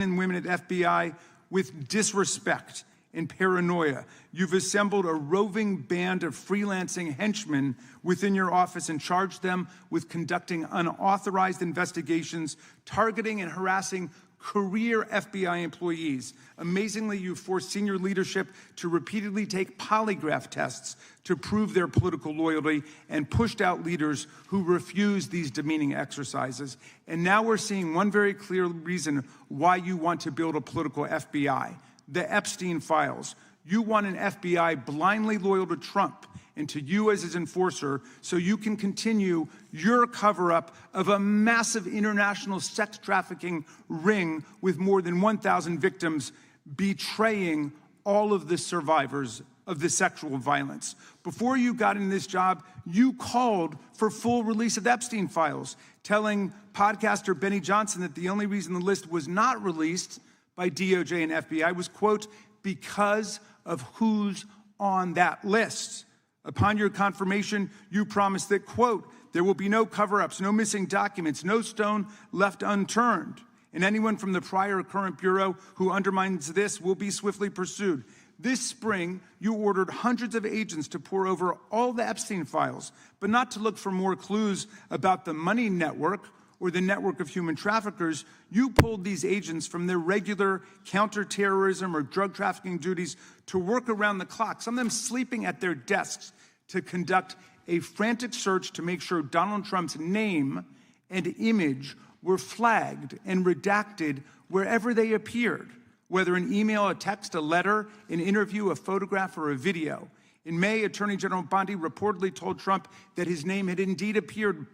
and women at FBI with disrespect and paranoia. You've assembled a roving band of freelancing henchmen within your office and charged them with conducting unauthorized investigations, targeting and harassing career FBI employees. Amazingly, you forced senior leadership to repeatedly take polygraph tests to prove their political loyalty and pushed out leaders who refused these demeaning exercises. And now we're seeing one very clear reason why you want to build a political FBI: the Epstein files. You want an FBI blindly loyal to Trump and to you as his enforcer, so you can continue your cover-up of a massive international sex trafficking ring with more than 1,000 victims, betraying all of the survivors of the sexual violence. Before you got in this job, you called for full release of the Epstein files, telling podcaster Benny Johnson that the only reason the list was not released by DOJ and FBI was, quote, because of who's on that list. Upon your confirmation, you promised that, quote, there will be no cover-ups, no missing documents, no stone left unturned. And anyone from the prior or current bureau who undermines this will be swiftly pursued. This spring, you ordered hundreds of agents to pore over all the Epstein files, but not to look for more clues about the money network or the network of human traffickers. You pulled these agents from their regular counterterrorism or drug trafficking duties to work around the clock, some of them sleeping at their desks, to conduct a frantic search to make sure Donald Trump's name and image were flagged and redacted wherever they appeared, whether an email, a text, a letter, an interview, a photograph, or a video. In May, Attorney General Bondi reportedly told Trump that his name had indeed appeared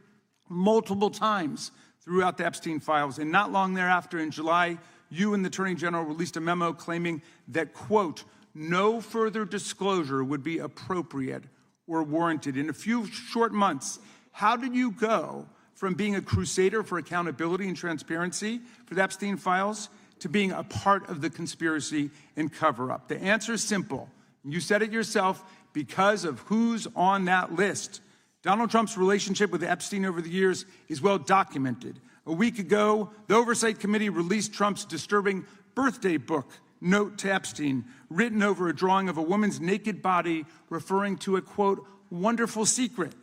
multiple times throughout the Epstein files. And not long thereafter, in July, you and the Attorney General released a memo claiming that, quote, no further disclosure would be appropriate or warranted. In a few short months, how did you go from being a crusader for accountability and transparency for the Epstein files to being a part of the conspiracy and cover-up? The answer is simple. You said it yourself: because of who's on that list. Donald Trump's relationship with Epstein over the years is well documented. A week ago, the Oversight Committee released Trump's disturbing birthday book, Note to Epstein, written over a drawing of a woman's naked body, referring to a, quote, wonderful secret.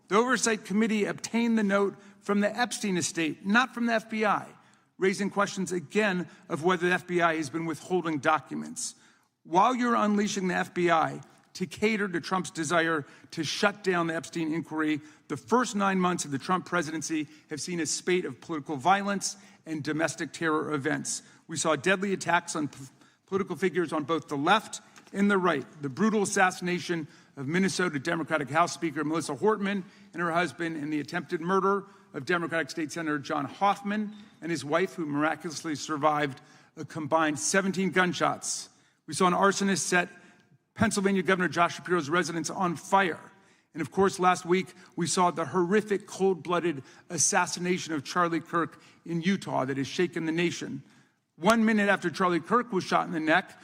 The Oversight Committee obtained the note from the Epstein estate, not from the FBI, raising questions again of whether the FBI has been withholding documents. While you're unleashing the FBI to cater to Trump's desire to shut down the Epstein inquiry, the first 9 months of the Trump presidency have seen a spate of political violence and domestic terror events. We saw deadly attacks on political figures on both the left and the right. The brutal assassination of Minnesota Democratic House Speaker Melissa Hortman and her husband, and the attempted murder of Democratic State Senator John Hoffman and his wife, who miraculously survived a combined 17 gunshots. We saw an arsonist set Pennsylvania Governor Josh Shapiro's residence on fire. And of course, last week, we saw the horrific, cold-blooded assassination of Charlie Kirk in Utah that has shaken the nation. 1 minute after Charlie Kirk was shot in the neck,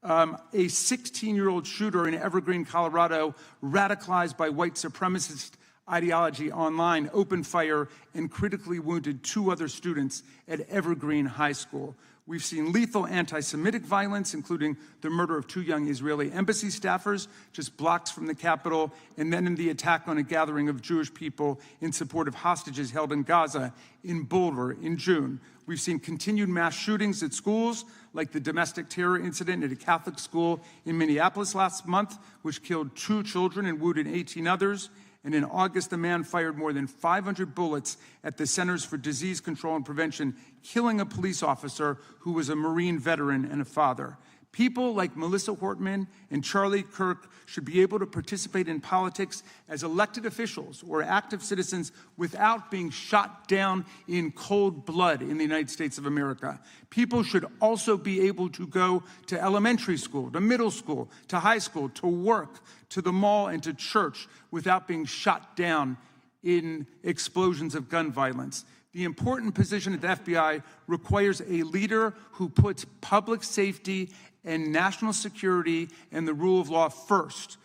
a 16-year-old shooter in Evergreen, Colorado, radicalized by white supremacist ideology online, opened fire and critically wounded 2 other students at Evergreen High School. We've seen lethal anti-Semitic violence, including the murder of 2 young Israeli embassy staffers just blocks from the Capitol, and then in the attack on a gathering of Jewish people in support of hostages held in Gaza in Boulder in June. We've seen continued mass shootings at schools, like the domestic terror incident at a Catholic school in Minneapolis last month, which killed 2 children and wounded 18 others. And in August, a man fired more than 500 bullets at the Centers for Disease Control and Prevention, killing a police officer who was a Marine veteran and a father. People like Melissa Hortman and Charlie Kirk should be able to participate in politics as elected officials or active citizens without being shot down in cold blood in the United States of America. People should also be able to go to elementary school, to middle school, to high school, to work, to the mall, and to church without being shot down in explosions of gun violence. The important position at the FBI requires a leader who puts public safety and national security and the rule of law first.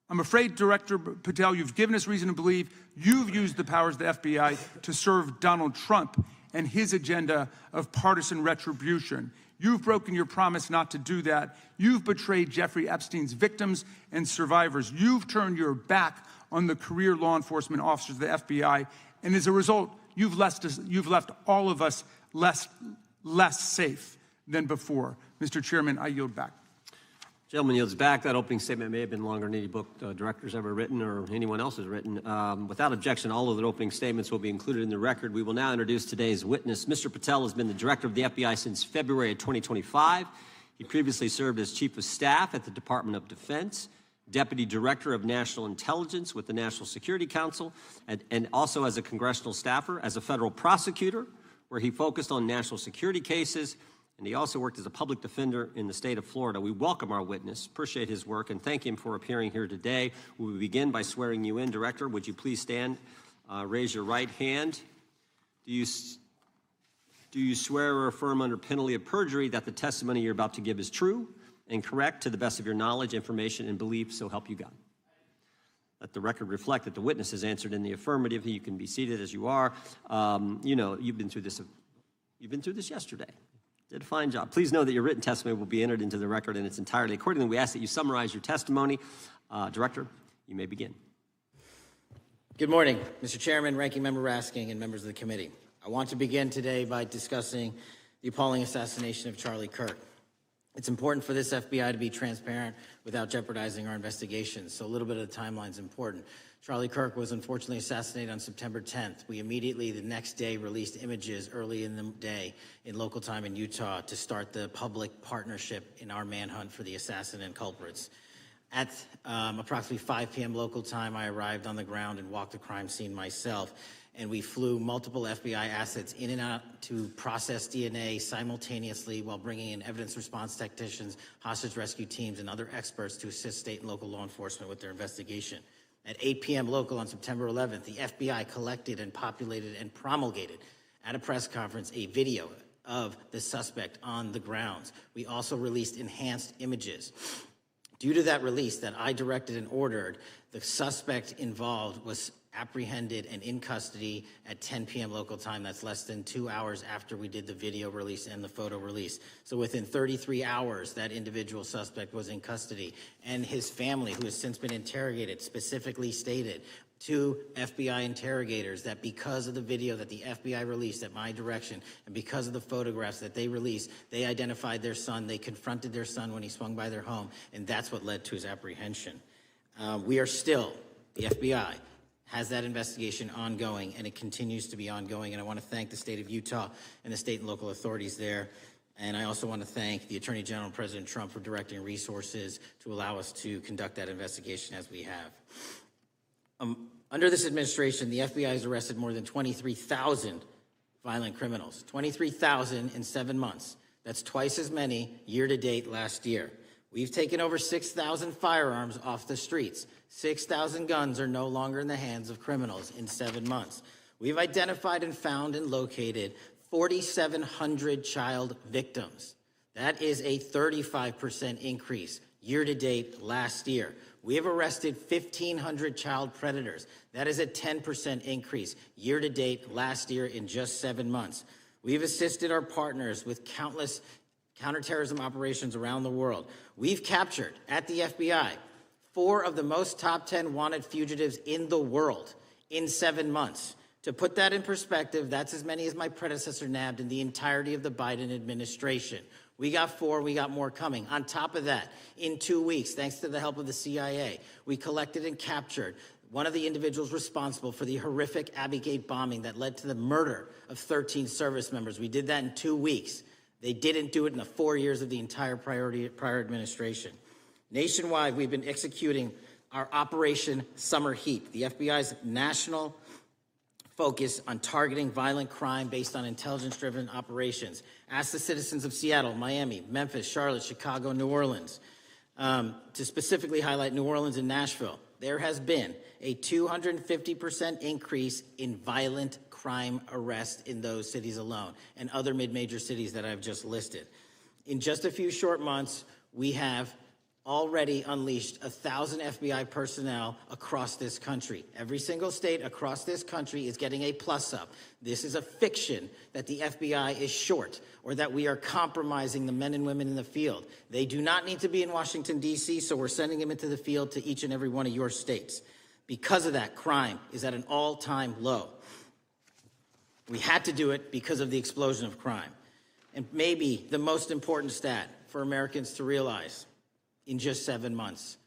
I'm afraid, Director Patel, you've given us reason to believe you've used the powers of the FBI to serve Donald Trump and his agenda of partisan retribution. You've broken your promise not to do that. You've betrayed Jeffrey Epstein's victims and survivors. You've turned your back on the career law enforcement officers of the FBI, and as a result, you've left all of us less safe than before. Mr. Chairman, I yield back. Gentleman yields back. That opening statement may have been longer than any book director's ever written or anyone else has written. Without objection, all of the opening statements will be included in the record. We will now introduce today's witness. Mr. Patel has been the director of the FBI since February of 2025. He previously served as chief of staff at the Department of Defense, deputy director of national intelligence with the National Security Council, and also as a congressional staffer, as a federal prosecutor, where he focused on national security cases, and he also worked as a public defender in the state of Florida. We welcome our witness, appreciate his work, and thank him for appearing here today. We will begin by swearing you in. Director, would you please stand, raise your right hand. Do you swear or affirm under penalty of perjury that the testimony you're about to give is true and correct to the best of your knowledge, information, and belief, so help you God? Let the record reflect that the witness has answered in the affirmative. You can be seated as you are. You know, you've been through this yesterday. Did a fine job. Please know that your written testimony will be entered into the record in its entirety. Accordingly, we ask that you summarize your testimony. Director, you may begin. Good morning, Mr. Chairman, Ranking Member Raskin, and members of the committee. I want to begin today by discussing the appalling assassination of Charlie Kirk. It's important for this FBI to be transparent without jeopardizing our investigations, so a little bit of the timeline is important. Charlie Kirk was unfortunately assassinated on September 10th. We immediately, the next day, released images early in the day in local time in Utah to start the public partnership in our manhunt for the assassin and culprits. At approximately 5 p.m. local time, I arrived on the ground and walked the crime scene myself, and we flew multiple FBI assets in and out to process DNA simultaneously while bringing in evidence response technicians, hostage rescue teams, and other experts to assist state and local law enforcement with their investigation. At 8 p.m. local on September 11th, the FBI collected and populated and promulgated at a press conference a video of the suspect on the grounds. We also released enhanced images. Due to that release that I directed and ordered, the suspect involved was apprehended and in custody at 10 p.m. local time. That's less than 2 hours after we did the video release and the photo release. So within 33 hours, that individual suspect was in custody. And his family, who has since been interrogated, specifically stated to FBI interrogators that because of the video that the FBI released at my direction and because of the photographs that they released, they identified their son, they confronted their son when he swung by their home, and that's what led to his apprehension. We are still, the FBI, has that investigation ongoing, and it continues to be ongoing. And I want to thank the state of Utah and the state and local authorities there. And I also want to thank the Attorney General and President Trump for directing resources to allow us to conduct that investigation as we have. Under this administration, the FBI has arrested more than 23,000 violent criminals. 23,000 in 7 months. That's twice as many year to date last year. We've taken over 6,000 firearms off the streets. 6,000 guns are no longer in the hands of criminals in 7 months. We've identified and found and located 4,700 child victims. That is a 35% increase year to date last year. We have arrested 1,500 child predators. That is a 10% increase year to date last year in just 7 months. We've assisted our partners with countless counterterrorism operations around the world. We've captured, at the FBI, 4 of the most top 10 wanted fugitives in the world in 7 months. To put that in perspective, that's as many as my predecessor nabbed in the entirety of the Biden administration. We got 4, we got more coming. On top of that, in 2 weeks, thanks to the help of the CIA, we collected and captured one of the individuals responsible for the horrific Abbey Gate bombing that led to the murder of 13 service members. We did that in 2 weeks. They didn't do it in the 4 years of the entire prior administration. Nationwide, we've been executing our Operation Summer Heat, the FBI's national focus on targeting violent crime based on intelligence-driven operations. Ask the citizens of Seattle, Miami, Memphis, Charlotte, Chicago, New Orleans. To specifically highlight New Orleans and Nashville, there has been a 250% increase in violent crime arrests in those cities alone and other mid-major cities that I've just listed. In just a few short months, we have already unleashed 1,000 FBI personnel across this country. Every single state across this country is getting a plus up. This is a fiction that the FBI is short or that we are compromising the men and women in the field. They do not need to be in Washington, D.C., so we're sending them into the field to each and every one of your states. Because of that, crime is at an all-time low. We had to do it because of the explosion of crime. And maybe the most important stat for Americans to realize, in just 7 months,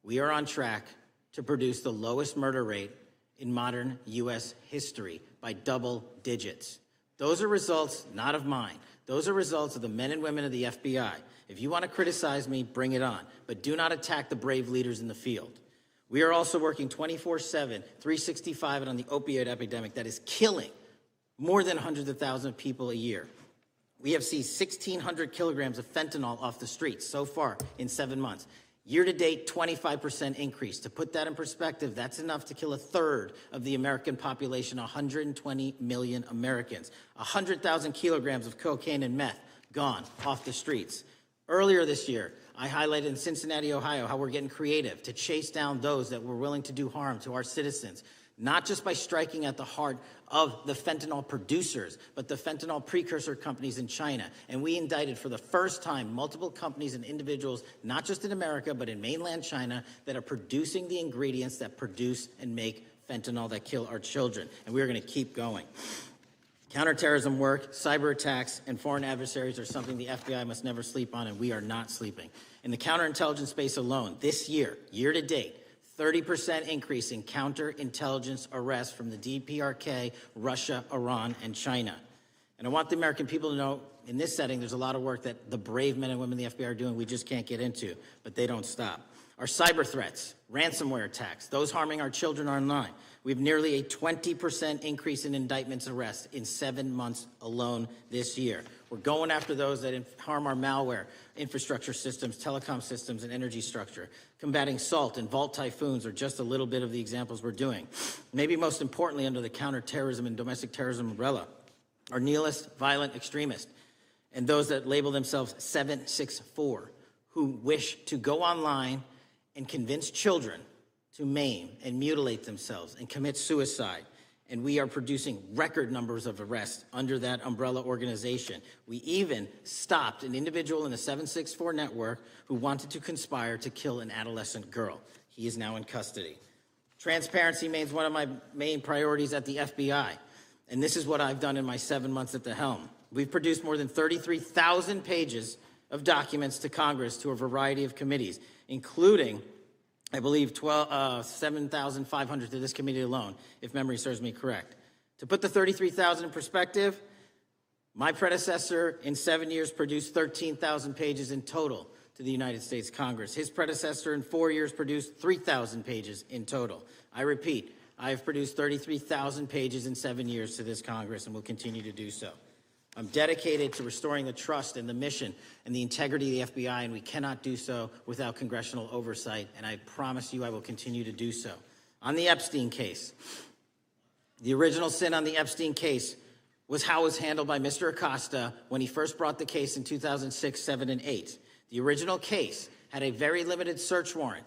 we are on track to produce the lowest murder rate in modern U.S. history by double digits. Those are results not of mine. Those are results of the men and women of the FBI. If you want to criticize me, bring it on, but do not attack the brave leaders in the field. We are also working 24/7, 365 on the opioid epidemic that is killing more than hundreds of thousands of people a year. We have seized 1,600 kilograms of fentanyl off the streets so far in 7 months. Year-to-date, 25% increase. To put that in perspective, that's enough to kill a third of the American population, 120 million Americans. 100,000 kilograms of cocaine and meth gone off the streets. Earlier this year, I highlighted in Cincinnati, Ohio, how we're getting creative to chase down those that were willing to do harm to our citizens, not just by striking at the heart of the fentanyl producers, but the fentanyl precursor companies in China. And we indicted for the first time multiple companies and individuals, not just in America, but in mainland China, that are producing the ingredients that produce and make fentanyl that kill our children. And we're going to keep going. Counterterrorism work, cyber attacks, and foreign adversaries are something the FBI must never sleep on, and we are not sleeping. In the counterintelligence space alone, this year, year-to-date, 30% increase in counterintelligence arrests from the DPRK, Russia, Iran, and China. And I want the American people to know, in this setting, there's a lot of work that the brave men and women of the FBI are doing we just can't get into, but they don't stop. Our cyber threats, ransomware attacks, those harming our children online. We have nearly a 20% increase in indictments arrests in 7 months alone this year. We're going after those that harm our malware, infrastructure systems, telecom systems, and energy structure. Combating SALT and Vault typhoons are just a little bit of the examples we're doing. Maybe most importantly, under the counterterrorism and domestic terrorism umbrella, are nihilist, violent extremists, and those that label themselves 764, who wish to go online and convince children to maim and mutilate themselves and commit suicide. And we are producing record numbers of arrests under that umbrella organization. We even stopped an individual in the 764 network who wanted to conspire to kill an adolescent girl. He is now in custody. Transparency remains one of my main priorities at the FBI. And this is what I've done in my 7 months at the helm. We've produced more than 33,000 pages of documents to Congress to a variety of committees, including, I believe, 7,500 to this committee alone, if memory serves me correct. To put the 33,000 in perspective, my predecessor in 7 years produced 13,000 pages in total to the United States Congress. His predecessor in 4 years produced 3,000 pages in total. I repeat, I have produced 33,000 pages in 7 years to this Congress and will continue to do so. I'm dedicated to restoring the trust and the mission and the integrity of the FBI, and we cannot do so without congressional oversight, and I promise you I will continue to do so. On the Epstein case, the original sin on the Epstein case was how it was handled by Mr. Acosta when he first brought the case in 2006, 7, and 8. The original case had a very limited search warrant,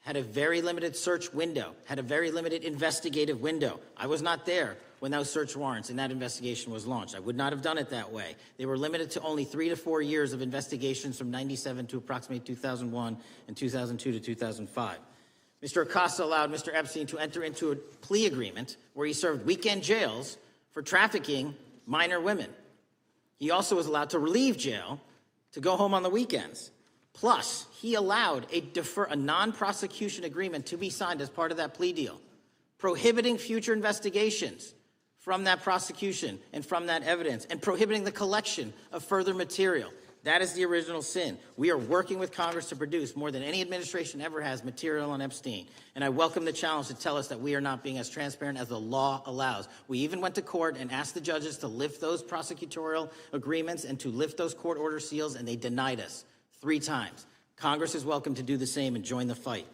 had a very limited search window, had a very limited investigative window. I was not there when those search warrants and that investigation was launched. I would not have done it that way. They were limited to only 3 to 4 years of investigations from 97 to approximately 2001 and 2002 to 2005. Mr. Acosta allowed Mr. Epstein to enter into a plea agreement where he served weekend jails for trafficking minor women. He also was allowed to leave jail to go home on the weekends. Plus, he allowed a non-prosecution agreement to be signed as part of that plea deal, prohibiting future investigations from that prosecution and from that evidence, and prohibiting the collection of further material. That is the original sin. We are working with Congress to produce more than any administration ever has material on Epstein. And I welcome the challenge to tell us that we are not being as transparent as the law allows. We even went to court and asked the judges to lift those prosecutorial agreements and to lift those court order seals, and they denied us 3 times. Congress is welcome to do the same and join the fight.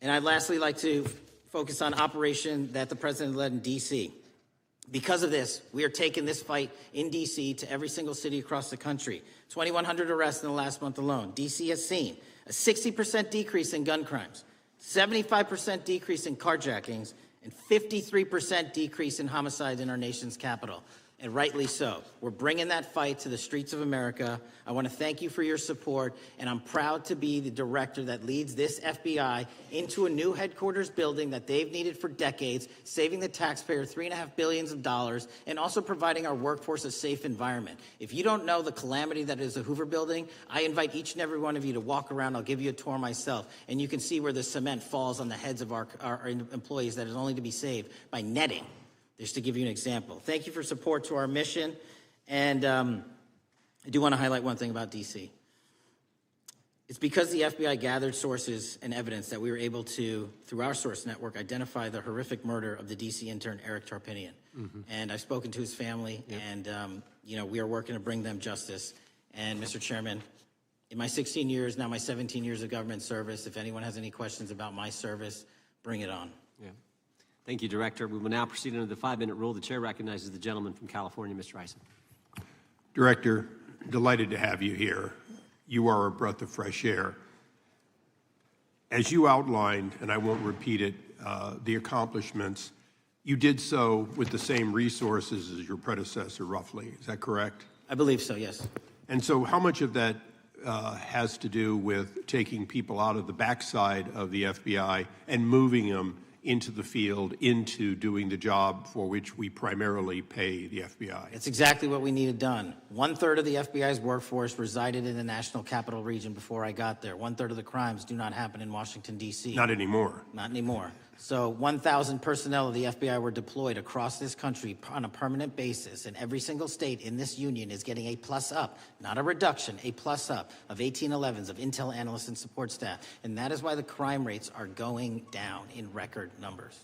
And I'd lastly like to focus on operation that the president led in D.C. Because of this, we are taking this fight in D.C. to every single city across the country. 2,100 arrests in the last month alone. D.C. has seen a 60% decrease in gun crimes, 75% decrease in carjackings, and 53% decrease in homicides in our nation's capital. And rightly so. We're bringing that fight to the streets of America. I want to thank you for your support, and I'm proud to be the director that leads this FBI into a new headquarters building that they've needed for decades, saving the taxpayer $3.5 billion, and also providing our workforce a safe environment. If you don't know the calamity that is the Hoover Building, I invite each and every one of you to walk around. I'll give you a tour myself, and you can see where the cement falls on the heads of our employees that is only to be saved by netting. Just to give you an example. Thank you for support to our mission. And I do want to highlight one thing about D.C. It's because the FBI gathered sources and evidence that we were able to, through our source network, identify the horrific murder of the D.C. intern, Eric Tarpinian. And I've spoken to his family, and we are working to bring them justice. And Mr. Chairman, in my 16 years, now my 17 years of government service, if anyone has any questions about my service, bring it on. Yeah. Thank you, Director. We will now proceed under the 5-minute rule. The chair recognizes the gentleman from California, Mr. Ison. Director, delighted to have you here. You are a breath of fresh air. As you outlined, and I won't repeat it, the accomplishments, you did so with the same resources as your predecessor, roughly. Is that correct? I believe so, yes. And so how much of that has to do with taking people out of the backside of the FBI and moving them into the field, into doing the job for which we primarily pay the FBI? It's exactly what we needed done. 1/3 of the FBI's workforce resided in the National Capital Region before I got there. 1/3 of the crimes do not happen in Washington, D.C. Not anymore. Not anymore. So 1,000 personnel of the FBI were deployed across this country on a permanent basis, and every single state in this union is getting a plus up, not a reduction, a plus up of 1811s of intel analysts and support staff. And that is why the crime rates are going down in record numbers.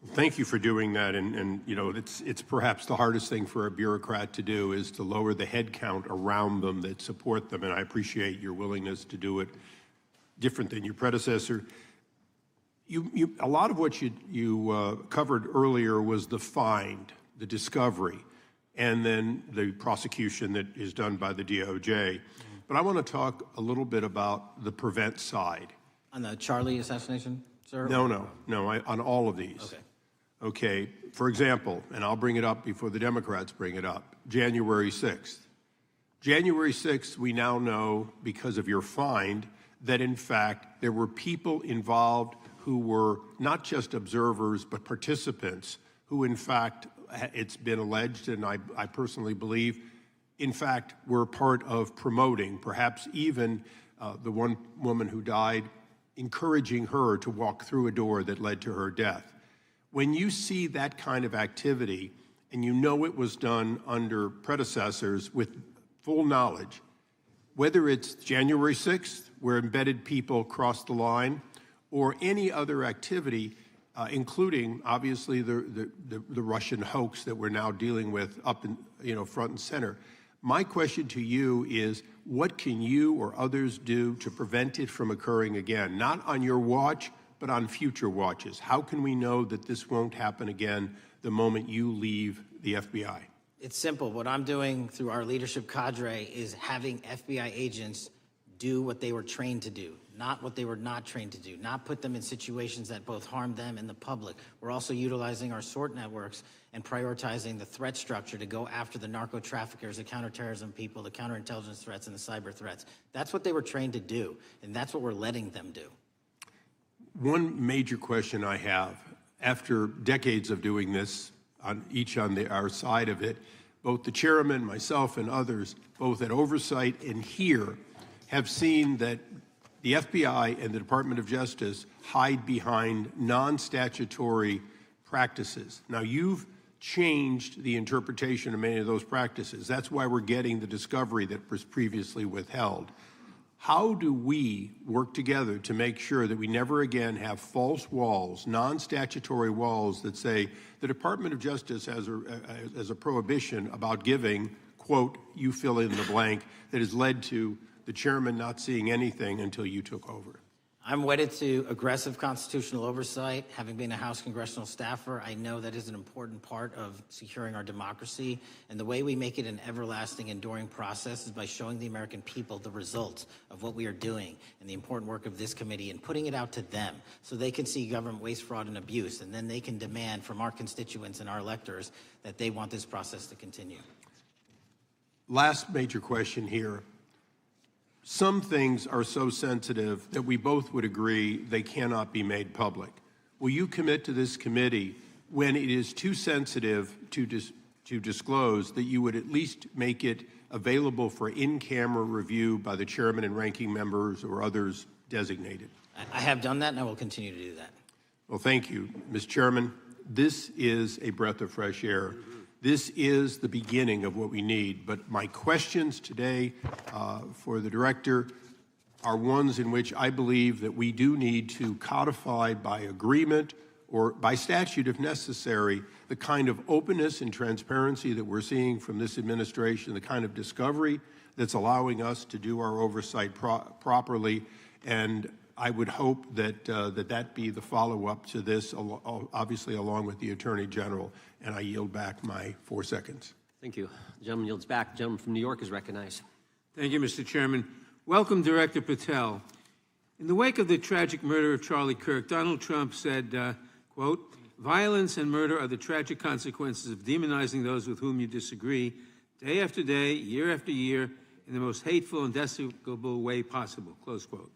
Thank you for doing that, and it's perhaps the hardest thing for a bureaucrat to do is to lower the head count around them that support them, and I appreciate your willingness to do it different than your predecessor. A lot of what you covered earlier was the find, the discovery, and then the prosecution that is done by the DOJ. But I want to talk a little bit about the prevent side. On the Charlie assassination, sir? No, on all of these. Okay. Okay, for example, and I'll bring it up before the Democrats bring it up, January 6th. January 6th, we now know, because of your find, that in fact there were people involved who were not just observers but participants who in fact, it's been alleged, and I personally believe, in fact, were part of promoting, perhaps even the one woman who died, encouraging her to walk through a door that led to her death. When you see that kind of activity, and you know it was done under predecessors with full knowledge, whether it's January 6th, where embedded people crossed the line, or any other activity, including obviously the Russian hoax that we're now dealing with up in front and center. My question to you is, what can you or others do to prevent it from occurring again? Not on your watch, but on future watches. How can we know that this won't happen again the moment you leave the FBI? It's simple. What I'm doing through our leadership cadre is having FBI agents do what they were trained to do, not what they were not trained to do, not put them in situations that both harm them and the public. We're also utilizing our SORT networks and prioritizing the threat structure to go after the narco traffickers, the counterterrorism people, the counterintelligence threats, and the cyber threats. That's what they were trained to do, and that's what we're letting them do. One major question I have, after decades of doing this, on our side of it, both the chairman, myself, and others, both at Oversight and here, have seen that the FBI and the Department of Justice hide behind non-statutory practices. Now, you've changed the interpretation of many of those practices. That's why we're getting the discovery that was previously withheld. How do we work together to make sure that we never again have false walls, non-statutory walls that say the Department of Justice has a prohibition about giving, quote, you fill in the blank, that has led to the chairman not seeing anything until you took over? I'm wedded to aggressive constitutional oversight. Having been a House congressional staffer, I know that is an important part of securing our democracy. And the way we make it an everlasting, enduring process is by showing the American people the results of what we are doing and the important work of this committee and putting it out to them so they can see government waste, fraud, and abuse. And then they can demand from our constituents and our electors that they want this process to continue. Last major question here. Some things are so sensitive that we both would agree they cannot be made public. Will you commit to this committee, when it is too sensitive to disclose, that you would at least make it available for in-camera review by the chairman and ranking members or others designated? I have done that, and I will continue to do that. Well, thank you, Mr. Chairman. This is a breath of fresh air. This is the beginning of what we need. But my questions today for the director are ones in which I believe that we do need to codify by agreement or by statute, if necessary, the kind of openness and transparency that we're seeing from this administration, the kind of discovery that's allowing us to do our oversight properly. And I would hope that that be the follow-up to this, obviously along with the Attorney General. And I yield back my 4 seconds. Thank you. The gentleman yields back. The gentleman from New York is recognized. Thank you, Mr. Chairman. Welcome, Director Patel. In the wake of the tragic murder of Charlie Kirk, Donald Trump said, quote, "Violence and murder are the tragic consequences of demonizing those with whom you disagree, day after day, year after year, in the most hateful and despicable way possible," close quote.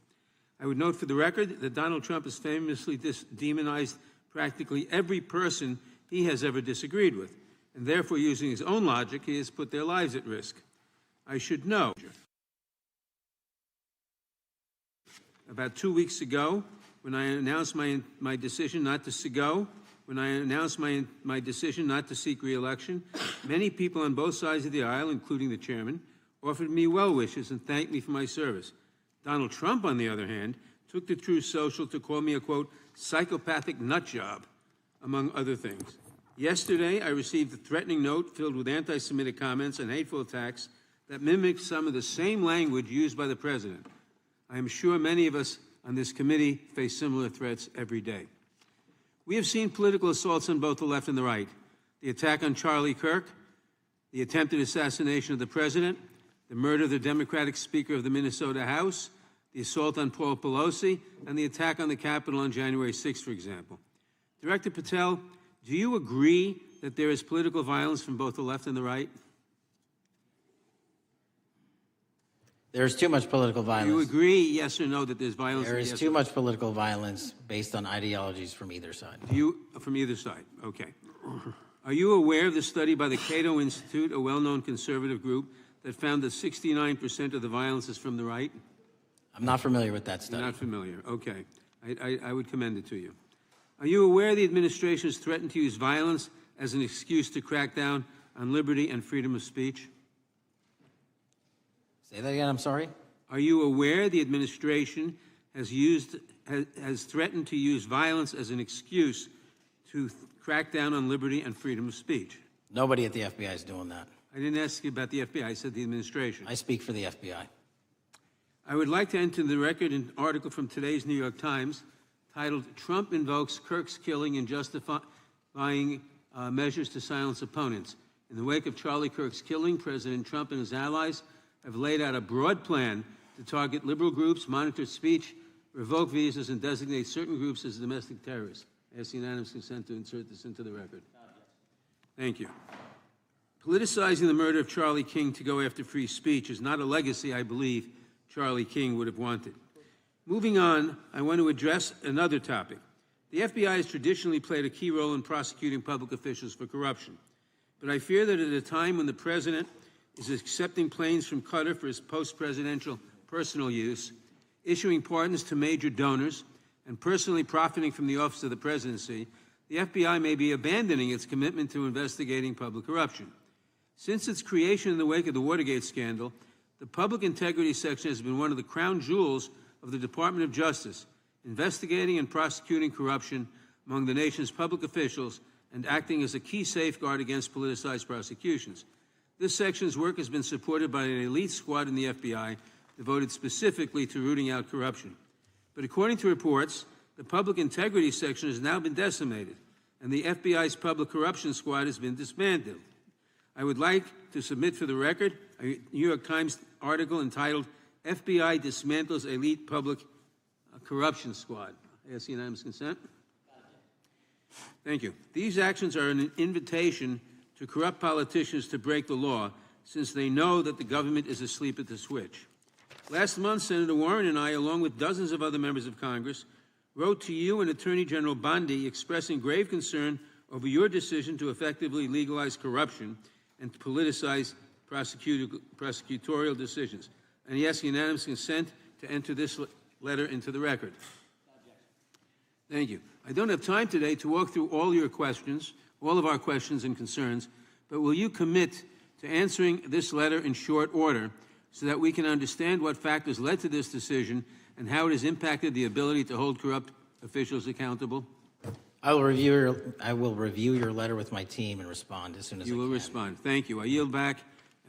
I would note for the record that Donald Trump has famously demonized practically every person he has ever disagreed with, and therefore, using his own logic, he has put their lives at risk. I should know. About 2 weeks ago, when I announced my decision not to my decision not to seek re-election, many people on both sides of the aisle, including the chairman, offered me well wishes and thanked me for my service. Donald Trump, on the other hand, took to Truth Social to call me a, quote, "psychopathic nut job," among other things. Yesterday, I received a threatening note filled with anti-Semitic comments and hateful attacks that mimicked some of the same language used by the president. I am sure many of us on this committee face similar threats every day. We have seen political assaults on both the left and the right. The attack on Charlie Kirk, the attempted assassination of the president, the murder of the Democratic Speaker of the Minnesota House, the assault on Paul Pelosi, and the attack on the Capitol on January 6th, for example. Director Patel, do you agree that there is political violence from both the left and the right? There is too much political violence. Do you agree, yes or no, that there's violence? There is too much political violence based on ideologies from either side. From either side, okay. Are you aware of the study by the Cato Institute, a well-known conservative group, that found that 69% of the violence is from the right? I'm not familiar with that study. You're not familiar, okay. I would commend it to you. Are you aware the administration has threatened to use violence as an excuse to crack down on liberty and freedom of speech? Say that again, I'm sorry? Are you aware the administration has threatened to use violence as an excuse to crack down on liberty and freedom of speech? Nobody at the FBI is doing that. I didn't ask you about the FBI, I said the administration. I speak for the FBI. I would like to enter the record an article from today's New York Times titled, "Trump Invokes Kirk's Killing and Justifying Measures to Silence Opponents." In the wake of Charlie Kirk's killing, President Trump and his allies have laid out a broad plan to target liberal groups, monitor speech, revoke visas, and designate certain groups as domestic terrorists. I ask unanimous consent to insert this into the record. Thank you. Politicizing the murder of Charlie King to go after free speech is not a legacy I believe Charlie King would have wanted. Moving on, I want to address another topic. The FBI has traditionally played a key role in prosecuting public officials for corruption. But I fear that at a time when the president is accepting planes from Qatar for his post-presidential personal use, issuing pardons to major donors, and personally profiting from the office of the presidency, the FBI may be abandoning its commitment to investigating public corruption. Since its creation in the wake of the Watergate scandal, the Public Integrity Section has been one of the crown jewels of the Department of Justice, investigating and prosecuting corruption among the nation's public officials and acting as a key safeguard against politicized prosecutions. This section's work has been supported by an elite squad in the FBI devoted specifically to rooting out corruption. But according to reports, the public integrity section has now been decimated, and the FBI's public corruption squad has been disbanded. I would like to submit for the record a New York Times article entitled, FBI Dismantles Elite Public Corruption Squad. I ask unanimous consent. Thank you. These actions are an invitation to corrupt politicians to break the law, since they know that the government is asleep at the switch. Last month, Senator Warren and I, along with dozens of other members of Congress, wrote to you and Attorney General Bondi expressing grave concern over your decision to effectively legalize corruption and politicize prosecutorial decisions. And he asks unanimous consent to enter this letter into the record. Thank you. I don't have time today to walk through all your questions, all of our questions and concerns, but will you commit to answering this letter in short order so that we can understand what factors led to this decision and how it has impacted the ability to hold corrupt officials accountable? I will review your letter with my team and respond as soon as I can. You will respond. Thank you. I yield back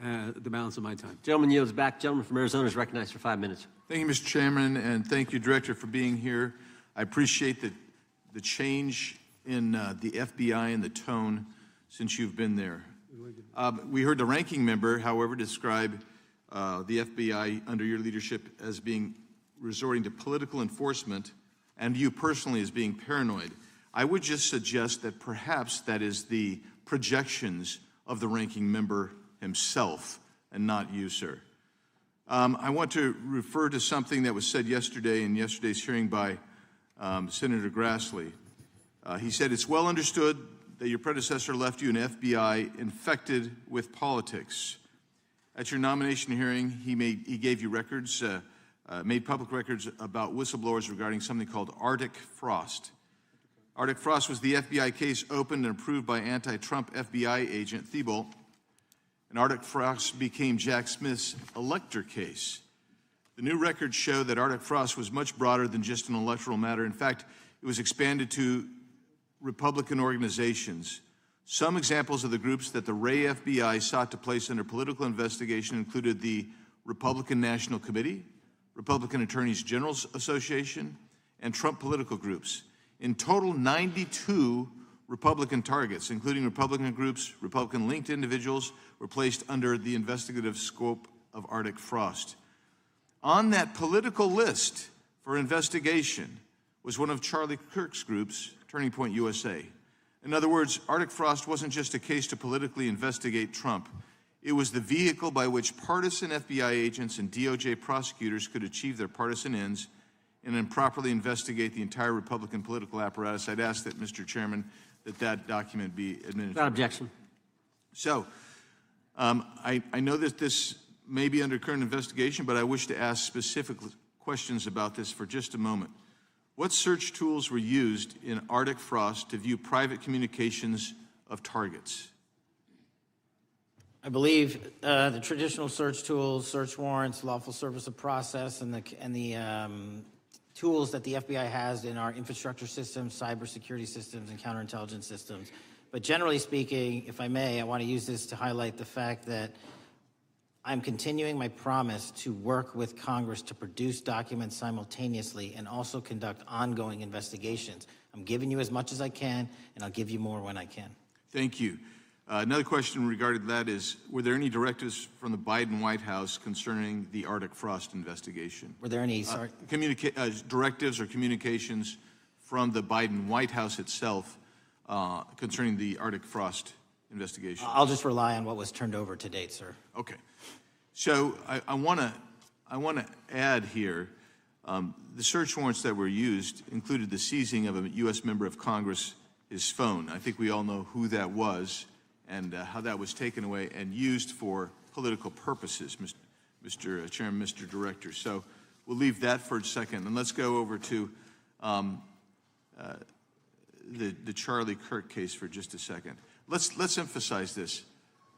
the balance of my time. Gentleman yields back. Gentleman from Arizona is recognized for 5 minutes. Thank you, Mr. Chairman, and thank you, Director, for being here. I appreciate the change in the FBI and the tone since you've been there. We heard the ranking member, however, describe the FBI under your leadership as being resorting to political enforcement and you personally as being paranoid. I would just suggest that perhaps that is the projections of the ranking member himself and not you, sir. I want to refer to something that was said yesterday in yesterday's hearing by Senator Grassley. He said, it's well understood that your predecessor left you an FBI infected with politics. At your nomination hearing, he gave you records, made public records about whistleblowers regarding something called Arctic Frost. Arctic Frost was the FBI case opened and approved by anti-Trump FBI agent Thibault, and Arctic Frost became Jack Smith's elector case. The new records show that Arctic Frost was much broader than just an electoral matter. In fact, it was expanded to Republican organizations. Some examples of the groups that the Ray FBI sought to place under political investigation included the Republican National Committee, Republican Attorneys General's Association, and Trump political groups. In total, 92 Republican targets, including Republican groups, Republican-linked individuals, were placed under the investigative scope of Arctic Frost. On that political list for investigation was one of Charlie Kirk's groups, Turning Point USA. In other words, Arctic Frost wasn't just a case to politically investigate Trump. It was the vehicle by which partisan FBI agents and DOJ prosecutors could achieve their partisan ends and improperly investigate the entire Republican political apparatus. I'd ask that, Mr. Chairman, that document be administered. Without objection. So, I know that this may be under current investigation, but I wish to ask specific questions about this for just a moment. What search tools were used in Arctic Frost to view private communications of targets? I believe the traditional search tools, search warrants, lawful service of process, and the tools that the FBI has in our infrastructure systems, cybersecurity systems, and counterintelligence systems. But generally speaking, if I may, I want to use this to highlight the fact that I'm continuing my promise to work with Congress to produce documents simultaneously and also conduct ongoing investigations. I'm giving you as much as I can, and I'll give you more when I can. Thank you. Another question regarding that is, were there any directives from the Biden White House concerning the Arctic Frost investigation? Were there any directives or communications from the Biden White House itself concerning the Arctic Frost investigation? I'll just rely on what was turned over to date, sir. Okay. So I want to add here, the search warrants that were used included the seizing of a U.S. member of Congress, his phone. I think we all know who that was and how that was taken away and used for political purposes, Mr. Chairman, Mr. Director. So we'll leave that for a second, and let's go over to the Charlie Kirk case for just a second. Let's emphasize this.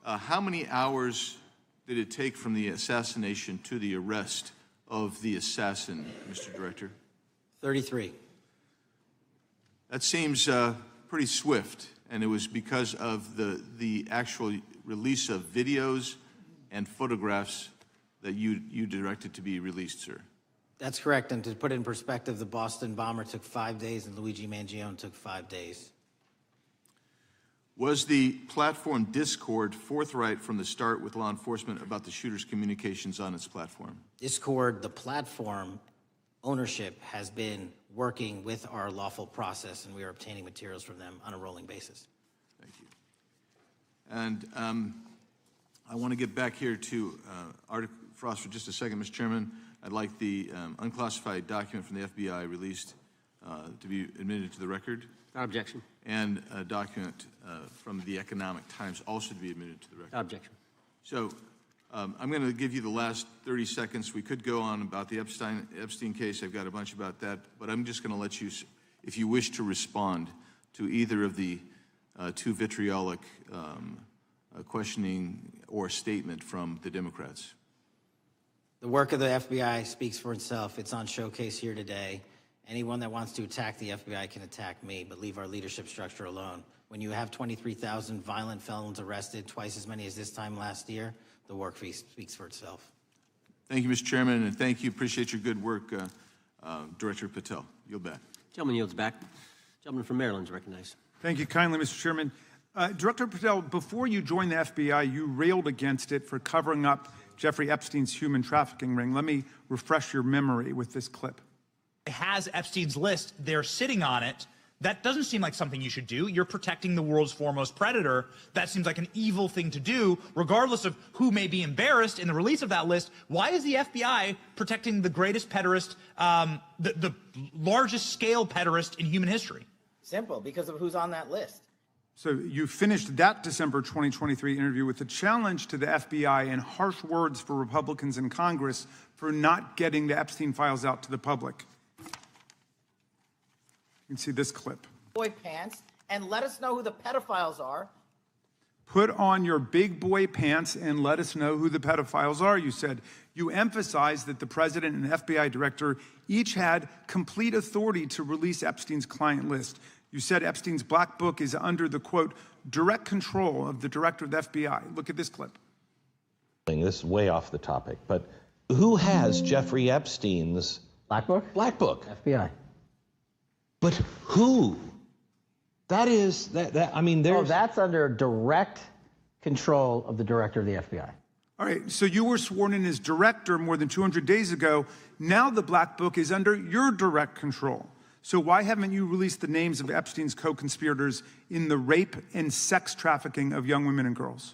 How many hours did it take from the assassination to the arrest of the assassin, Mr. Director? 33. That seems pretty swift, and it was because of the actual release of videos and photographs that you directed to be released, sir. That's correct. And to put it in perspective, the Boston bomber took 5 days and Luigi Mangione took 5 days. Was the platform Discord forthright from the start with law enforcement about the shooter's communications on its platform? Discord, the platform ownership, has been working with our lawful process, and we are obtaining materials from them on a rolling basis. Thank you. And I want to get back here to Article Frost for just a second, Mr. Chairman. I'd like the unclassified document from the FBI released to be admitted to the record. Without objection. And a document from the Economic Times also to be admitted to the record. Without objection. So I'm going to give you the last 30 seconds. We could go on about the Epstein case. I've got a bunch about that, but I'm just going to let you, if you wish to respond to either of the two vitriolic questioning or statement from the Democrats. The work of the FBI speaks for itself. It's on showcase here today. Anyone that wants to attack the FBI can attack me, but leave our leadership structure alone. When you have 23,000 violent felons arrested, twice as many as this time last year, the work speaks for itself. Thank you, Mr. Chairman, and thank you. Appreciate your good work, Director Patel. Yield back. Gentleman yields back. Gentleman from Maryland is recognized. Thank you kindly, Mr. Chairman. Director Patel, before you joined the FBI, you railed against it for covering up Jeffrey Epstein's human trafficking ring. Let me refresh your memory with this clip. Has Epstein's list, they're sitting on it. That doesn't seem like something you should do. You're protecting the world's foremost predator. That seems like an evil thing to do, regardless of who may be embarrassed in the release of that list. Why is the FBI protecting the greatest pederast, the largest scale pederast in human history? Simple, because of who's on that list. So you finished that December 2023 interview with a challenge to the FBI and harsh words for Republicans in Congress for not getting the Epstein files out to the public. You can see this clip. Boy pants, and let us know who the pedophiles are. Put on your big boy pants and let us know who the pedophiles are, you said. You emphasized that the president and the FBI director each had complete authority to release Epstein's client list. You said Epstein's black book is under the, quote, direct control of the director of the FBI. Look at this clip. This is way off the topic, but who has Jeffrey Epstein's Black book? black book? FBI. But who? That is, I mean, there's... Oh, that's under direct control of the director of the FBI. All right, so you were sworn in as director more than 200 days ago. Now the black book is under your direct control. So why haven't you released the names of Epstein's co-conspirators in the rape and sex trafficking of young women and girls?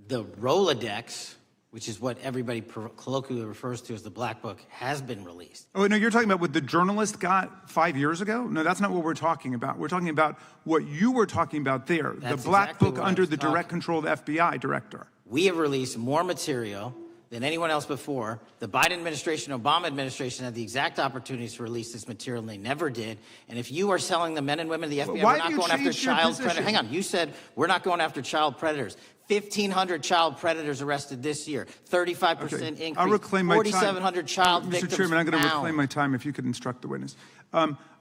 The Rolodex, which is what everybody colloquially refers to as the Black Book, has been released. Oh, no, you're talking about what the journalist got 5 years ago? No, that's not what we're talking about. We're talking about what you were talking about there, That's the black exactly book what I under was the direct control of the FBI director. We have released more material than anyone else before. The Biden administration, Obama administration had the exact opportunities to release this material, and they never did. And if you are selling the men and women of the FBI, Why we're have not you going after changed your child position? predators. Hang on, you said we're not going after child predators. 1,500 child predators arrested this year, 35% increase, I'll reclaim my time. 4,700 child victims Mr. Chairman, I'm going to found. reclaim my time if you could instruct the witness.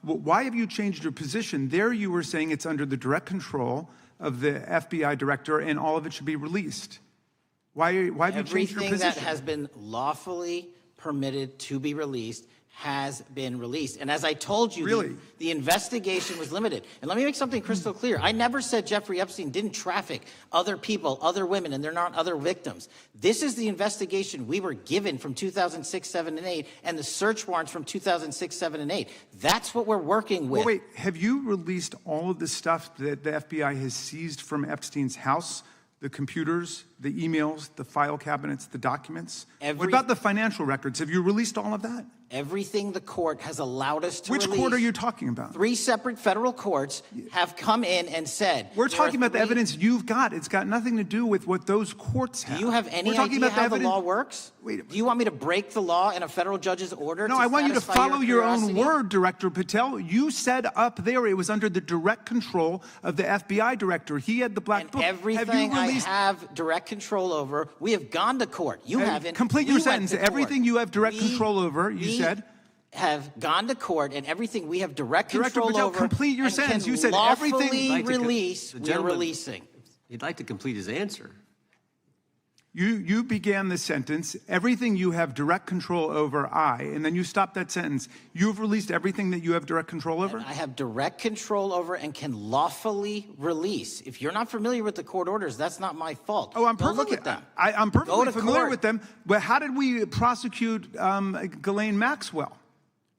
Why have you changed your position? There you were saying it's under the direct control of the FBI director and all of it should be released. Why have you changed your Everything position? that has been lawfully permitted to be released has been released. And as I told you, Really? the investigation was limited. And let me make something crystal clear. I never said Jeffrey Epstein didn't traffic other people, other women, and they're not other victims. This is the investigation we were given from 2006, 7, and 8, and the search warrants from 2006, 7, and 8. That's what we're working with. Well, wait, have you released all of the stuff that the FBI has seized from Epstein's house? The computers, the emails, the file cabinets, the documents? What about the financial records? Have you released all of that? Everything the court has allowed us to Which release. court are you talking about? 3 separate federal courts have come in and said... We're talking about the 3 evidence you've got. It's got nothing to do with what those courts have. Do you have any We're talking idea about how the evidence. law works? Wait. Do you want me to break the law in a federal judge's order? No, to I want you to satisfy follow your own curiosity? word, Director Patel. You said up there it was under the direct control of the FBI director. He had the black And book. everything I have direct control over, we have gone to court. You haven't. Complete We your went sentence. to court. Everything you have direct We- control over, you we said. have gone to court, and everything we have direct Director control Patel, over complete your and sentence. can You said lawfully everything- Like to release, the we're gentleman- releasing. He'd like to complete his answer. You began the sentence, everything you have direct control over, and then you stopped that sentence. You've released everything that you have direct control over? And I have direct control over and can lawfully release. If you're not familiar with the court orders, that's not my fault. Oh, I'm Go perfectly, look at them. I'm perfectly familiar court. with them. But how did we prosecute Ghislaine Maxwell?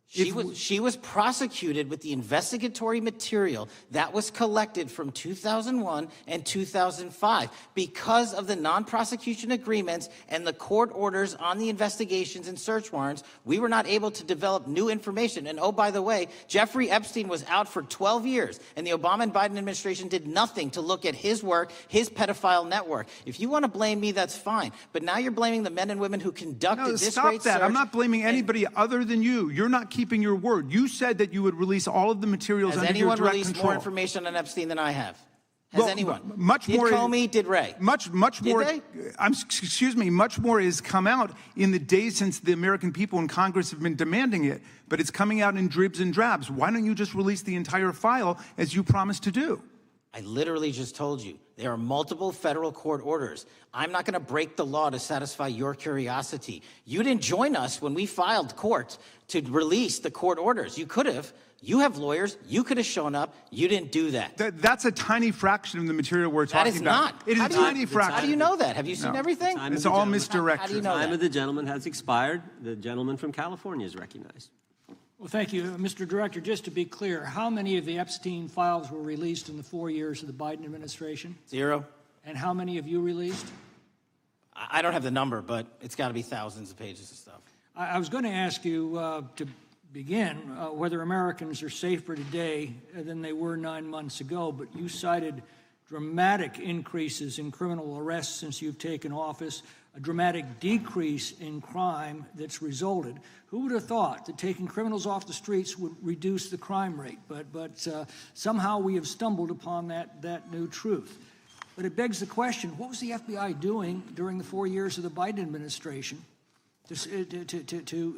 She was prosecuted with the investigatory material that was collected from 2001 and 2005. Because of the non-prosecution agreements and the court orders on the investigations and search warrants, we were not able to develop new information. And oh, by the way, Jeffrey Epstein was out for 12 years, and the Obama and Biden administration did nothing to look at his work, his pedophile network. If you want to blame me, that's fine. But now you're blaming the men and women who conducted this stop great that. search. I'm not blaming anybody other than you. You're not keeping your word. You said that you would release all of the materials under your direct control. Has anyone released more information on Epstein than I have? Has anyone? Much more. Did Comey? Did Wray? Much more. Did they? Excuse me. Much more has come out in the days since the American people in Congress have been demanding it, but it's coming out in dribs and drabs. Why don't you just release the entire file as you promised to do? I literally just told you, there are multiple federal court orders. I'm not going to break the law to satisfy your curiosity. You didn't join us when we filed court to release the court orders. You could have. You have lawyers. You could have shown up. You didn't do that. That's a tiny fraction of the material we're talking about. That is not. It is a tiny fraction. How do you know that? Have you seen everything? It's all misdirected. How do you know The time that? of the gentleman has expired. The gentleman from California is recognized. Well, thank you, Mr. Director. Just to be clear, how many of the Epstein files were released in the 4 years of the Biden administration? 0. And how many have you released? I don't have the number, but it's got to be thousands of pages of stuff. I was going to ask you to begin whether Americans are safer today than they were 9 months ago, but you cited dramatic increases in criminal arrests since you've taken office, a dramatic decrease in crime that's resulted. Who would have thought that taking criminals off the streets would reduce the crime rate? But somehow we have stumbled upon that new truth. But it begs the question, what was the FBI doing during the 4 years of the Biden administration to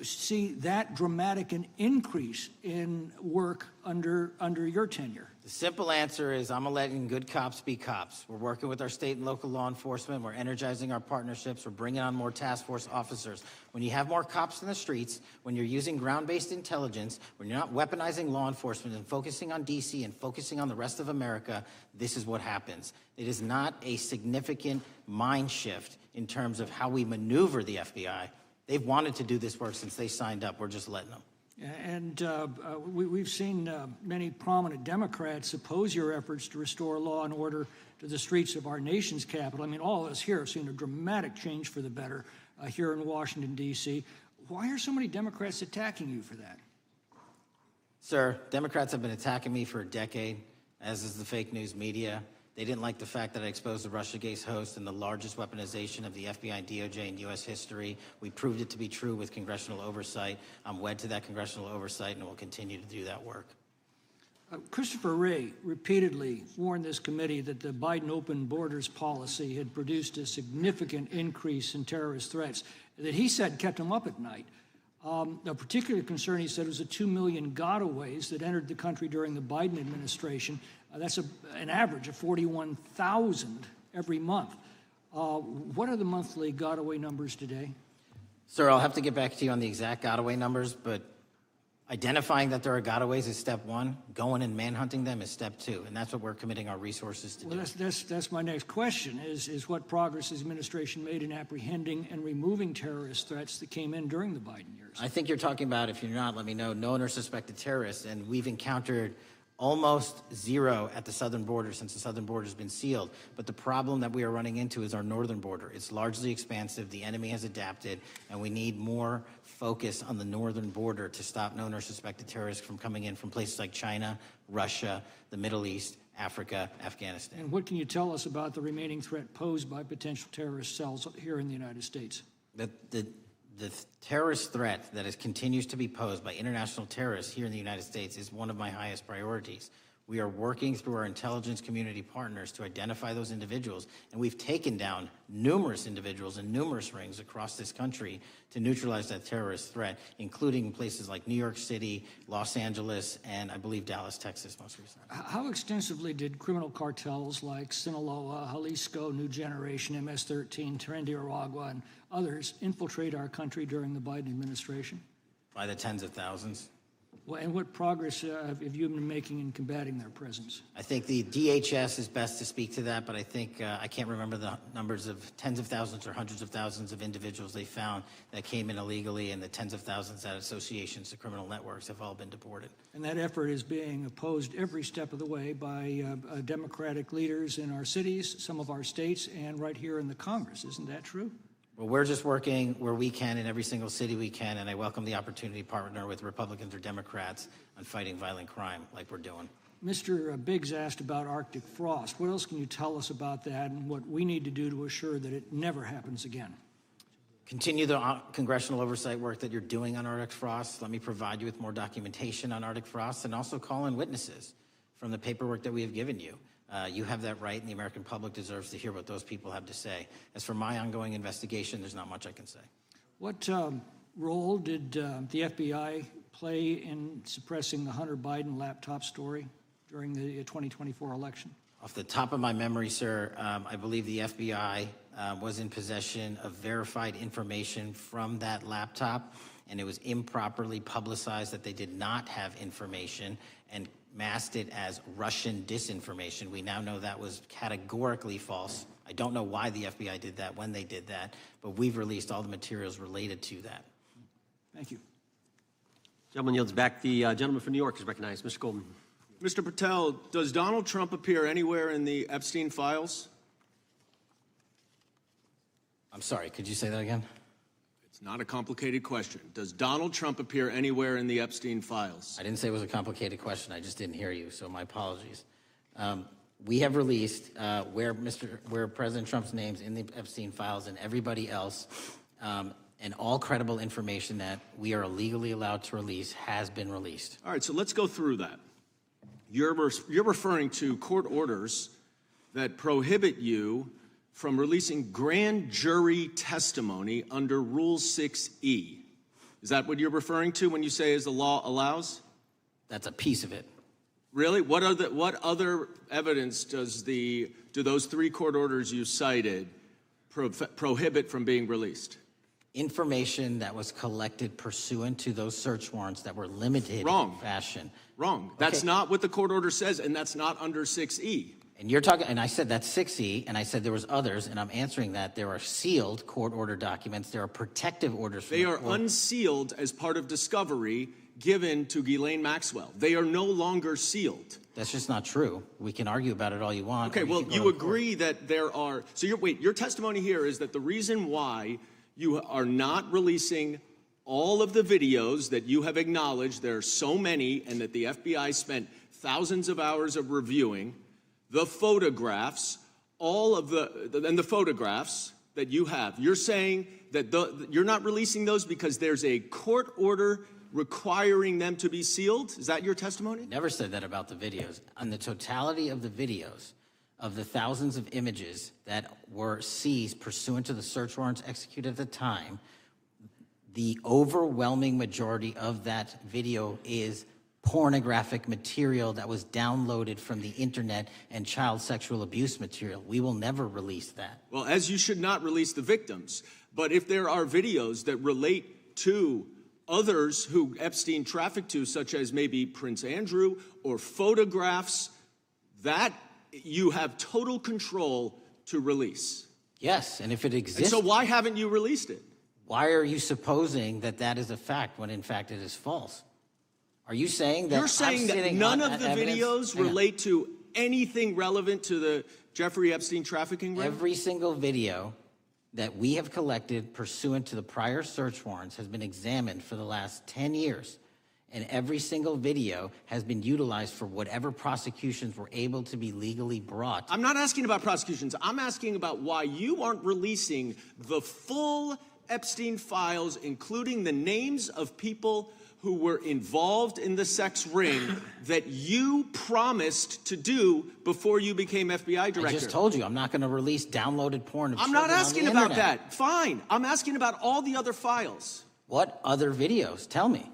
see that dramatic an increase in work under your tenure? The simple answer is I'm letting good cops be cops. We're working with our state and local law enforcement. We're energizing our partnerships. We're bringing on more task force officers. When you have more cops in the streets, when you're using ground-based intelligence, when you're not weaponizing law enforcement and focusing on D.C. and focusing on the rest of America, this is what happens. It is not a significant mind shift in terms of how we maneuver the FBI. They've wanted to do this work since they signed up. We're just letting them. And we've seen many prominent Democrats oppose your efforts to restore law and order to the streets of our nation's capital. I mean, all of us here have seen a dramatic change for the better here in Washington, D.C. Why are so many Democrats attacking you for that? Sir, Democrats have been attacking me for a decade, as is the fake news media. They didn't like the fact that I exposed the Russiagate host and the largest weaponization of the FBI and DOJ in U.S. history. We proved it to be true with congressional oversight. I'm wed to that congressional oversight and will continue to do that work. Christopher Wray repeatedly warned this committee that the Biden open borders policy had produced a significant increase in terrorist threats that he said kept him up at night. A particular concern, he said, was the 2 million gotaways that entered the country during the Biden administration. That's an average of 41,000 every month. What are the monthly gotaway numbers today? Sir, I'll have to get back to you on the exact gotaway numbers, but identifying that there are gotaways is step one. Going and manhunting them is step two, and that's what we're committing our resources to do. Well, that's my next question, is what progress has the administration made in apprehending and removing terrorist threats that came in during the Biden years? I think you're talking about, if you're not, let me know, known or suspected terrorists, and we've encountered almost zero at the southern border since the southern border has been sealed. But the problem that we are running into is our northern border. It's largely expansive. The enemy has adapted, and we need more focus on the northern border to stop known or suspected terrorists from coming in from places like China, Russia, the Middle East, Africa, Afghanistan. And what can you tell us about the remaining threat posed by potential terrorist cells here in the United States? The terrorist threat that continues to be posed by international terrorists here in the United States is one of my highest priorities. We are working through our intelligence community partners to identify those individuals, and we've taken down numerous individuals in numerous rings across this country to neutralize that terrorist threat, including places like New York City, Los Angeles, and I believe Dallas, Texas most recently. How extensively did criminal cartels like Sinaloa, Jalisco, New Generation, MS-13, Trinidad, and others infiltrate our country during the Biden administration? By the tens of thousands. Well, and what progress have you been making in combating their presence? I think the DHS is best to speak to that, but I think I can't remember the numbers of tens of thousands or hundreds of thousands of individuals they found that came in illegally, and the tens of thousands that associations to criminal networks have all been deported. And that effort is being opposed every step of the way by Democratic leaders in our cities, some of our states, and right here in the Congress. Isn't that true? Well, we're just working where we can in every single city we can, and I welcome the opportunity to partner with Republicans or Democrats on fighting violent crime like we're doing. Mr. Biggs asked about Arctic frost. What else can you tell us about that and what we need to do to assure that it never happens again? Continue the congressional oversight work that you're doing on Arctic frost. Let me provide you with more documentation on Arctic frost, and also call in witnesses from the paperwork that we have given you. You have that right, and the American public deserves to hear what those people have to say. As for my ongoing investigation, there's not much I can say. What role did the FBI play in suppressing the Hunter Biden laptop story during the 2024 election? Off the top of my memory, sir, I believe the FBI was in possession of verified information from that laptop, and it was improperly publicized that they did not have information and masked it as Russian disinformation. We now know that was categorically false. I don't know why the FBI did that, when they did that, but we've released all the materials related to that. Thank you. Gentleman yields back. The gentleman from New York is recognized. Mr. Golden. Mr. Patel, does Donald Trump appear anywhere in the Epstein files? I'm sorry, could you say that again? It's not a complicated question. Does Donald Trump appear anywhere in the Epstein files? I didn't say it was a complicated question. I just didn't hear you, so my apologies. We have released where President Trump's name's in the Epstein files and everybody else, and all credible information that we are legally allowed to release has been released. All right, so let's go through that. You're referring to court orders that prohibit you from releasing grand jury testimony under Rule 6E. Is that what you're referring to when you say as the law allows? That's a piece of it. Really? What other evidence do those three court orders you cited prohibit from being released? Information that was collected pursuant to those search warrants that were limited in fashion. Wrong. That's not what the court order says, and that's not under 6E. And you're talking, and I said that's 6E, and I said there was others, and I'm answering that. There are sealed court order documents. There are protective orders. They are unsealed as part of discovery given to Ghislaine Maxwell. They are no longer sealed. That's just not true. We can argue about it all you want. Okay, well, you agree that there are, so your testimony here is that the reason why you are not releasing all of the videos that you have acknowledged, there are so many, and that the FBI spent thousands of hours of reviewing, the photographs, and the photographs that you have. You're saying that you're not releasing those because there's a court order requiring them to be sealed? Is that your testimony? Never said that about the videos. On the totality of the videos, of the thousands of images that were seized pursuant to the search warrants executed at the time, the overwhelming majority of that video is pornographic material that was downloaded from the internet and child sexual abuse material. We will never release that. Well, as you should not release the victims, but if there are videos that relate to others who Epstein trafficked to, such as maybe Prince Andrew, or photographs, that you have total control to release. Yes, and if it exists... And so why haven't you released it? Why are you supposing that that is a fact when in fact it is false? Are you saying that... You're saying that none of the videos relate to anything relevant to the Jeffrey Epstein trafficking ring? Every single video that we have collected pursuant to the prior search warrants has been examined for the last 10 years. And every single video has been utilized for whatever prosecutions were able to be legally brought. I'm not asking about prosecutions. I'm asking about why you aren't releasing the full Epstein files, including the names of people who were involved in the sex ring that you promised to do before you became FBI director. I just told you, I'm not going to release downloaded porn of I'm children not asking on the about internet. that. Fine. I'm asking about all the other files. What other videos? Tell me.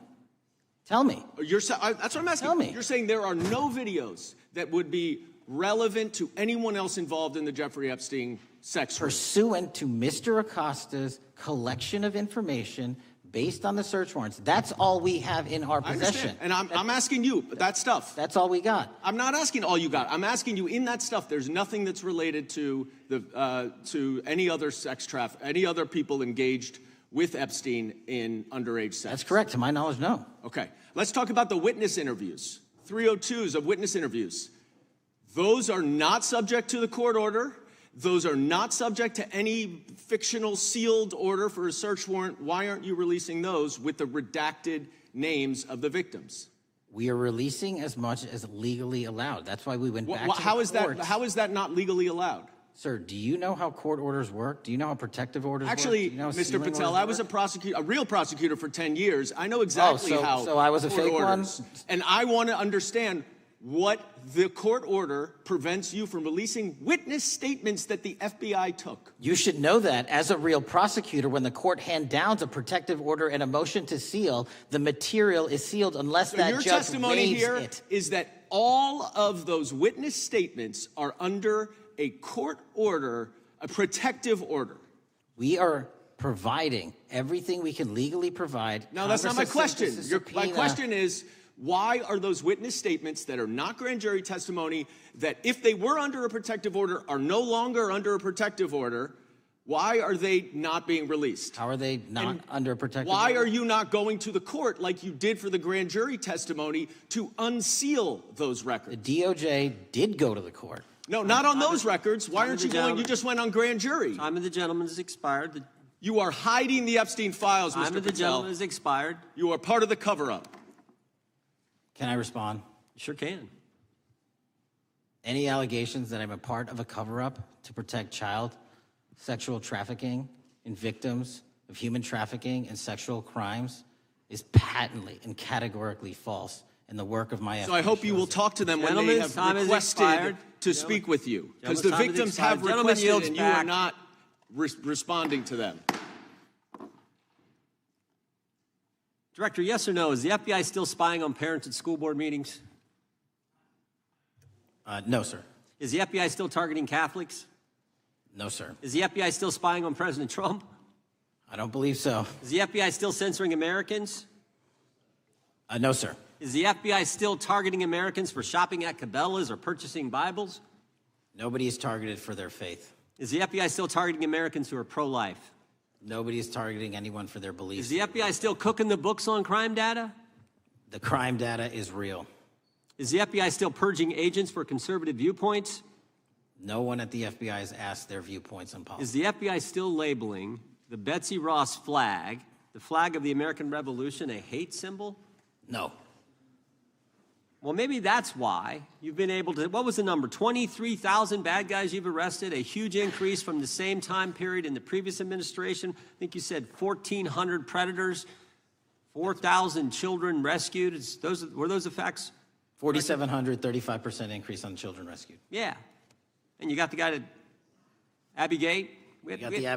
Tell me. That's what I'm asking. Tell me. You're saying there are no videos that would be relevant to anyone else involved in the Jeffrey Epstein sex ring. Pursuant to Mr. Acosta's collection of information based on the search warrants. That's all we have in our I possession. understand. And I'm asking you, that stuff. That's all we got. I'm not asking all you got. I'm asking you, in that stuff, there's nothing that's related to to any other sex traffic, any other people engaged with Epstein in underage sex. That's correct. To my knowledge, no. Okay. Let's talk about the witness interviews. 302s of witness interviews. Those are not subject to the court order. Those are not subject to any fictional sealed order for a search warrant. Why aren't you releasing those with the redacted names of the victims? We are releasing as much as legally allowed. That's why we went back to the courts. How is that not legally allowed? Sir, do you know how court orders work? Do you know how protective orders Actually, work? Do you know how Mr. sealing Patel, orders I was work? a real prosecutor for 10 years. I know exactly how. So I was a court fake orders. one? And I want to understand what the court order prevents you from releasing witness statements that the FBI took. You should know that as a real prosecutor, when the court hand downs a protective order and a motion to seal, the material is sealed unless So that your judge testimony waives here it. is that all of those witness statements are under a court order, a protective order. We are providing everything we can legally provide. No, that's not my Congress has question. sent us a My subpoena. question is, why are those witness statements that are not grand jury testimony, that if they were under a protective order are no longer under a protective order, why are they not being released? How are they not under a protective Why order? are you not going to the court like you did for the grand jury testimony to unseal those records? The DOJ did go to the court. No, not on those records. Why Time aren't of you the going? You gentleman. just went on grand jury. Time of the gentleman has expired. You are hiding the Epstein files, Time Mr. of the Patel. gentleman has expired. You are part of the cover-up. Can I respond? Sure can. Any allegations that I'm a part of a cover-up to protect child sexual trafficking and victims of human trafficking and sexual crimes is patently and categorically false in the work of my So I hope you will talk to them when they Gentlemen's have time has requested expired. to speak with you. Because the Gentlemen's time has victims have expired. Gentleman requested yields and you are back. not responding to them. Director, yes or no, is the FBI still spying on parents at school board meetings? No, sir. Is the FBI still targeting Catholics? No, sir. Is the FBI still spying on President Trump? I don't believe so. Is the FBI still censoring Americans? No, sir. Is the FBI still targeting Americans for shopping at Cabela's or purchasing Bibles? Nobody is targeted for their faith. Is the FBI still targeting Americans who are pro-life? Nobody is targeting anyone for their beliefs. Is the FBI still cooking the books on crime data? The crime data is real. Is the FBI still purging agents for conservative viewpoints? No one at the FBI has asked their viewpoints on policy. Is the FBI still labeling the Betsy Ross flag, the flag of the American Revolution, a hate symbol? No. Well, maybe that's why you've been able to, what was the number? 23,000 bad guys you've arrested, a huge increase from the same time period in the previous administration. I think you said 1,400 predators, 4,000 children rescued. Were those the facts? 4,700, 35% increase on children rescued. Yeah. And you got the guy to Abbey Gate. We got the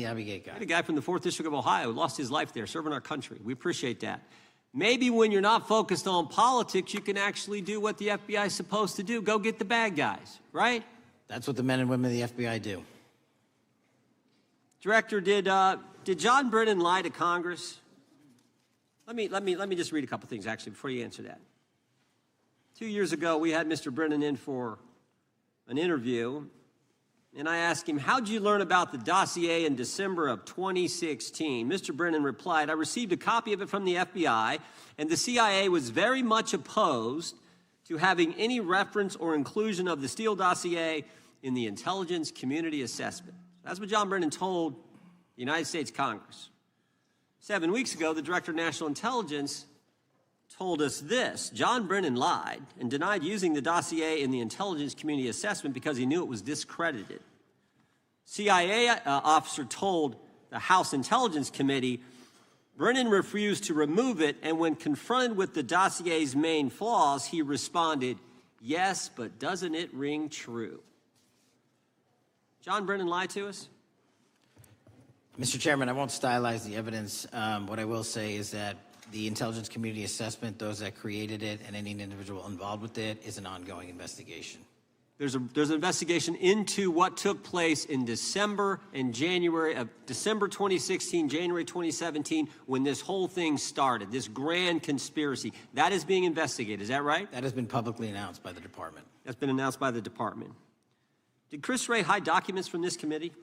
Abbey Gate guy. We had a guy from the 4th District of Ohio who lost his life there serving our country. We appreciate that. Maybe when you're not focused on politics, you can actually do what the FBI is supposed to do. Go get the bad guys, right? That's what the men and women of the FBI do. Director, did John Brennan lie to Congress? Let me just read a couple things, actually, before you answer that. 2 years ago, we had Mr. Brennan in for an interview, and I asked him, how'd you learn about the dossier in December of 2016? Mr. Brennan replied, I received a copy of it from the FBI, and the CIA was very much opposed to having any reference or inclusion of the Steele dossier in the intelligence community assessment. That's what John Brennan told the United States Congress. 7 weeks ago, the Director of National Intelligence told us this. John Brennan lied and denied using the dossier in the intelligence community assessment because he knew it was discredited. CIA officer told the House Intelligence Committee Brennan refused to remove it, and when confronted with the dossier's main flaws, he responded, "Yes, but doesn't it ring true?" John Brennan lied to us? Mr. Chairman, I won't stylize the evidence. What I will say is that the intelligence community assessment, those that created it, and any individual involved with it, is an ongoing investigation. There's an investigation into what took place in December and January of December 2016, January 2017, when this whole thing started, this grand conspiracy. That is being investigated, is that right? That has been publicly announced by the department. That's been announced by the department. Did Chris Wray hide documents from this committee?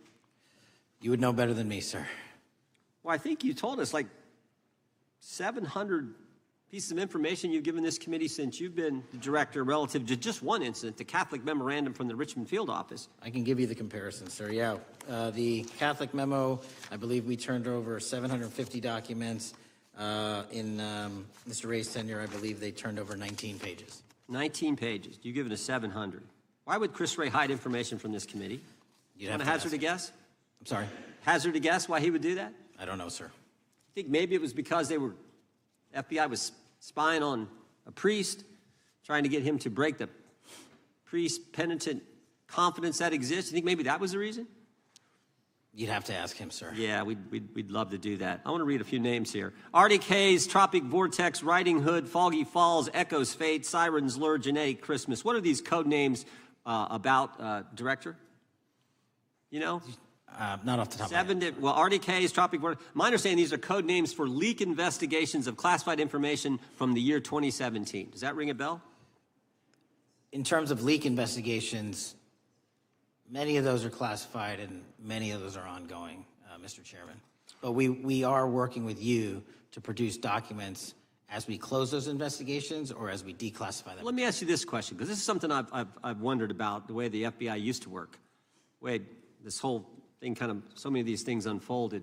You would know better than me, sir. Well, I think you told us like 700 pieces of information you've given this committee since you've been the director relative to just one incident, the Catholic memorandum from the Richmond field office. I can give you the comparison, sir. Yeah, the Catholic memo, I believe we turned over 750 documents. In Mr. Ray's tenure, I believe they turned over 19 pages. 19 pages. You've given us 700. Why would Chris Wray hide information from this committee? You'd Want have to to hazard a guess? I'm sorry? Hazard a guess why he would do that? I don't know, sir. I think maybe it was because FBI was spying on a priest, trying to get him to break the priest-penitent confidence that exists. You think maybe that was the reason? You'd have to ask him, sir. Yeah, we'd love to do that. I want to read a few names here. Arctic Haze, Tropic Vortex, Riding Hood, Foggy Falls, Echoes Fate, Sirens Lure, Genetic Christmas. What are these code names about, Director? You know? Not off the top of my head. Well, Arctic Haze, Tropic Vortex. My understanding, these are code names for leak investigations of classified information from the year 2017. Does that ring a bell? In terms of leak investigations, many of those are classified and many of those are ongoing, Mr. Chairman. But we are working with you to produce documents as we close those investigations or as we declassify them. Let me ask you this question, because this is something I've wondered about, the way the FBI used to work. This whole thing so many of these things unfolded.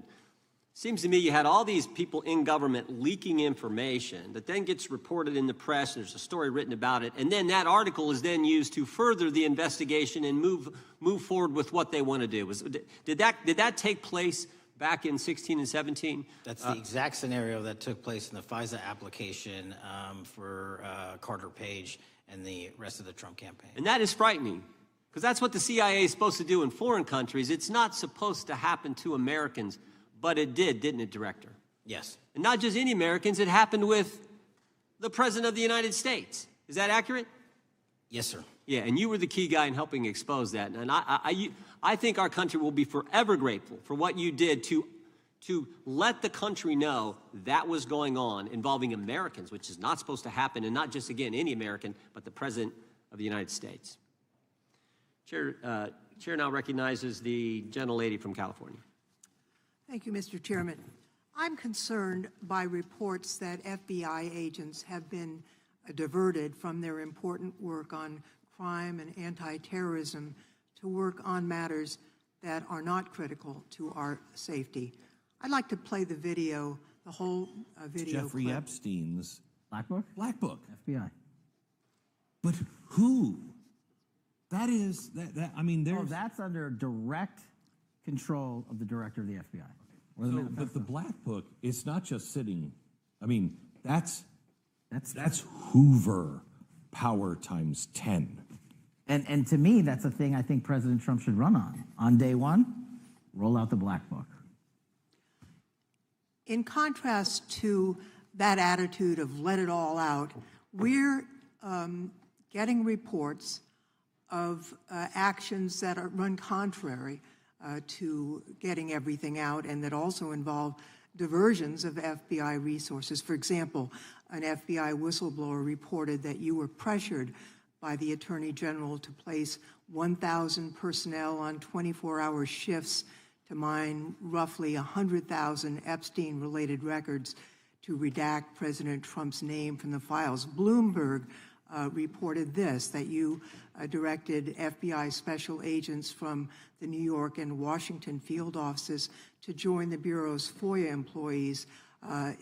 Seems to me you had all these people in government leaking information that then gets reported in the press, and there's a story written about it, and then that article is then used to further the investigation and move forward with what they want to do. Did that take place back in 16 and 17? That's the exact scenario that took place in the FISA application for Carter Page and the rest of the Trump campaign. And that is frightening, because that's what the CIA is supposed to do in foreign countries. It's not supposed to happen to Americans, but it did, didn't it, Director? Yes. And not just any Americans, it happened with the President of the United States. Is that accurate? Yes, sir. Yeah, and you were the key guy in helping expose that. And I think our country will be forever grateful for what you did to let the country know that was going on involving Americans, which is not supposed to happen, and not just, again, any American, but the President of the United States. Chair now recognizes the gentlelady from California. Thank you, Mr. Chairman. I'm concerned by reports that FBI agents have been diverted from their important work on crime and anti-terrorism to work on matters that are not critical to our safety. I'd like to play the video, the whole video Jeffrey clip. Epstein's Black Book? Black Book. FBI. But who? That is, I mean, there's... Oh, that's under direct control of the director of the FBI. But the Black Book, it's not just sitting, I mean, that's Hoover power times 10. And to me, that's a thing I think President Trump should run on. On day one, roll out the Black Book. In contrast to that attitude of let it all out, we're getting reports of actions that run contrary to getting everything out and that also involve diversions of FBI resources. For example, an FBI whistleblower reported that you were pressured by the Attorney General to place 1,000 personnel on 24-hour shifts to mine roughly 100,000 Epstein-related records to redact President Trump's name from the files. Bloomberg reported this, that you directed FBI special agents from the New York and Washington field offices to join the Bureau's FOIA employees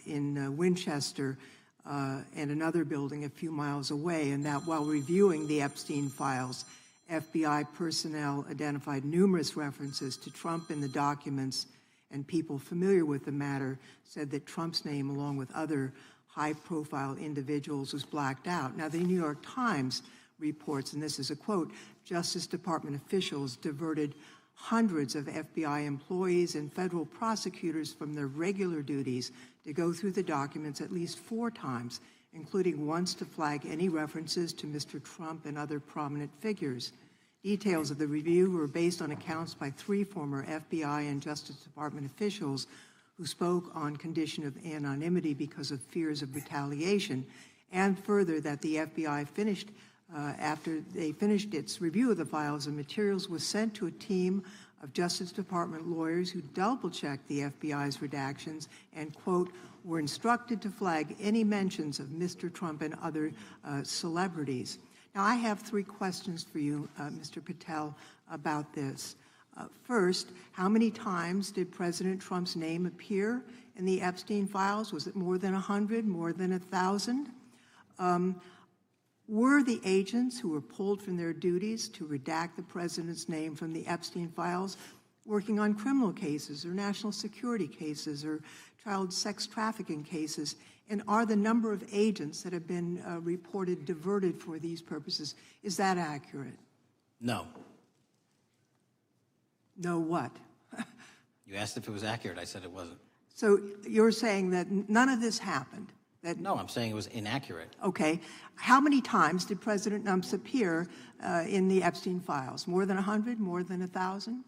in Winchester and another building a few miles away, and that while reviewing the Epstein files, FBI personnel identified numerous references to Trump in the documents and people familiar with the matter said that Trump's name, along with other high-profile individuals, was blacked out. Now, the New York Times reports, and this is a quote, Justice Department officials diverted hundreds of FBI employees and federal prosecutors from their regular duties to go through the documents at least 4 times, including once to flag any references to Mr. Trump and other prominent figures. Details of the review were based on accounts by 3 former FBI and Justice Department officials who spoke on condition of anonymity because of fears of retaliation, and further that the FBI finished after they finished its review of the files and materials was sent to a team of Justice Department lawyers who double-checked the FBI's redactions and, quote, were instructed to flag any mentions of Mr. Trump and other celebrities. Now, I have 3 questions for you, Mr. Patel, about this. First, how many times did President Trump's name appear in the Epstein files? Was it more than 100, more than 1,000? Were the agents who were pulled from their duties to redact the president's name from the Epstein files working on criminal cases or national security cases or child sex trafficking cases? And are the number of agents that have been reported diverted for these purposes, is that accurate? No. No what? You asked if it was accurate. I said it wasn't. So you're saying that none of this happened? No, I'm saying it was inaccurate. Okay. How many times did President Trump appear in the Epstein files? More than 100? More than 1,000?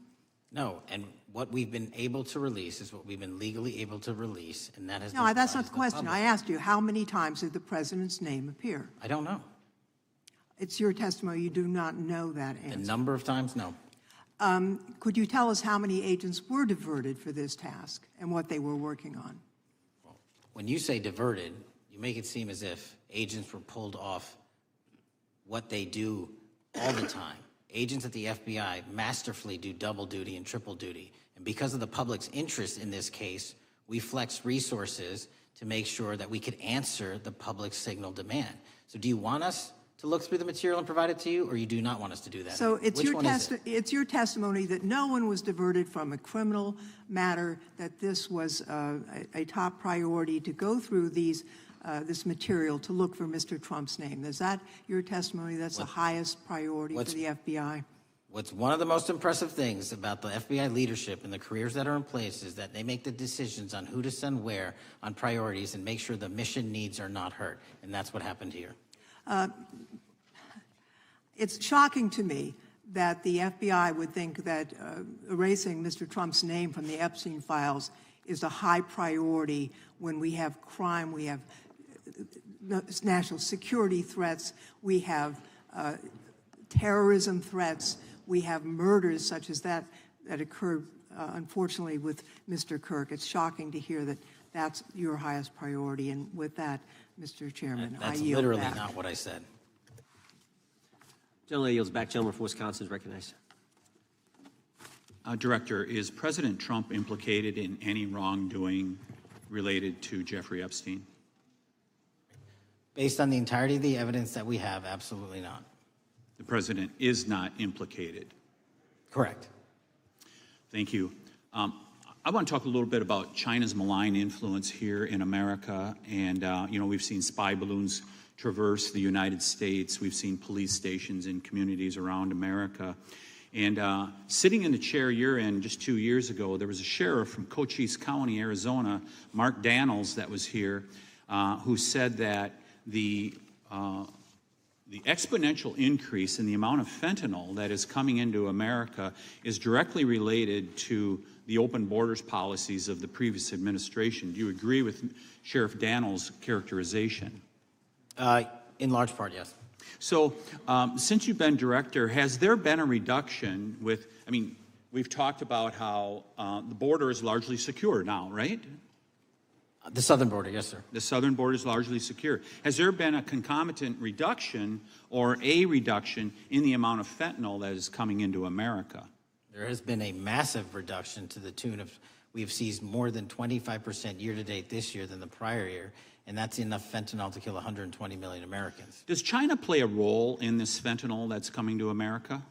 No, and what we've been able to release is what we've been legally able to release, and that has. No, that's not the question. I asked you, how many times did the president's name appear? I don't know. It's your testimony. You do not know that answer. The number of times? No. Could you tell us how many agents were diverted for this task and what they were working on? Well, when you say diverted, you make it seem as if agents were pulled off what they do all the time. Agents at the FBI masterfully do double duty and triple duty. And because of the public's interest in this case, we flex resources to make sure that we could answer the public's signal demand. So do you want us to look through the material and provide it to you, or you do not want us to do that? So it's it's your testimony that no one was diverted from a criminal matter, that this was a top priority to go through these this material to look for Mr. Trump's name. Is that your testimony? That's the highest priority for the FBI? What's one of the most impressive things about the FBI leadership and the careers that are in place is that they make the decisions on who to send where on priorities and make sure the mission needs are not hurt. And that's what happened here. It's shocking to me that the FBI would think that erasing Mr. Trump's name from the Epstein files is a high priority when we have crime, we have national security threats, we have terrorism threats, we have murders such as that occurred, unfortunately, with Mr. Kirk. It's shocking to hear that that's your highest priority. And with that, Mr. Chairman, I yield back. That's literally not what I said. Gentleman yields back. Gentleman from Wisconsin is recognized. Director, is President Trump implicated in any wrongdoing related to Jeffrey Epstein? Based on the entirety of the evidence that we have, absolutely not. The president is not implicated. Correct. Thank you. I want to talk a little bit about China's malign influence here in America. And, we've seen spy balloons traverse the United States. We've seen police stations in communities around America. And sitting in the chair you're in just 2 years ago, there was a sheriff from Cochise County, Arizona, Mark Daniels, that was here, who said that the exponential increase in the amount of fentanyl that is coming into America is directly related to the open borders policies of the previous administration. Do you agree with Sheriff Daniels' characterization? In large part, yes. So since you've been director, has there been a reduction with, we've talked about how the border is largely secure now, right? The southern border, yes, sir. The southern border is largely secure. Has there been a concomitant reduction or a reduction in the amount of fentanyl that is coming into America? There has been a massive reduction to the tune of, we have seized more than 25% year-to-date this year than the prior year, and that's enough fentanyl to kill 120 million Americans. Does China play a role in this fentanyl that's coming to America?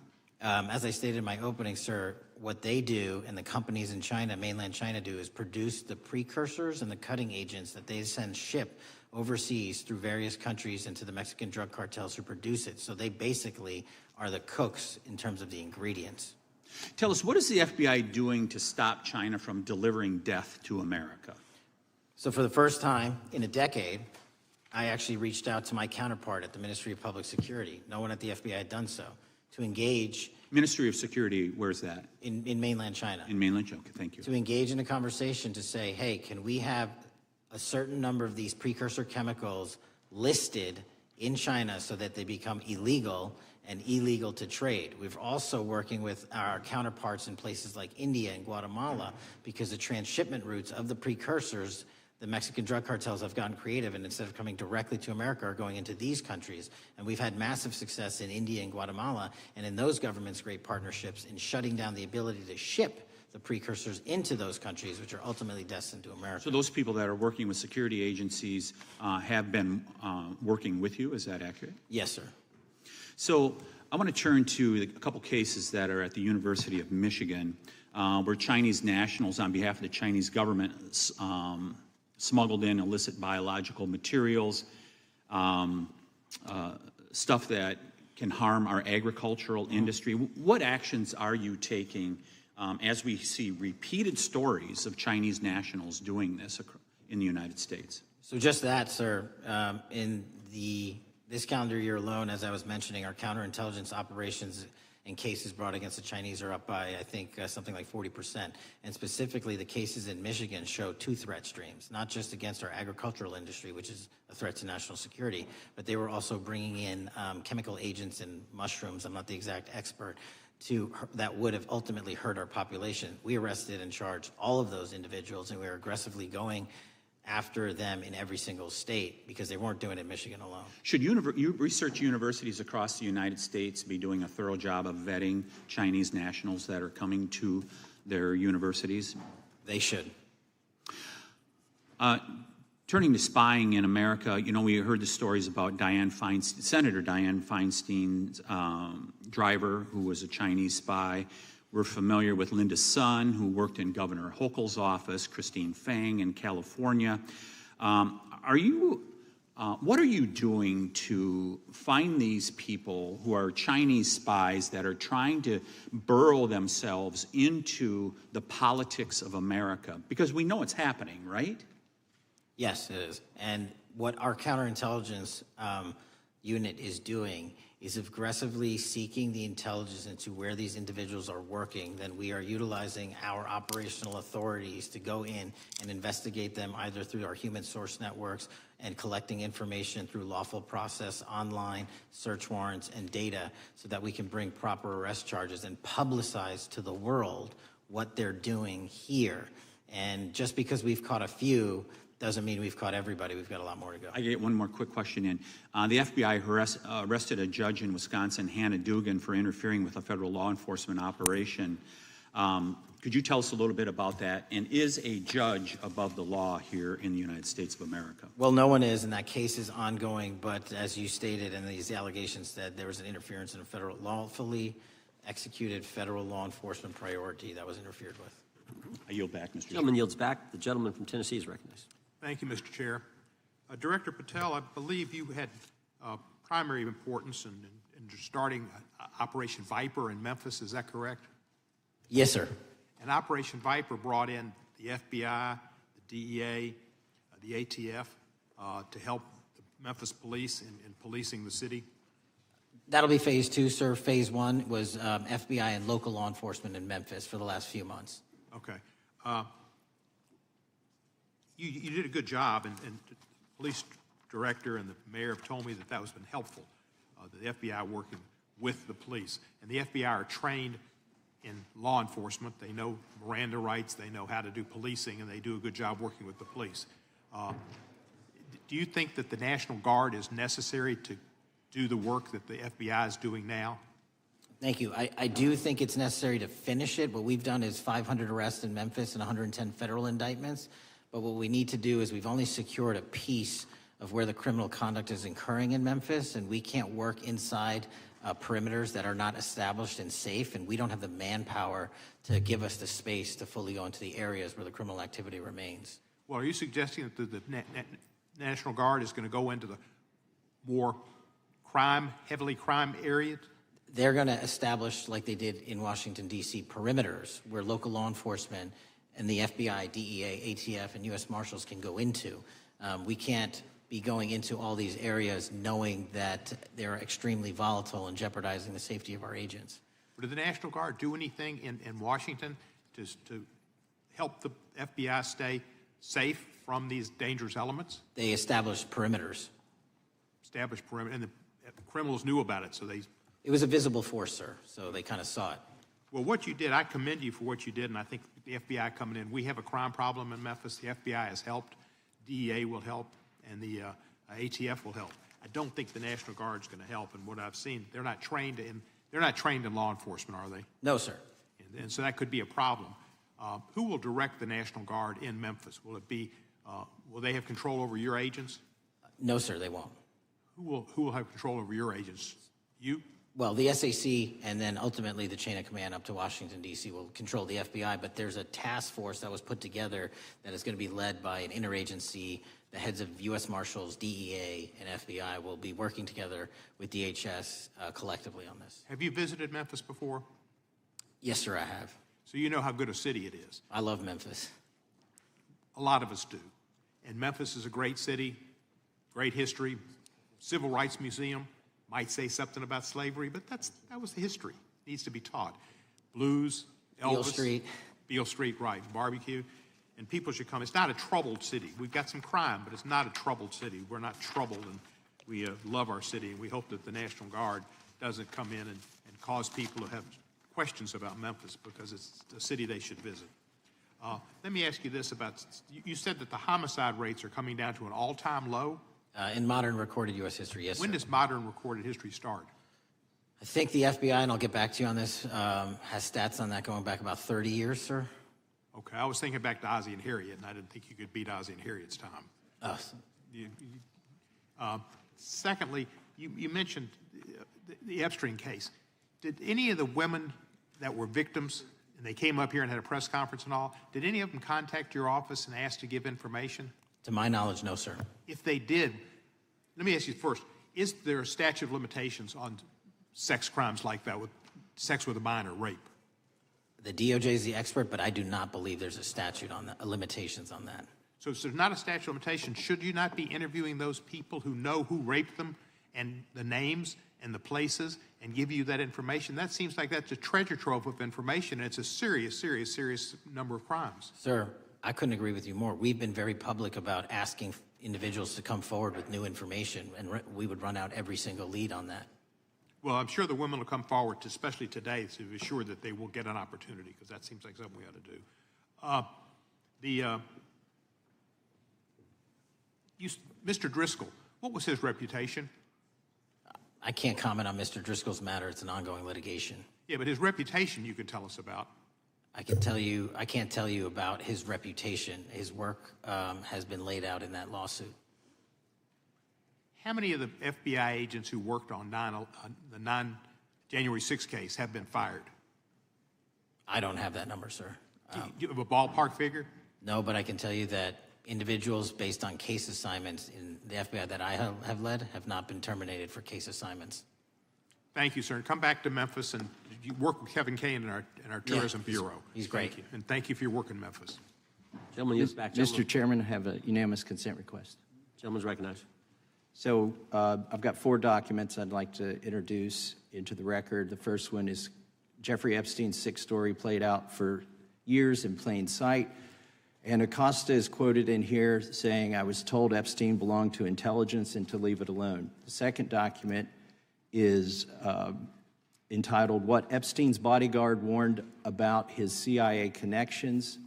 As I stated in my opening, sir, what they do and the companies in China, mainland China, do is produce the precursors and the cutting agents that they ship overseas through various countries into the Mexican drug cartels who produce it. So they basically are the cooks in terms of the ingredients. Tell us, what is the FBI doing to stop China from delivering death to America? So for the first time in a decade, I actually reached out to my counterpart at the Ministry of Public Security. No one at the FBI had done so, to engage. Ministry of Security, where's that? In mainland China. In mainland China, okay, thank you. To engage in a conversation to say, hey, can we have a certain number of these precursor chemicals listed in China so that they become illegal and illegal to trade. We're also working with our counterparts in places like India and Guatemala because the transshipment routes of the precursors, the Mexican drug cartels have gotten creative, and instead of coming directly to America are going into these countries. And we've had massive success in India and Guatemala, and in those governments, great partnerships in shutting down the ability to ship the precursors into those countries, which are ultimately destined to America. So those people that are working with security agencies have been working with you, is that accurate? Yes, sir. So I want to turn to a couple cases that are at the University of Michigan, where Chinese nationals, on behalf of the Chinese government, smuggled in illicit biological materials, stuff that can harm our agricultural industry. What actions are you taking as we see repeated stories of Chinese nationals doing this in the United States? So just that, sir. In this calendar year alone, as I was mentioning, our counterintelligence operations and cases brought against the Chinese are up by, I think, something like 40%. And specifically, the cases in Michigan show two threat streams, not just against our agricultural industry, which is a threat to national security, but they were also bringing in chemical agents and mushrooms, I'm not the exact expert, that would have ultimately hurt our population. We arrested and charged all of those individuals, and we are aggressively going after them in every single state because they weren't doing it in Michigan alone. Should research universities across the United States be doing a thorough job of vetting Chinese nationals that are coming to their universities? They should. Turning to spying in America, you know, we heard the stories about Senator Dianne Feinstein's driver, who was a Chinese spy. We're familiar with Linda's son, who worked in Governor Hochul's office, Christine Fang in California. What are you doing to find these people who are Chinese spies that are trying to burrow themselves into the politics of America? Because we know it's happening, right? Yes, it is. And what our counterintelligence unit is doing is aggressively seeking the intelligence into where these individuals are working. Then we are utilizing our operational authorities to go in and investigate them either through our human source networks and collecting information through lawful process, online, search warrants, and data so that we can bring proper arrest charges and publicize to the world what they're doing here. And just because we've caught a few doesn't mean we've caught everybody. We've got a lot more to go. I get one more quick question in. The FBI arrested a judge in Wisconsin, Hannah Dugan, for interfering with a federal law enforcement operation. Could you tell us a little bit about that? And is a judge above the law here in the United States of America? Well, no one is, and that case is ongoing. But as you stated, and these allegations said, there was an interference in a federal lawfully executed federal law enforcement priority that was interfered with. I yield back, Mr. Gentleman yields back. The gentleman from Tennessee is recognized. Thank you, Mr. Chair. Director Patel, I believe you had primary importance in starting Operation Viper in Memphis. Is that correct? Yes, sir. And Operation Viper brought in the FBI, the DEA, the ATF to help the Memphis police in policing the city? That'll be phase two, sir. Phase one was FBI and local law enforcement in Memphis for the last few months. Okay. You did a good job, and the police director and the mayor have told me that has been helpful, the FBI working with the police. And the FBI are trained in law enforcement. They know Miranda rights, they know how to do policing, and they do a good job working with the police. Do you think that the National Guard is necessary to do the work that the FBI is doing now? Thank you. I do think it's necessary to finish it. What we've done is 500 arrests in Memphis and 110 federal indictments. But what we need to do is we've only secured a piece of where the criminal conduct is occurring in Memphis, and we can't work inside perimeters that are not established and safe, and we don't have the manpower to give us the space to fully go into the areas where the criminal activity remains. Well, are you suggesting that the National Guard is going to go into the more heavily crime areas? They're going to establish, like they did in Washington, D.C., perimeters where local law enforcement and the FBI, DEA, ATF, and U.S. Marshals can go into. We can't be going into all these areas knowing that they're extremely volatile and jeopardizing the safety of our agents. Did the National Guard do anything in Washington to help the FBI stay safe from these dangerous elements? They established perimeters. Established perimeter, and the criminals knew about it, so they... It was a visible force, sir, so they kind of saw it. Well, what you did, I commend you for what you did, and I think the FBI coming in, we have a crime problem in Memphis. The FBI has helped, DEA will help, and the ATF will help. I don't think the National Guard is going to help, and what I've seen, they're not trained in law enforcement, are they? No, sir. And so that could be a problem. Who will direct the National Guard in Memphis? Will it be? Will they have control over your agents? No, sir, they won't. Who will have control over your agents? You? Well, the SAC and then ultimately the chain of command up to Washington, D.C. will control the FBI, but there's a task force that was put together that is going to be led by an interagency. The heads of U.S. Marshals, DEA, and FBI will be working together with DHS collectively on this. Have you visited Memphis before? Yes, sir, I have. So you know how good a city it is. I love Memphis. A lot of us do. And Memphis is a great city, great history, civil rights museum. Might say something about slavery, but that was the history. It needs to be taught. Blues, Elvis. Beale Street. Beale Street, right. Barbecue. And people should come. It's not a troubled city. We've got some crime, but it's not a troubled city. We're not troubled, and we love our city. And we hope that the National Guard doesn't come in and cause people to have questions about Memphis, because it's a city they should visit. Let me ask you this about, you said that the homicide rates are coming down to an all-time low? In modern recorded U.S. history, yes, When sir. does modern recorded history start? I think the FBI, and I'll get back to you on this, has stats on that going back about 30 years, sir. Okay, I was thinking back to Ozzie and Harriet, and I didn't think you could beat Ozzie and Harriet's time. Secondly, you mentioned the Epstein case. Did any of the women that were victims, and they came up here and had a press conference and all, did any of them contact your office and ask to give information? To my knowledge, no, sir. If they did, let me ask you first, is there a statute of limitations on sex crimes like that, with sex with a minor, rape? The DOJ is the expert, but I do not believe there's a statute on that, limitations on that. So if there's not a statute of limitations, should you not be interviewing those people who know who raped them and the names and the places and give you that information? That seems like that's a treasure trove of information, and it's a serious, serious, serious number of crimes. Sir, I couldn't agree with you more. We've been very public about asking individuals to come forward with new information, and we would run out every single lead on that. Well, I'm sure the women will come forward, especially today, to be sure that they will get an opportunity, because that seems like something we ought to do. Mr. Driscoll, what was his reputation? I can't comment on Mr. Driscoll's matter. It's an ongoing litigation. Yeah, but his reputation you can tell us about. I can't tell you about his reputation. His work has been laid out in that lawsuit. How many of the FBI agents who worked on the January 6th case have been fired? I don't have that number, sir. Do you have a ballpark figure? No, but I can tell you that individuals based on case assignments in the FBI that I have led have not been terminated for case assignments. Thank you, sir. Come back to Memphis, and you work with Kevin Kane in our Tourism Bureau. He's great. Thank you. And thank you for your work in Memphis. Gentleman, yields back. Mr. Chairman, I have a unanimous consent request. Gentleman's recognized. So I've got 4 documents I'd like to introduce into the record. The first one is Jeffrey Epstein's 6 story played out for years in plain sight. And Acosta is quoted in here saying, "I was told Epstein belonged to intelligence and to leave it alone." The second document is entitled, "What Epstein's Bodyguard Warned About His CIA Connections."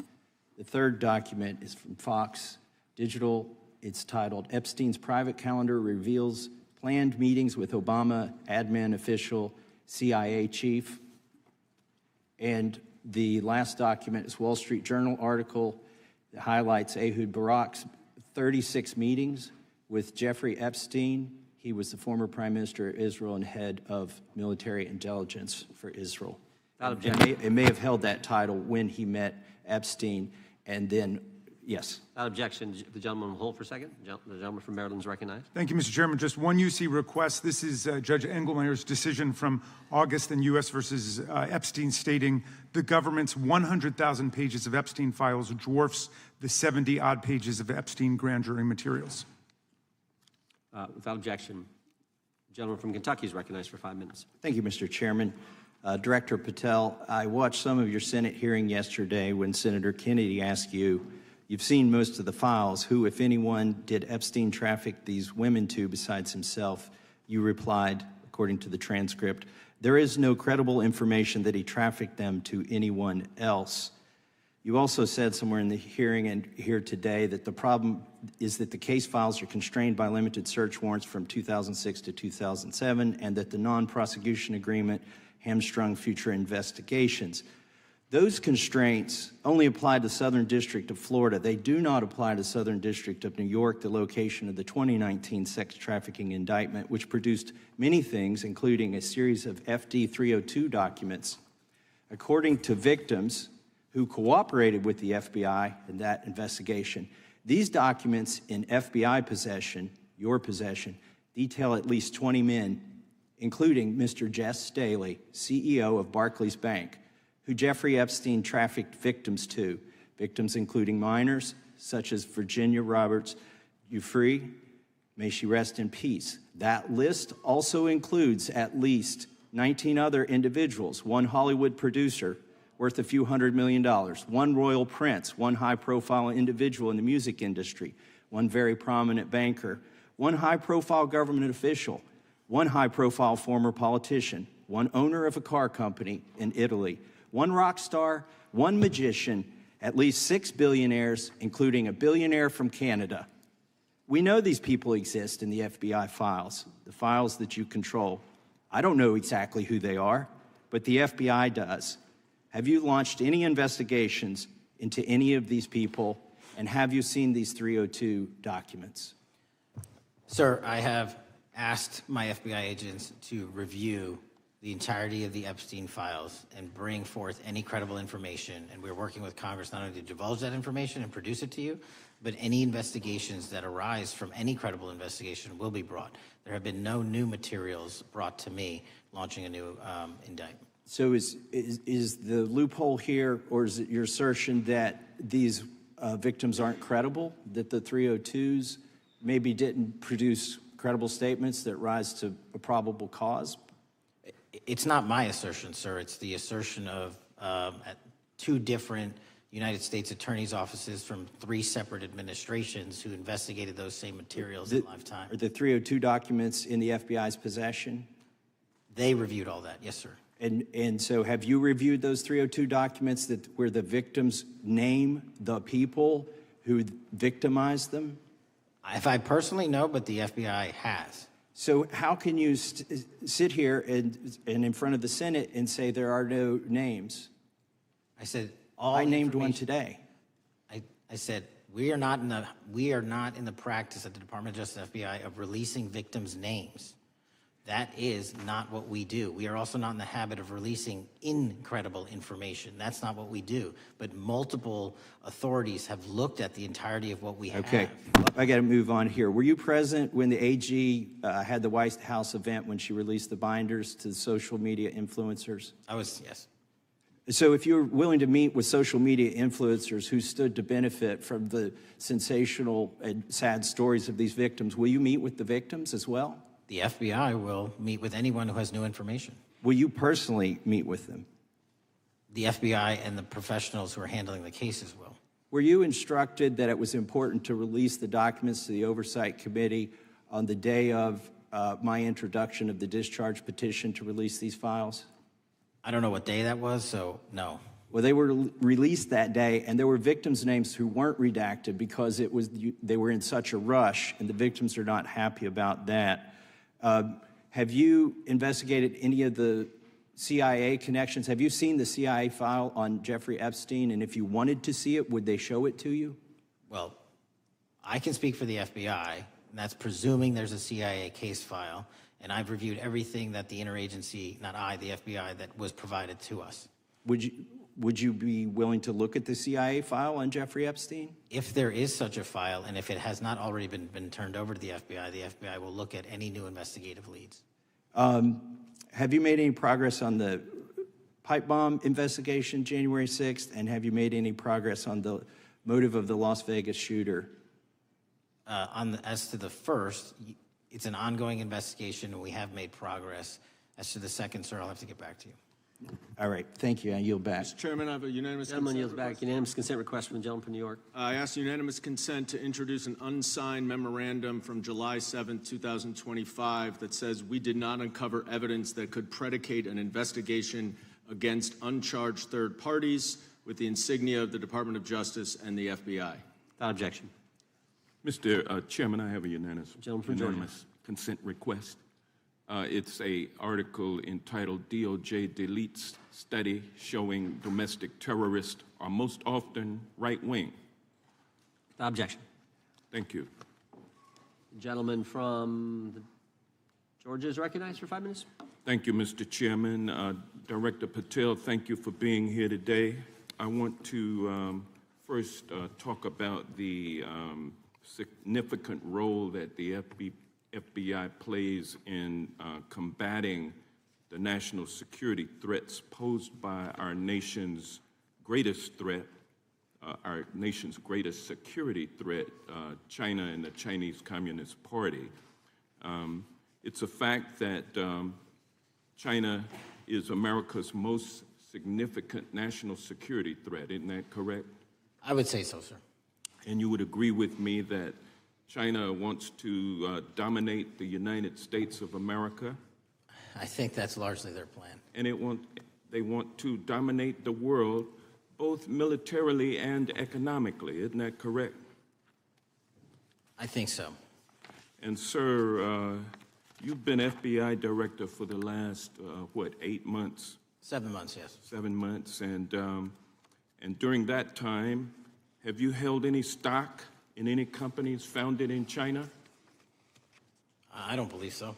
The third document is from Fox Digital. It's titled, "Epstein's Private Calendar Reveals Planned Meetings with Obama Admin Official CIA Chief." And the last document is Wall Street Journal article that highlights Ehud Barak's 36 meetings with Jeffrey Epstein. He was the former Prime Minister of Israel and head of military intelligence for Israel. It may have held that title when he met Epstein, and then, yes. Without objection, the gentleman will hold for a second. The gentleman from Maryland is recognized. Thank you, Mr. Chairman. Just one UC request. This is Judge Engelmeyer's decision from August in U.S. versus Epstein, stating the government's 100,000 pages of Epstein files dwarfs the 70-odd pages of Epstein grand jury materials. Without objection, the gentleman from Kentucky is recognized for 5 minutes. Thank you, Mr. Chairman. Director Patel, I watched some of your Senate hearing yesterday when Senator Kennedy asked you, you've seen most of the files, who, if anyone, did Epstein traffic these women to besides himself? You replied, according to the transcript, there is no credible information that he trafficked them to anyone else. You also said somewhere in the hearing and here today that the problem is that the case files are constrained by limited search warrants from 2006 to 2007 and that the non-prosecution agreement hamstrung future investigations. Those constraints only apply to the Southern District of Florida. They do not apply to the Southern District of New York, the location of the 2019 sex trafficking indictment, which produced many things, including a series of FD 302 documents. According to victims who cooperated with the FBI in that investigation, these documents in FBI possession, your possession, detail at least 20 men, including Mr. Jess Staley, CEO of Barclays Bank, who Jeffrey Epstein trafficked victims to, victims including minors, such as Virginia Roberts Giuffre, may she rest in peace. That list also includes at least 19 other individuals, one Hollywood producer worth a few $100 million, one royal prince, one high-profile individual in the music industry, one very prominent banker, one high-profile government official, one high-profile former politician, one owner of a car company in Italy, one rock star, one magician, at least 6 billionaires, including a billionaire from Canada. We know these people exist in the FBI files, the files that you control. I don't know exactly who they are, but the FBI does. Have you launched any investigations into any of these people, and have you seen these 302 documents? Sir, I have asked my FBI agents to review the entirety of the Epstein files and bring forth any credible information. And we're working with Congress not only to divulge that information and produce it to you, but any investigations that arise from any credible investigation will be brought. There have been no new materials brought to me launching a new indictment. So is the loophole here, or is it your assertion that these victims aren't credible, that the 302s maybe didn't produce credible statements that rise to a probable cause? It's not my assertion, sir. It's the assertion of 2 different United States attorneys' offices from 3 separate administrations who investigated those same materials in lifetime. Are the 302 documents in the FBI's possession? They reviewed all that, yes, sir. And so have you reviewed those 302 documents where the victims name the people who victimized them? If I personally know, but the FBI has. So how can you sit here and in front of the Senate and say there are no names? I said I named one today. I said we are not in the practice at the Department of Justice FBI of releasing victims' names. That is not what we do. We are also not in the habit of releasing incredible information. That's not what we do. But multiple authorities have looked at the entirety of what we have. Okay, I got to move on here. Were you present when the AG had the White House event when she released the binders to the social media influencers? I was, yes. So if you're willing to meet with social media influencers who stood to benefit from the sensational and sad stories of these victims, will you meet with the victims as well? The FBI will meet with anyone who has new information. Will you personally meet with them? The FBI and the professionals who are handling the cases will. Were you instructed that it was important to release the documents to the Oversight Committee on the day of my introduction of the discharge petition to release these files? I don't know what day that was, so no. Well, they were released that day, and there were victims' names who weren't redacted because they were in such a rush, and the victims are not happy about that. Have you investigated any of the CIA connections? Have you seen the CIA file on Jeffrey Epstein? And if you wanted to see it, would they show it to you? Well, I can speak for the FBI. and that's presuming there's a CIA case file. And I've reviewed everything that the interagency, not I, the FBI, that was provided to us. Would you be willing to look at the CIA file on Jeffrey Epstein? If there is such a file, and if it has not already been turned over to the FBI will look at any new investigative leads. Have you made any progress on the pipe bomb investigation January 6th? And have you made any progress on the motive of the Las Vegas shooter? As to the first, it's an ongoing investigation, and we have made progress. As to the second, sir, I'll have to get back to you. All right, thank you. I yield back. Mr. Chairman, I have a unanimous Gentleman consent yields back. request. Unanimous consent request from the gentleman from New York. I ask unanimous consent to introduce an unsigned memorandum from July 7, 2025 that says we did not uncover evidence that could predicate an investigation against uncharged third parties with the insignia of the Department of Justice and the FBI. Without objection. Mr. Chairman, I have a unanimous Georgia. consent request. It's an article entitled DOJ Deletes Study Showing Domestic Terrorists Are Most Often Right-Wing. Without objection. Thank you. The gentleman from Georgia is recognized for 5 minutes. Thank you, Mr. Chairman. Director Patel, thank you for being here today. I want to first talk about the significant role that the FBI plays in combating the national security threats posed by our nation's greatest threat, our nation's greatest security threat, China and the Chinese Communist Party. It's a fact that China is America's most significant national security threat, isn't that correct? I would say so, sir. And you would agree with me that China wants to dominate the United States of America? I think that's largely their plan. And they want to dominate the world, both militarily and economically, isn't that correct? I think so. And sir, you've been FBI director for the last, 8 months? 7 months, yes. 7 months, and during that time, have you held any stock in any companies founded in China? I don't believe so.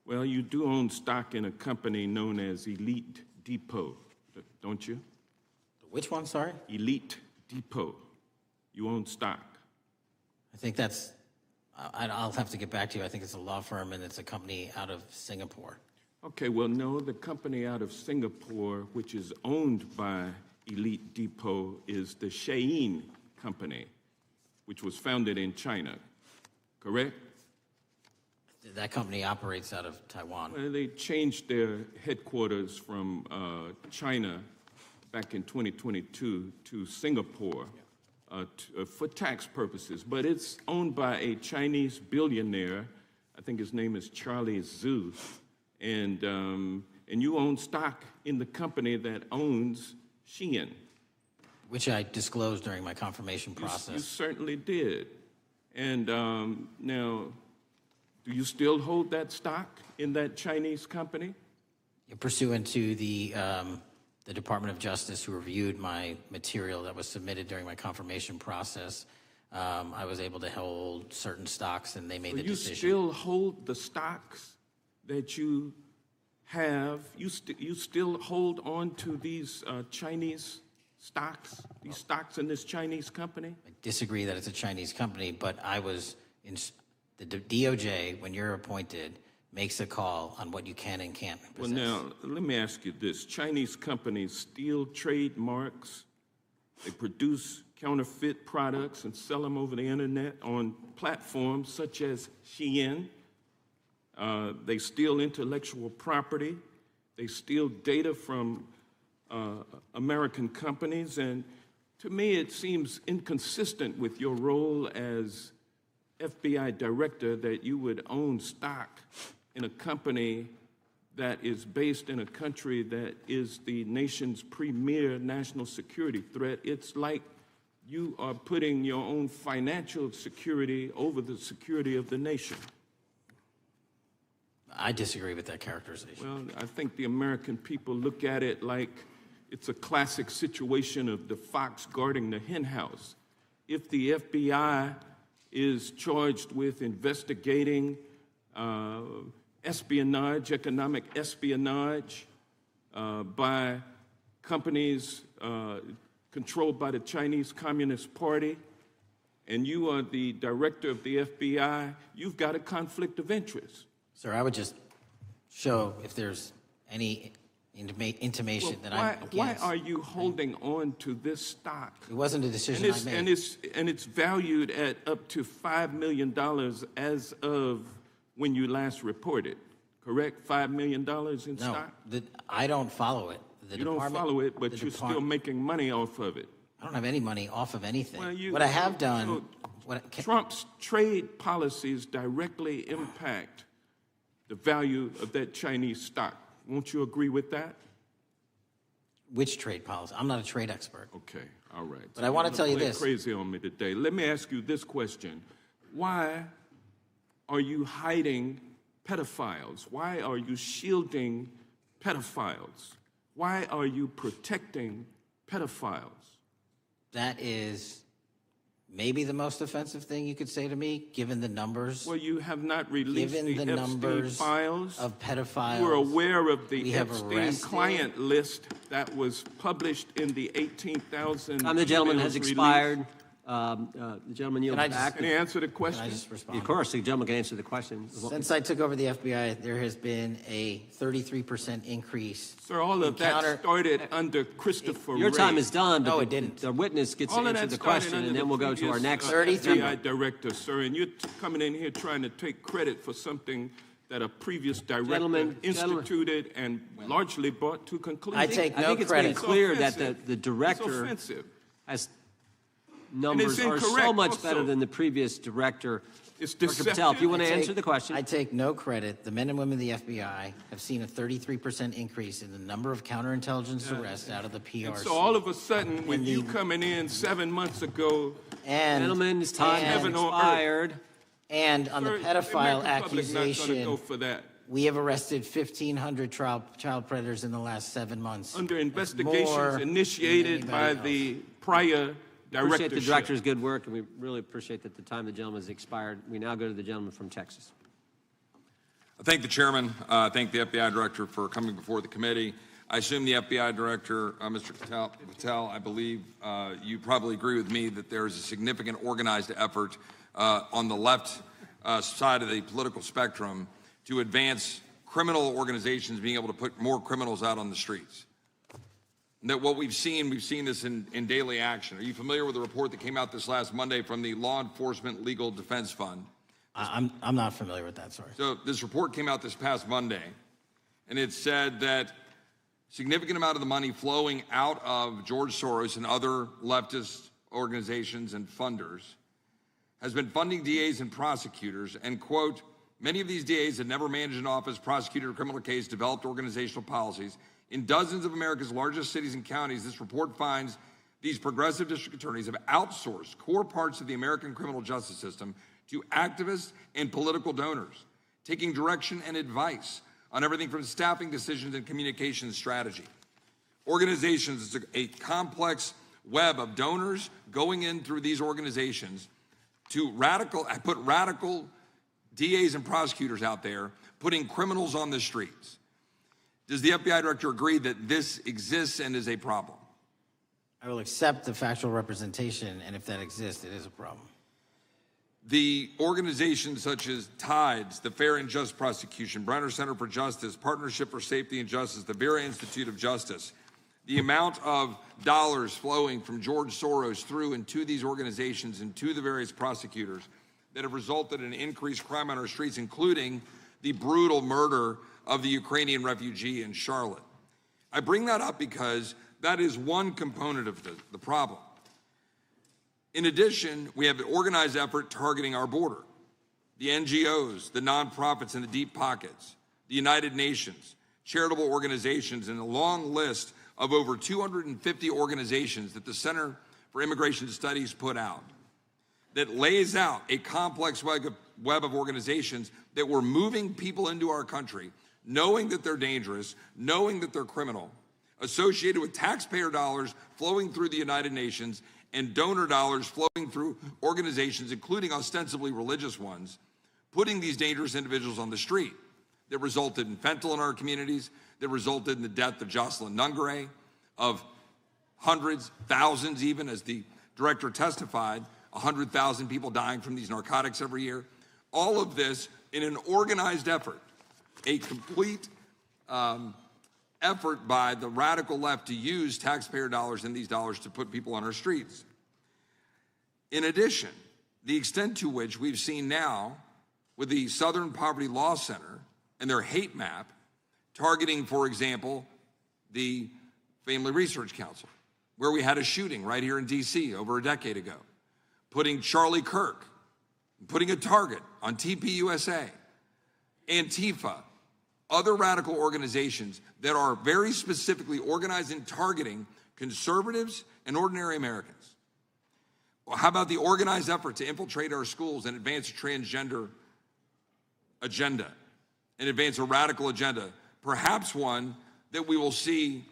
Well, you do own stock in a company known as Elite Depot, don't you? Which one, sorry? Elite Depot. You own stock. I think that's, I'll have to get back to you. I think it's a law firm and it's a company out of Singapore. Okay, well, no, the company out of Singapore, which is owned by Elite Depot, is the Shein Company, which was founded in China, correct? That company operates out of Taiwan. Well, they changed their headquarters from China back in 2022 to Singapore for tax purposes, but it's owned by a Chinese billionaire. I think his name is Charlie Zhu, and you own stock in the company that owns Shein. Which I disclosed during my confirmation process. You certainly did. And now, do you still hold that stock in that Chinese company? Pursuant to the Department of Justice, who reviewed my material that was submitted during my confirmation process, I was able to hold certain stocks, and they made the decision. You still hold the stocks that you have? You still hold on to these Chinese stocks, these stocks in this Chinese company? I disagree that it's a Chinese company, but I was in the DOJ, when you're appointed, makes a call on what you can and can't possess. Well, now, let me ask you this. Chinese companies steal trademarks, they produce counterfeit products and sell them over the internet on platforms such as Shein. They steal intellectual property. They steal data from American companies, and to me it seems inconsistent with your role as FBI director that you would own stock in a company that is based in a country that is the nation's premier national security threat. It's like you are putting your own financial security over the security of the nation. I disagree with that characterization. Well, I think the American people look at it like it's a classic situation of the fox guarding the hen house. If the FBI is charged with investigating espionage, economic espionage by companies controlled by the Chinese Communist Party, and you are the director of the FBI, you've got a conflict of interest. Sir, I would just show if there's any intimation that I'm against. Why are you holding on to this stock? It wasn't a decision I made. And it's valued at up to $5 million as of when you last reported, correct? $5 million in stock? No, I don't follow it. You don't follow it, but you're still making money off of it. I don't have any money off of anything. Well, what I have done... Trump's trade policies directly impact the value of that Chinese stock. Won't you agree with that? Which trade policy? I'm not a trade expert. Okay, all right. But I want to tell you this. Crazy on me today. Let me ask you this question. Why are you hiding pedophiles? Why are you shielding pedophiles? Why are you protecting pedophiles? That is maybe the most offensive thing you could say to me, given the numbers. Well, you have not released given the Epstein numbers files of pedophiles. You were aware of the we Epstein client list that was published in the 18,000. The gentleman has expired. The gentleman yields back. Can he answer the question? Can I just respond? Of course, the gentleman can answer the question. Since I took over the FBI, there has been a 33% increase. Sir, all of that started under Christopher Your Wray. time is done, but No, it didn't. The witness gets All to of answer that the started question, under and then the we'll go to our previous, next. FBI director, sir, and you're coming in here trying to take credit for something that a previous director instituted and largely brought to conclusion. I take no I think it's credit. been clear that the director has numbers are so much better than the previous director. It's Director Patel, if you want to answer the question. I take no credit. The men and women of the FBI have seen a 33% increase in the number of counterintelligence arrests out of the PRC. And so all of a sudden, when you coming in 7 months ago, gentlemen, his time has expired. And on the pedophile accusation, go for that. we have arrested 1,500 child predators in the last 7 months. Under investigations initiated by the prior Appreciate the director's good work, and we really appreciate that the time the gentleman has expired. We now go to the gentleman from Texas. I thank the chairman. I thank the FBI director for coming before the committee. I assume the FBI director, Mr. Patel, I believe you probably agree with me that there is a significant organized effort on the left side of the political spectrum to advance criminal organizations being able to put more criminals out on the streets. That what we've seen this in daily action. Are you familiar with the report that came out this last Monday from the Law Enforcement Legal Defense Fund? I'm not familiar with that, sorry. So this report came out this past Monday, and it said that significant amount of the money flowing out of George Soros and other leftist organizations and funders has been funding DAs and prosecutors, and quote, many of these DAs had never managed an office, prosecuted a criminal case, developed organizational policies. In dozens of America's largest cities and counties, this report finds these progressive district attorneys have outsourced core parts of the American criminal justice system to activists and political donors, taking direction and advice on everything from staffing decisions and communication strategy. Organizations, it's a complex web of donors going in through these organizations to put radical DAs and prosecutors out there, putting criminals on the streets. Does the FBI director agree that this exists and is a problem? I will accept the factual representation, and if that exists, it is a problem. The organizations such as TIDES, the Fair and Just Prosecution, Brenner Center for Justice, Partnership for Safety and Justice, the Vera Institute of Justice, the amount of dollars flowing from George Soros through and to these organizations and to the various prosecutors that have resulted in increased crime on our streets, including the brutal murder of the Ukrainian refugee in Charlotte. I bring that up because that is one component of the problem. In addition, we have an organized effort targeting our border. The NGOs, the nonprofits, and the deep pockets, the United Nations, charitable organizations, and a long list of over 250 organizations that the Center for Immigration Studies put out that lays out a complex web of organizations that were moving people into our country, knowing that they're dangerous, knowing that they're criminal, associated with taxpayer dollars flowing through the United Nations and donor dollars flowing through organizations, including ostensibly religious ones, putting these dangerous individuals on the street that resulted in fentanyl in our communities, that resulted in the death of Jocelyn Nungare, of hundreds, thousands even, as the director testified, 100,000 people dying from these narcotics every year. All of this in an organized effort, a complete effort by the radical left to use taxpayer dollars and these dollars to put people on our streets. In addition, the extent to which we've seen now with the Southern Poverty Law Center and their hate map targeting, for example, the Family Research Council, where we had a shooting right here in DC over a decade ago, putting Charlie Kirk, putting a target on TPUSA, Antifa, other radical organizations that are very specifically organized in targeting conservatives and ordinary Americans. Well, how about the organized effort to infiltrate our schools and advance a transgender agenda and advance a radical agenda, perhaps one that we will see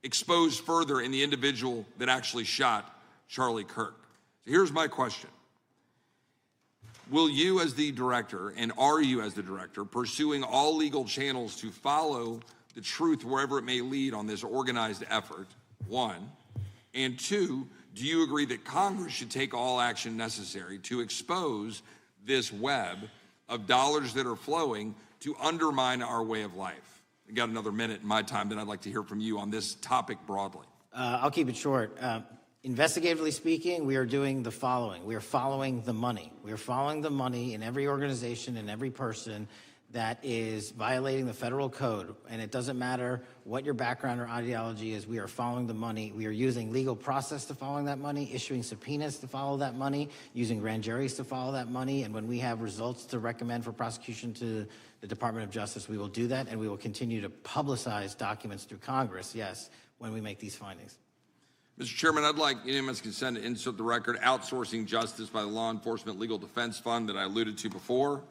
exposed further in the individual that actually shot Charlie Kirk? So here's my question. Will you as the director, and are you as the director, pursuing all legal channels to follow the truth wherever it may lead on this organized effort, one? And two, do you agree that Congress should take all action necessary to expose this web of dollars that are flowing to undermine our way of life? I got another minute in my time, then I'd like to hear from you on this topic broadly. I'll keep it short. Investigatively speaking, we are doing the following. We are following the money. We are following the money in every organization and every person that is violating the federal code. And it doesn't matter what your background or ideology is, we are following the money. We are using legal process to follow that money, issuing subpoenas to follow that money, using grand juries to follow that money. And when we have results to recommend for prosecution to the Department of Justice, we will do that, and we will continue to publicize documents through Congress, yes, when we make these findings. Mr. Chairman, I'd like unanimous consent to insert the record outsourcing justice by the Law Enforcement Legal Defense Fund that I alluded to before.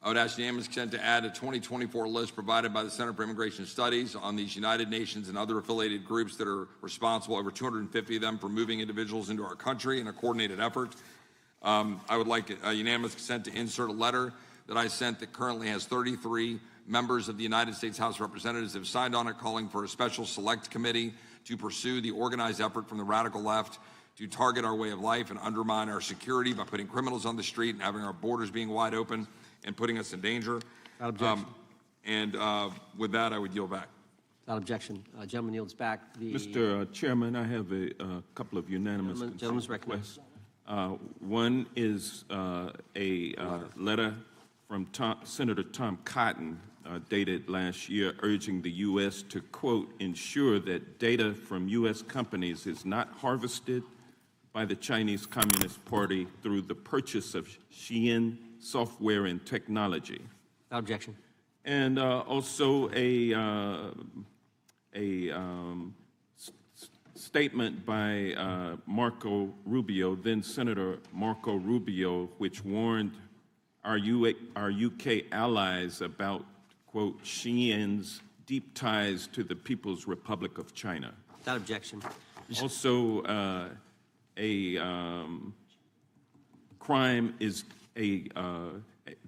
I would ask unanimous consent to add a 2024 list provided by the Center for Immigration Studies on these United Nations and other affiliated groups that are responsible, over 250 of them, for moving individuals into our country in a coordinated effort. I would like a unanimous consent to insert a letter that I sent that currently has 33 members of the United States House of Representatives have signed on it, calling for a special select committee to pursue the organized effort from the radical left to target our way of life and undermine our security by putting criminals on the street and having our borders being wide open and putting us in danger. Without objection. With that, I would yield back. Without objection. Gentleman yields back. Mr. Chairman, I have a couple of unanimous Gentleman's requests. One is a letter from Senator Tom Cotton, dated last year, urging the U.S. to, quote, ensure that data from U.S. companies is not harvested by the Chinese Communist Party through the purchase of Xi'an software and technology. Without objection. And also a statement by Marco Rubio, then Senator Marco Rubio, which warned our UK allies about, quote, Xi'an's deep ties to the People's Republic of China. Without objection. Also,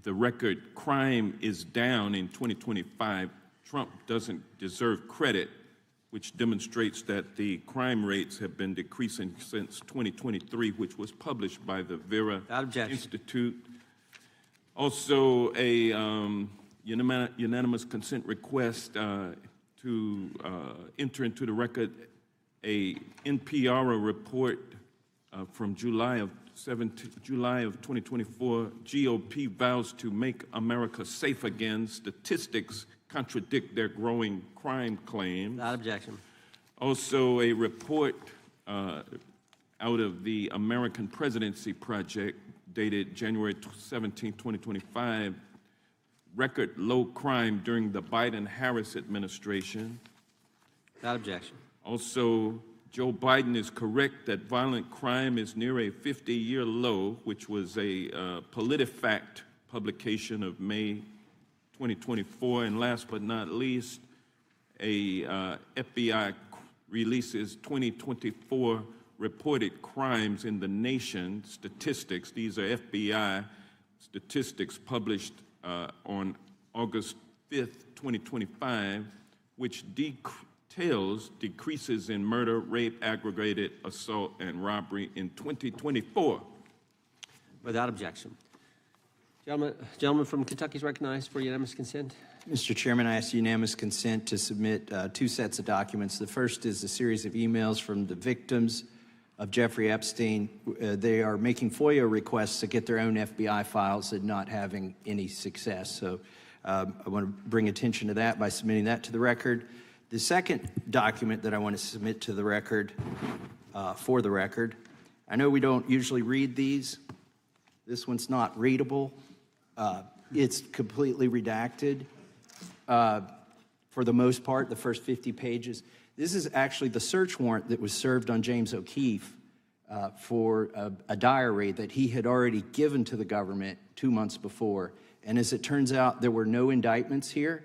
the record crime is down in 2025. Trump doesn't deserve credit, which demonstrates that the crime rates have been decreasing since 2023, which was published by the Vera Institute. Also, a unanimous consent request to enter into the record a NPR report from July of 2024. GOP vows to make America safe again. Statistics contradict their growing crime claims. Without objection. Also, a report out of the American Presidency Project dated January 17, 2025, record low crime during the Biden-Harris administration. Without objection. Also, Joe Biden is correct that violent crime is near a 50-year low, which was a PolitiFact publication of May 2024. And last but not least, a FBI releases 2024 reported crimes in the nation statistics. These are FBI statistics published on August 5th, 2025, which details decreases in murder, rape, aggravated assault, and robbery in 2024. Without objection. Gentleman from Kentucky is recognized for unanimous consent. Mr. Chairman, I ask unanimous consent to submit two sets of documents. The first is a series of emails from the victims of Jeffrey Epstein. They are making FOIA requests to get their own FBI files and not having any success. So I want to bring attention to that by submitting that to the record. The second document that I want to submit to the record, for the record, I know we don't usually read these. This one's not readable. It's completely redacted. For the most part, the first 50 pages. This is actually the search warrant that was served on James O'Keefe for a diary that he had already given to the government 2 months before. And as it turns out, there were no indictments here,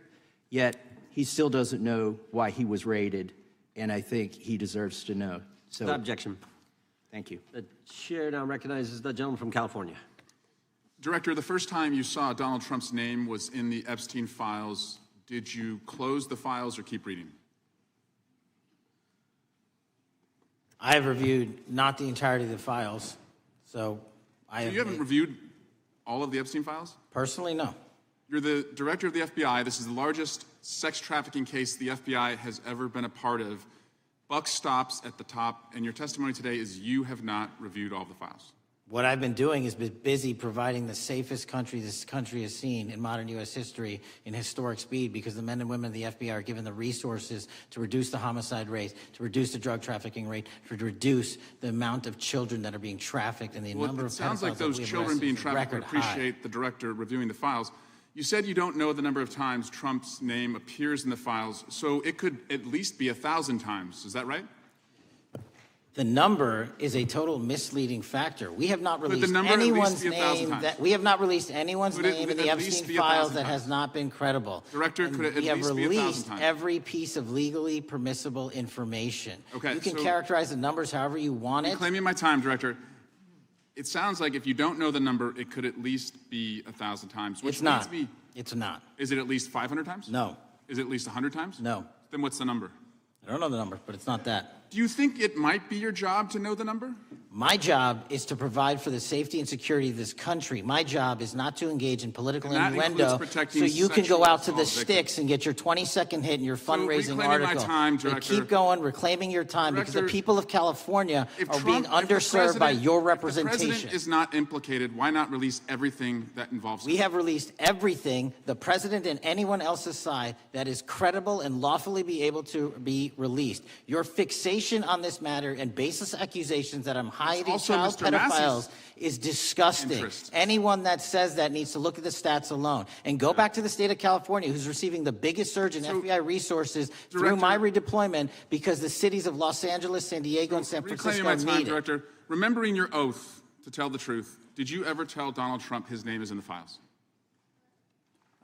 yet he still doesn't know why he was raided, and I think he deserves to know. So, Without objection. Thank you. The chair now recognizes the gentleman from California. Director, the first time you saw Donald Trump's name was in the Epstein files. Did you close the files or keep reading? I have reviewed not the entirety of the files, so You haven't reviewed all of the Epstein files? Personally, no. You're the director of the FBI. This is the largest sex trafficking case the FBI has ever been a part of. Buck stops at the top, and your testimony today is you have not reviewed all of the files. What I've been doing is been busy providing the safest country this country has seen in modern U.S. history in historic speed, because the men and women of the FBI are given the resources to reduce the homicide rate, to reduce the drug trafficking rate, to reduce the amount of children that are being trafficked and the number of pedophiles. It sounds like those children being trafficked would appreciate the director reviewing the files. You said you don't know the number of times Trump's name appears in the files, so it could at least be 1,000 times. Is that right? The number is a total misleading factor. We have not released anyone's name that we have not released anyone's name in the Epstein files that has not been credible. Director, could it at least be 1,000 times? We have released every piece of legally permissible information. Okay, you can so characterize the numbers however you want it. Reclaiming my time, Director. It sounds like if you don't know the number, it could at least be 1,000 times. Which It's not. Means It's not. Is it at least 500 times? No. Is it at least 100 times? No. Then what's the number? I don't know the number, but it's not that. Do you think it might be your job to know the number? My job is to provide for the safety and security of this country. My job is not to engage in political innuendo so you can go out to the sticks and get your 20-second hit in your fundraising article. Director, keep going, reclaiming your time, because the people of California are being underserved by your representation. If the president is not implicated, why not release everything that involves him? We have released everything, the president and anyone else's side, that is credible and lawfully be able to be released. Your fixation on this matter and baseless accusations that I'm hiding child pedophiles is disgusting. Anyone that says that needs to look at the stats alone and go back to the state of California, who's receiving the biggest surge in FBI resources through my redeployment, because the cities of Los Angeles, San Diego, and San Francisco need it. Director, remembering your oath to tell the truth, did you ever tell Donald Trump his name is in the files?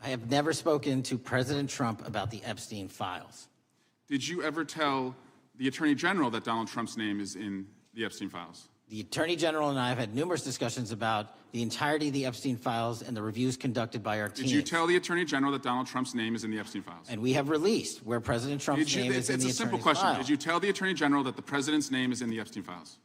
I have never spoken to President Trump about the Epstein files. Did you ever tell the Attorney General that Donald Trump's name is in the Epstein files? The Attorney General and I have had numerous discussions about the entirety of the Epstein files and the reviews conducted by our team. Did you tell the Attorney General that Donald Trump's name is in the Epstein files? And we have released where President Trump's name is in the Attorney's It's a simple question. file. Did you tell the Attorney General that the President's name is in the Epstein files?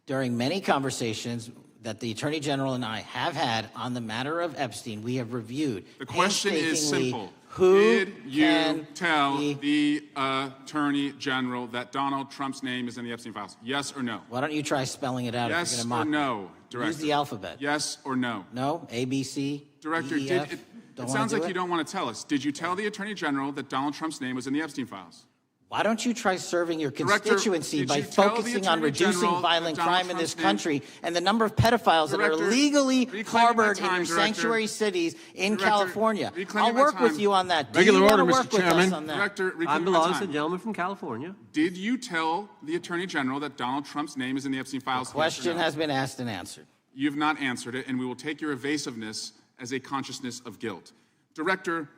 During many conversations that the Attorney General and I have had on the matter of Epstein, we have reviewed. The question is simple. Who did you tell the Attorney General that Donald Trump's name is in theEpstein files? Yes or no? Why don't you try spelling it out? Yes if you're or gonna mock no, me? Director? Use the alphabet. Yes or no? No, A, B, C, Director, D, E, F. it Don't sounds wanna like do you don't want to tell us. Did you tell the Attorney General that Donald Trump's name was in the Epstein files? Why don't you try serving your Director, constituency did by you tell the focusing on Attorney reducing General violent that Donald crime in this Trump's country and the number of pedophiles that are Director, illegally reclaiming harbored my time, in your Director. sanctuary cities in Director, California? reclaiming I'll my work with time. you on that. Do Regular you order, wanna Mr. work with Chairman. us on that? Director, I reclaiming my belongs to time. the gentleman from California. Did you tell the Attorney General that Donald Trump's name is in the Epstein files? The question has been asked and answered. You have not answered it, and we will take your evasiveness as a consciousness of guilt. Director,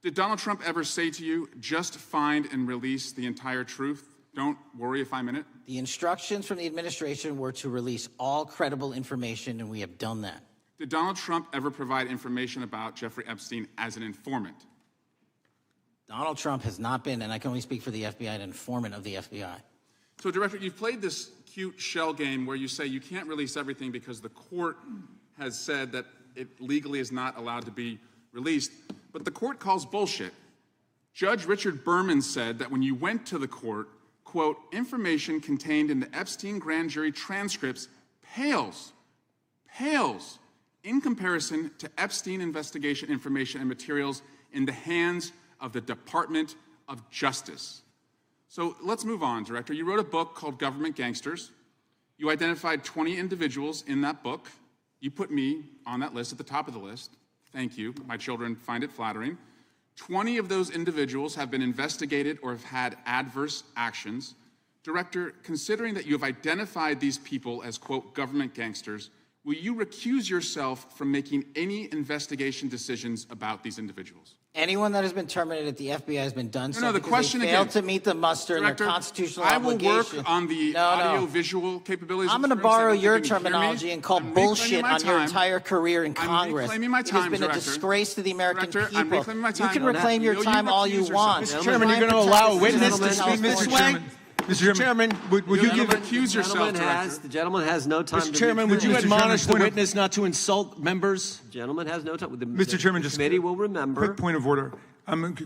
did Donald Trump ever say to you, just find and release the entire truth? Don't worry if I'm in it. The instructions from the administration were to release all credible information, and we have done that. Did Donald Trump ever provide information about Jeffrey Epstein as an informant? Donald Trump has not been, and I can only speak for the FBI, an informant of the FBI. So, Director, you've played this cute shell game where you say you can't release everything because the court has said that it legally is not allowed to be released, but the court calls bullshit. Judge Richard Berman said that when you went to the court, quote, information contained in the Epstein grand jury transcripts pales in comparison to Epstein investigation information and materials in the hands of the Department of Justice. So let's move on, Director. You wrote a book called Government Gangsters. You identified 20 individuals in that book. You put me on that list, at the top of the list. Thank you. My children find it flattering. 20 of those individuals have been investigated or have had adverse actions. Director, considering that you have identified these people as, quote, government gangsters, will you recuse yourself from making any investigation decisions about these individuals? Anyone that has been terminated at the FBI has been done so the because question they failed again, to meet the muster in their Director, constitutional I will obligation. work on the audio-visual capabilities. I'm going to borrow your terminology and call bullshit on your entire career in Congress. Reclaiming my It time, has been a Director. disgrace to the American Director, I'm people. reclaiming my You time. can reclaim your time all you want. Mr. Chairman, you're going to allow a witness to speak this way? Mr. Chairman, would you give accuse yourself, Director? The gentleman has no time Mr. to Chairman, would you Mr. admonish the point of- witness not to insult members? The gentleman has no time. Mr. Chairman, just committee will remember. Quick point of order.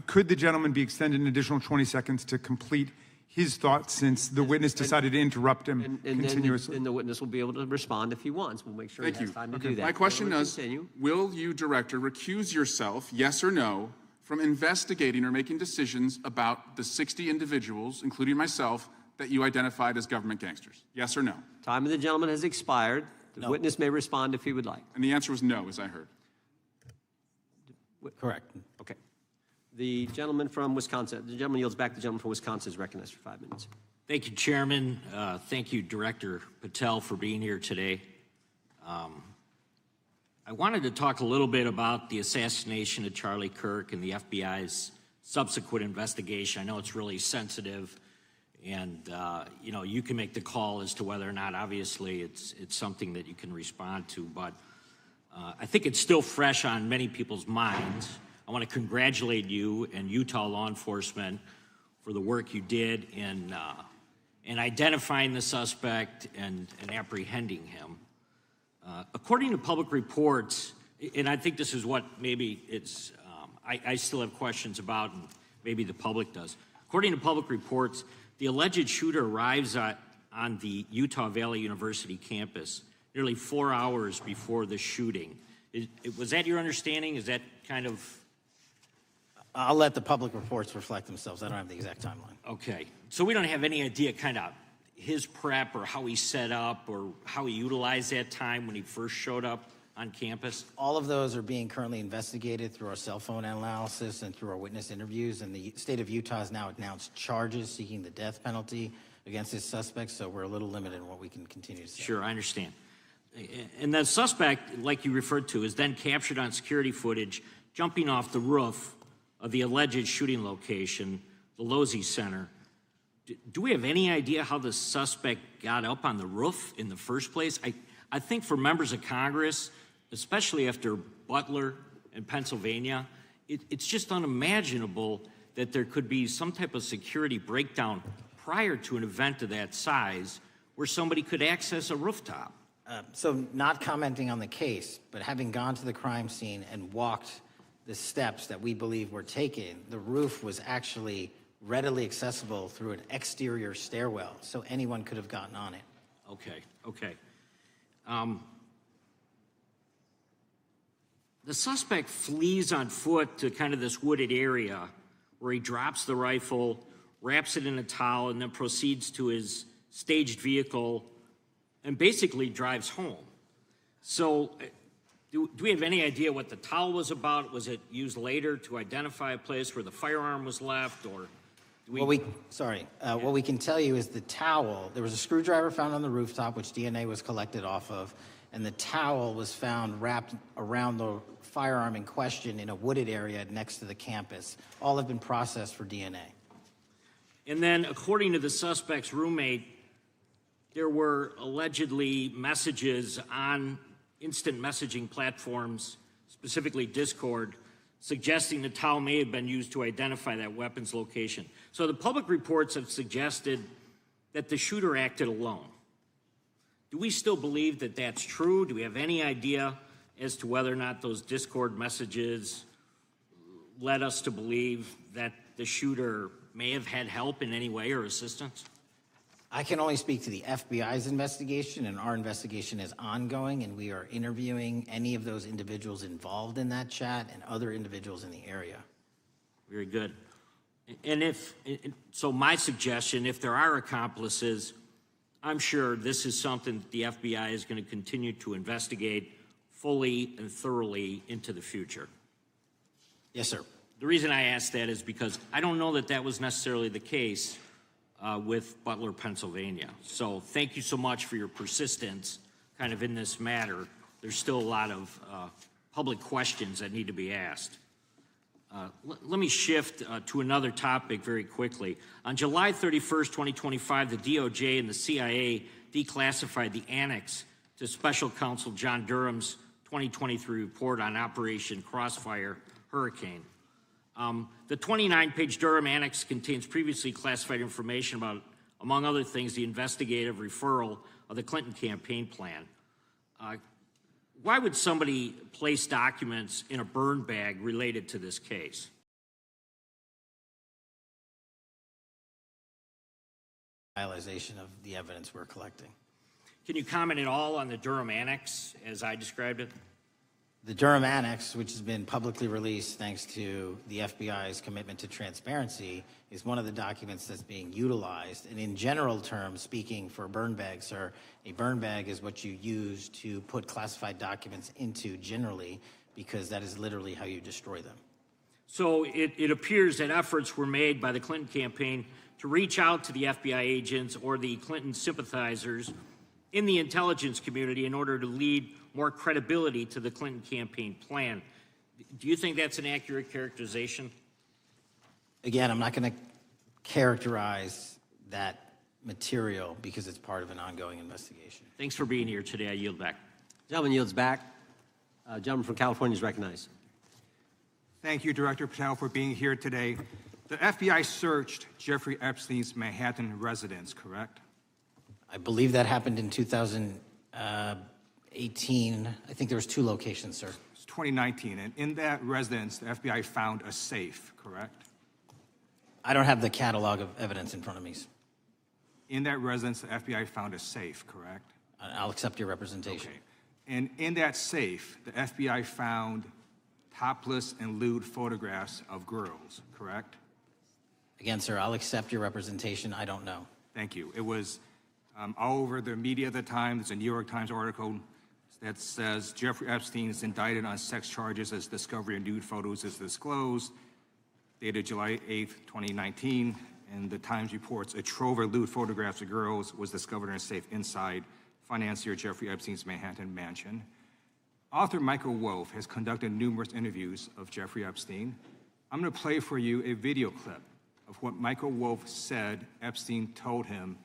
Could the gentleman be extended an additional 20 seconds to complete his thoughts, since the witness decided to interrupt him continuously? And the witness will be able to respond if he wants. We'll make sure Thank he has you. time to do that. My question is, Continue. will you, Director, recuse yourself, yes or no, from investigating or making decisions about the 60 individuals, including myself, that you identified as government gangsters? Yes or no? Time of the gentleman has expired. The witness may respond if he would like. And the answer was no, as I heard. Correct. Okay. The gentleman from Wisconsin, the gentleman yields back. The gentleman from Wisconsin is recognized for 5 minutes. Thank you, Chairman. Thank you, Director Patel, for being here today. I wanted to talk a little bit about the assassination of Charlie Kirk and the FBI's subsequent investigation. I know it's really sensitive, and you can make the call as to whether or not, obviously, it's something that you can respond to, but I think it's still fresh on many people's minds. I want to congratulate you and Utah law enforcement for the work you did in identifying the suspect and apprehending him. According to public reports, and I think this is what maybe it's, I still have questions about, and maybe the public does. According to public reports, the alleged shooter arrives on the Utah Valley University campus nearly 4 hours before the shooting. Was that your understanding? Is that kind of... I'll let the public reports reflect themselves. I don't have the exact timeline. Okay. So we don't have any idea kind of his prep or how he set up or how he utilized that time when he first showed up on campus? All of those are being currently investigated through our cell phone analysis and through our witness interviews. And the state of Utah has now announced charges seeking the death penalty against his suspects. So we're a little limited in what we can continue to say. Sure, I understand. And the suspect, like you referred to, is then captured on security footage jumping off the roof of the alleged shooting location, the Losey Center. Do we have any idea how the suspect got up on the roof in the first place? I think for members of Congress, especially after Butler in Pennsylvania, it's just unimaginable that there could be some type of security breakdown prior to an event of that size where somebody could access a rooftop. So not commenting on the case, but having gone to the crime scene and walked the steps that we believe were taken, the roof was actually readily accessible through an exterior stairwell, so anyone could have gotten on it. Okay. The suspect flees on foot to kind of this wooded area where he drops the rifle, wraps it in a towel, and then proceeds to his staged vehicle and basically drives home. So do we have any idea what the towel was about? Was it used later to identify a place where the firearm was left, or do we... What we can tell you is the towel, there was a screwdriver found on the rooftop, which DNA was collected off of, and the towel was found wrapped around the firearm in question in a wooded area next to the campus. All have been processed for DNA. And then, according to the suspect's roommate, there were allegedly messages on instant messaging platforms, specifically Discord, suggesting the towel may have been used to identify that weapon's location. So the public reports have suggested that the shooter acted alone. Do we still believe that that's true? Do we have any idea as to whether or not those Discord messages led us to believe that the shooter may have had help in any way or assistance? I can only speak to the FBI's investigation, and our investigation is ongoing, and we are interviewing any of those individuals involved in that chat and other individuals in the area. Very good. And so my suggestion, if there are accomplices, I'm sure this is something that the FBI is going to continue to investigate fully and thoroughly into the future. Yes, sir. The reason I ask that is because I don't know that that was necessarily the case with Butler, Pennsylvania. So thank you so much for your persistence kind of in this matter. There's still a lot of public questions that need to be asked. Let me shift to another topic very quickly. On July 31st, 2025, the DOJ and the CIA declassified the annex to Special Counsel John Durham's 2023 report on Operation Crossfire Hurricane. The 29-page Durham Annex contains previously classified information about, among other things, the investigative referral of the Clinton campaign plan. Why would somebody place documents in a burn bag related to this case? Realization of the evidence we're collecting. Can you comment at all on the Durham Annex as I described it? The Durham Annex, which has been publicly released thanks to the FBI's commitment to transparency, is one of the documents that's being utilized. And in general terms, speaking for burn bags, sir, a burn bag is what you use to put classified documents into generally, because that is literally how you destroy them. So it appears that efforts were made by the Clinton campaign to reach out to the FBI agents or the Clinton sympathizers in the intelligence community in order to lead more credibility to the Clinton campaign plan. Do you think that's an accurate characterization? Again, I'm not going to characterize that material because it's part of an ongoing investigation. Thanks for being here today. I yield back. Gentleman yields back. Gentleman from California is recognized. Thank you, Director Patel, for being here today. The FBI searched Jeffrey Epstein's Manhattan residence, correct? I believe that happened in 2018. I think there was 2 locations, sir. It's 2019, and in that residence, the FBI found a safe, correct? I don't have the catalog of evidence in front of me. In that residence, the FBI found a safe, correct? I'll accept your representation. Okay. And in that safe, the FBI found topless and lewd photographs of girls, correct? Again, sir, I'll accept your representation. I don't know. Thank you. It was all over the media at the time. There's a New York Times article that says Jeffrey Epstein is indicted on sex charges as discovery of nude photos is disclosed, dated July 8th, 2019. And the Times reports a trove of lewd photographs of girls was discovered in a safe inside financier Jeffrey Epstein's Manhattan mansion. Author Michael Wolff has conducted numerous interviews of Jeffrey Epstein. I'm going to play for you a video clip of what Michael Wolff said Epstein told him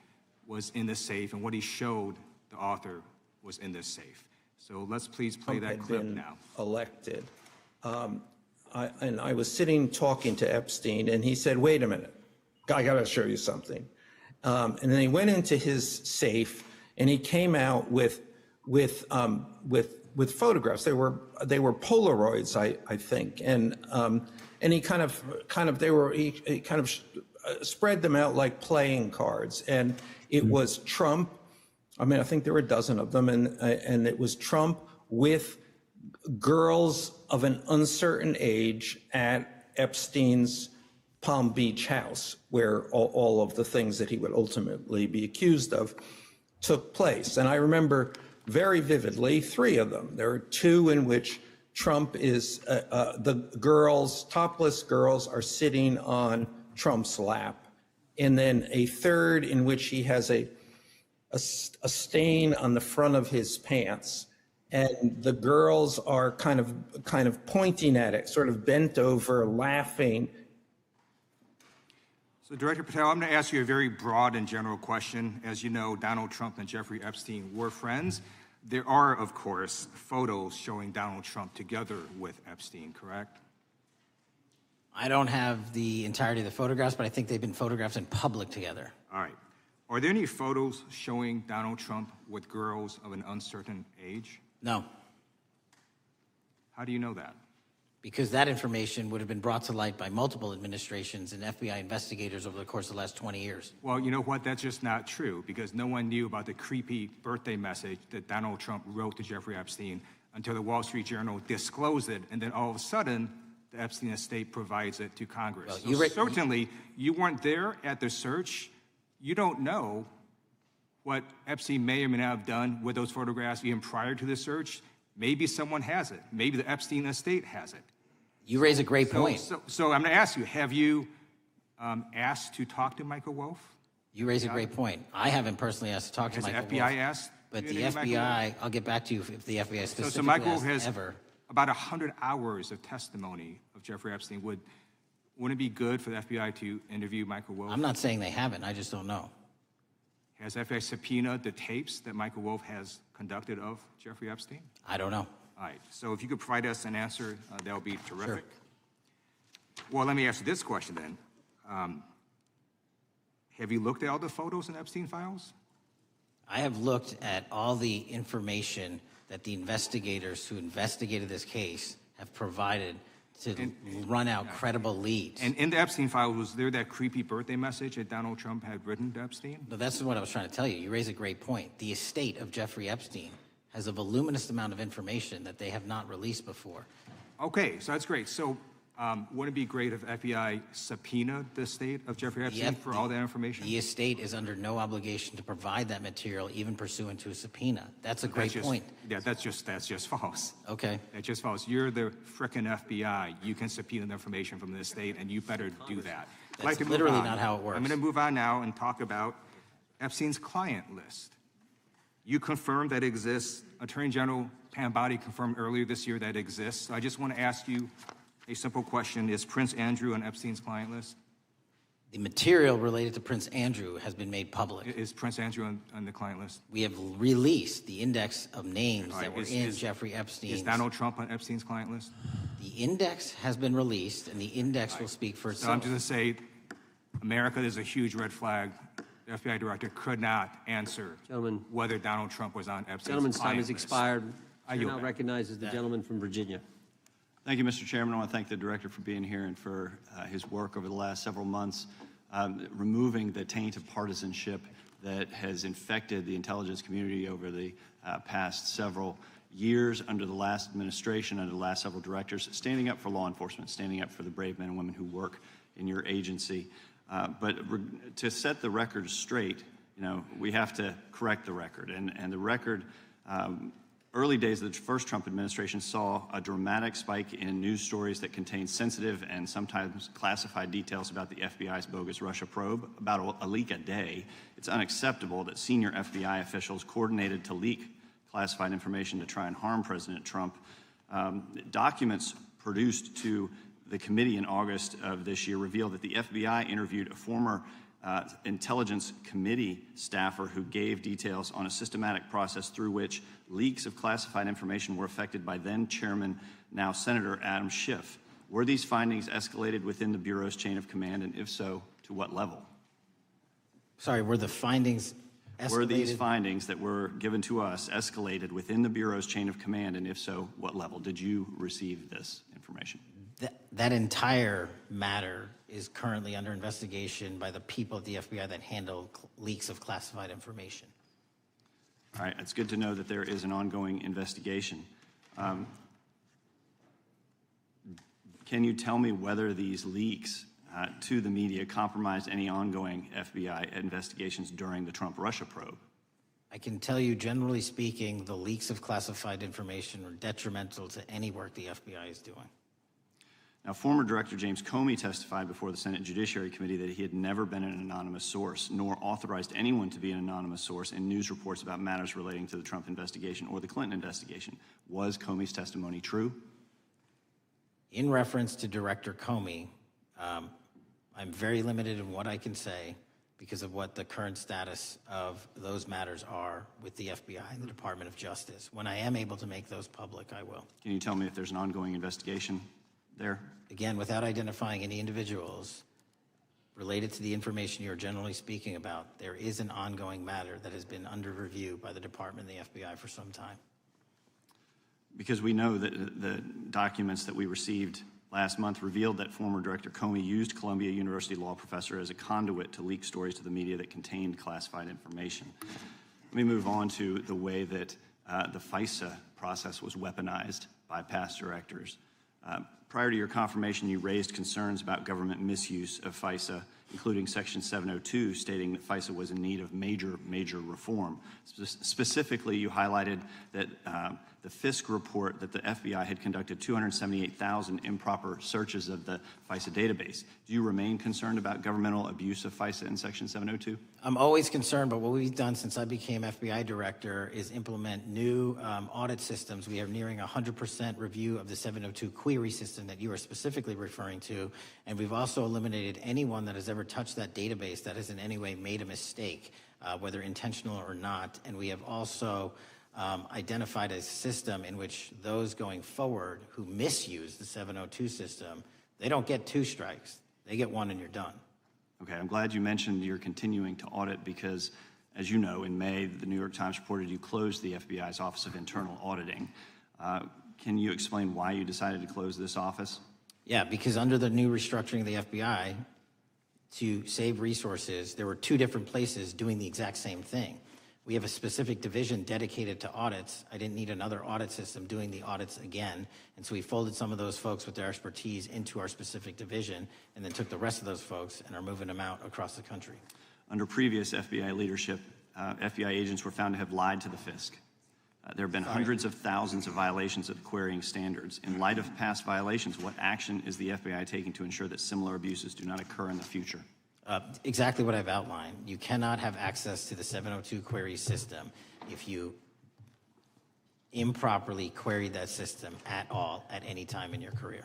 was in the safe and what he showed the author was in this safe. So let's please play that clip now. Elected. And I was sitting talking to Epstein, and he said, "Wait a minute, I got to show you something." And then he went into his safe, and he came out with photographs. They were Polaroids, I think, and he kind of spread them out like playing cards, and it was Trump. I mean, I think there were a dozen of them, and it was Trump with girls of an uncertain age at Epstein's Palm Beach house, where all of the things that he would ultimately be accused of took place. And I remember very vividly 3 of them. There are 2 in which Trump is, the girls, topless girls, are sitting on Trump's lap. And then a 3rd in which he has a stain on the front of his pants, and the girls are kind of pointing at it, sort of bent over, laughing. So, Director Patel, I'm going to ask you a very broad and general question. As you know, Donald Trump and Jeffrey Epstein were friends. There are, of course, photos showing Donald Trump together with Epstein, correct? I don't have the entirety of the photographs, but I think they've been photographed in public together. All right. Are there any photos showing Donald Trump with girls of an uncertain age? No. How do you know that? Because that information would have been brought to light by multiple administrations and FBI investigators over the course of the last 20 years. Well, you know what? That's just not true, because no one knew about the creepy birthday message that Donald Trump wrote to Jeffrey Epstein until the Wall Street Journal disclosed it, and then all of a sudden, the Epstein estate provides it to Congress. Well, so certainly, you weren't there at the search. You don't know what Epstein may or may not have done with those photographs even prior to the search. Maybe someone has it. Maybe the Epstein estate has it. You raise a great point. So I'm going to ask you, have you asked to talk to Michael Wolff? You raise a great point. I haven't personally asked to talk to Michael Wolff. Has the FBI asked? But the FBI, I'll get back to you if the FBI specifically so Michael Wolff has ever. About 100 hours of testimony of Jeffrey Epstein. Wouldn't it be good for the FBI to interview Michael Wolff? I'm not saying they haven't. I just don't know. Has FBI subpoenaed the tapes that Michael Wolff has conducted of Jeffrey Epstein? I don't know. All right. So if you could provide us an answer, that would be terrific. Sure. Well, let me ask you this question then. Have you looked at all the photos in Epstein files? I have looked at all the information that the investigators who investigated this case have provided to run out credible leads. And in the Epstein file, was there that creepy birthday message that Donald Trump had written to Epstein? No, that's what I was trying to tell you. You raise a great point. The estate of Jeffrey Epstein has a voluminous amount of information that they have not released before. Okay, so that's great. So wouldn't it be great if FBI subpoenaed the estate of Jeffrey Epstein for all that information? The estate is under no obligation to provide that material, even pursuant to a subpoena. That's a great point. Yeah, that's just false. Okay. That's just false. You're the frickin' FBI. You can subpoena the information from the estate, and you better do that. That's literally not how it works. I'm going to move on now and talk about Epstein's client list. You confirmed that it exists. Attorney General Pam Bondi confirmed earlier this year that it exists. So I just want to ask you a simple question. Is Prince Andrew on Epstein's client list? The material related to Prince Andrew has been made public. Is Prince Andrew on the client list? We have released the index of names that were in Jeffrey Epstein's. Is Donald Trump on Epstein's client list? The index has been released, and the index will speak for itself. So I'm just going to say, America, there's a huge red flag. The FBI director could not answer whether Donald Trump was on Epstein's Gentleman's time client has list. expired. I Chair yield now back. recognizes the gentleman from Virginia. Thank you, Mr. Chairman. I want to thank the director for being here and for his work over the last several months, removing the taint of partisanship that has infected the intelligence community over the past several years under the last administration, under the last several directors, standing up for law enforcement, standing up for the brave men and women who work in your agency. But to set the record straight, we have to correct the record. And the record, early days of the first Trump administration saw a dramatic spike in news stories that contained sensitive and sometimes classified details about the FBI's bogus Russia probe, about a leak a day. It's unacceptable that senior FBI officials coordinated to leak classified information to try and harm President Trump. Documents produced to the committee in August of this year revealed that the FBI interviewed a former intelligence committee staffer who gave details on a systematic process through which leaks of classified information were affected by then Chairman, now Senator Adam Schiff. Were these findings escalated within the Bureau's chain of command, and if so, to what level? Sorry, were the findings escalated? Were these findings that were given to us escalated within the Bureau's chain of command, and if so, what level? Did you receive this information? That entire matter is currently under investigation by the people at the FBI that handle leaks of classified information. All right, it's good to know that there is an ongoing investigation. Can you tell me whether these leaks to the media compromised any ongoing FBI investigations during the Trump-Russia probe? I can tell you, generally speaking, the leaks of classified information are detrimental to any work the FBI is doing. Now, former Director James Comey testified before the Senate Judiciary Committee that he had never been an anonymous source, nor authorized anyone to be an anonymous source in news reports about matters relating to the Trump investigation or the Clinton investigation. Was Comey's testimony true? In reference to Director Comey, I'm very limited in what I can say because of what the current status of those matters are with the FBI and the Department of Justice. When I am able to make those public, I will. Can you tell me if there's an ongoing investigation there? Again, without identifying any individuals related to the information you're generally speaking about, there is an ongoing matter that has been under review by the Department and the FBI for some time. Because we know that the documents that we received last month revealed that former Director Comey used Columbia University law professor as a conduit to leak stories to the media that contained classified information. Let me move on to the way that the FISA process was weaponized by past directors. Prior to your confirmation, you raised concerns about government misuse of FISA, including Section 702, stating that FISA was in need of major reform. Specifically, you highlighted that the FISC report that the FBI had conducted 278,000 improper searches of the FISA database. Do you remain concerned about governmental abuse of FISA in Section 702? I'm always concerned, but what we've done since I became FBI director is implement new audit systems. We are nearing 100% review of the 702 query system that you are specifically referring to, and we've also eliminated anyone that has ever touched that database that has in any way made a mistake, whether intentional or not. And we have also identified a system in which those going forward who misuse the 702 system, they don't get 2 strikes. They get 1 and you're done. Okay, I'm glad you mentioned you're continuing to audit because, as you know, in May, the New York Times reported you closed the FBI's Office of Internal Auditing. Can you explain why you decided to close this office? Yeah, because under the new restructuring of the FBI, to save resources, there were 2 different places doing the exact same thing. We have a specific division dedicated to audits. I didn't need another audit system doing the audits again. And so we folded some of those folks with their expertise into our specific division and then took the rest of those folks and are moving them out across the country. Under previous FBI leadership, FBI agents were found to have lied to the FISC. There have been hundreds of thousands of violations of the querying standards. In light of past violations, what action is the FBI taking to ensure that similar abuses do not occur in the future? Exactly what I've outlined. You cannot have access to the 702 query system if you improperly queried that system at all at any time in your career.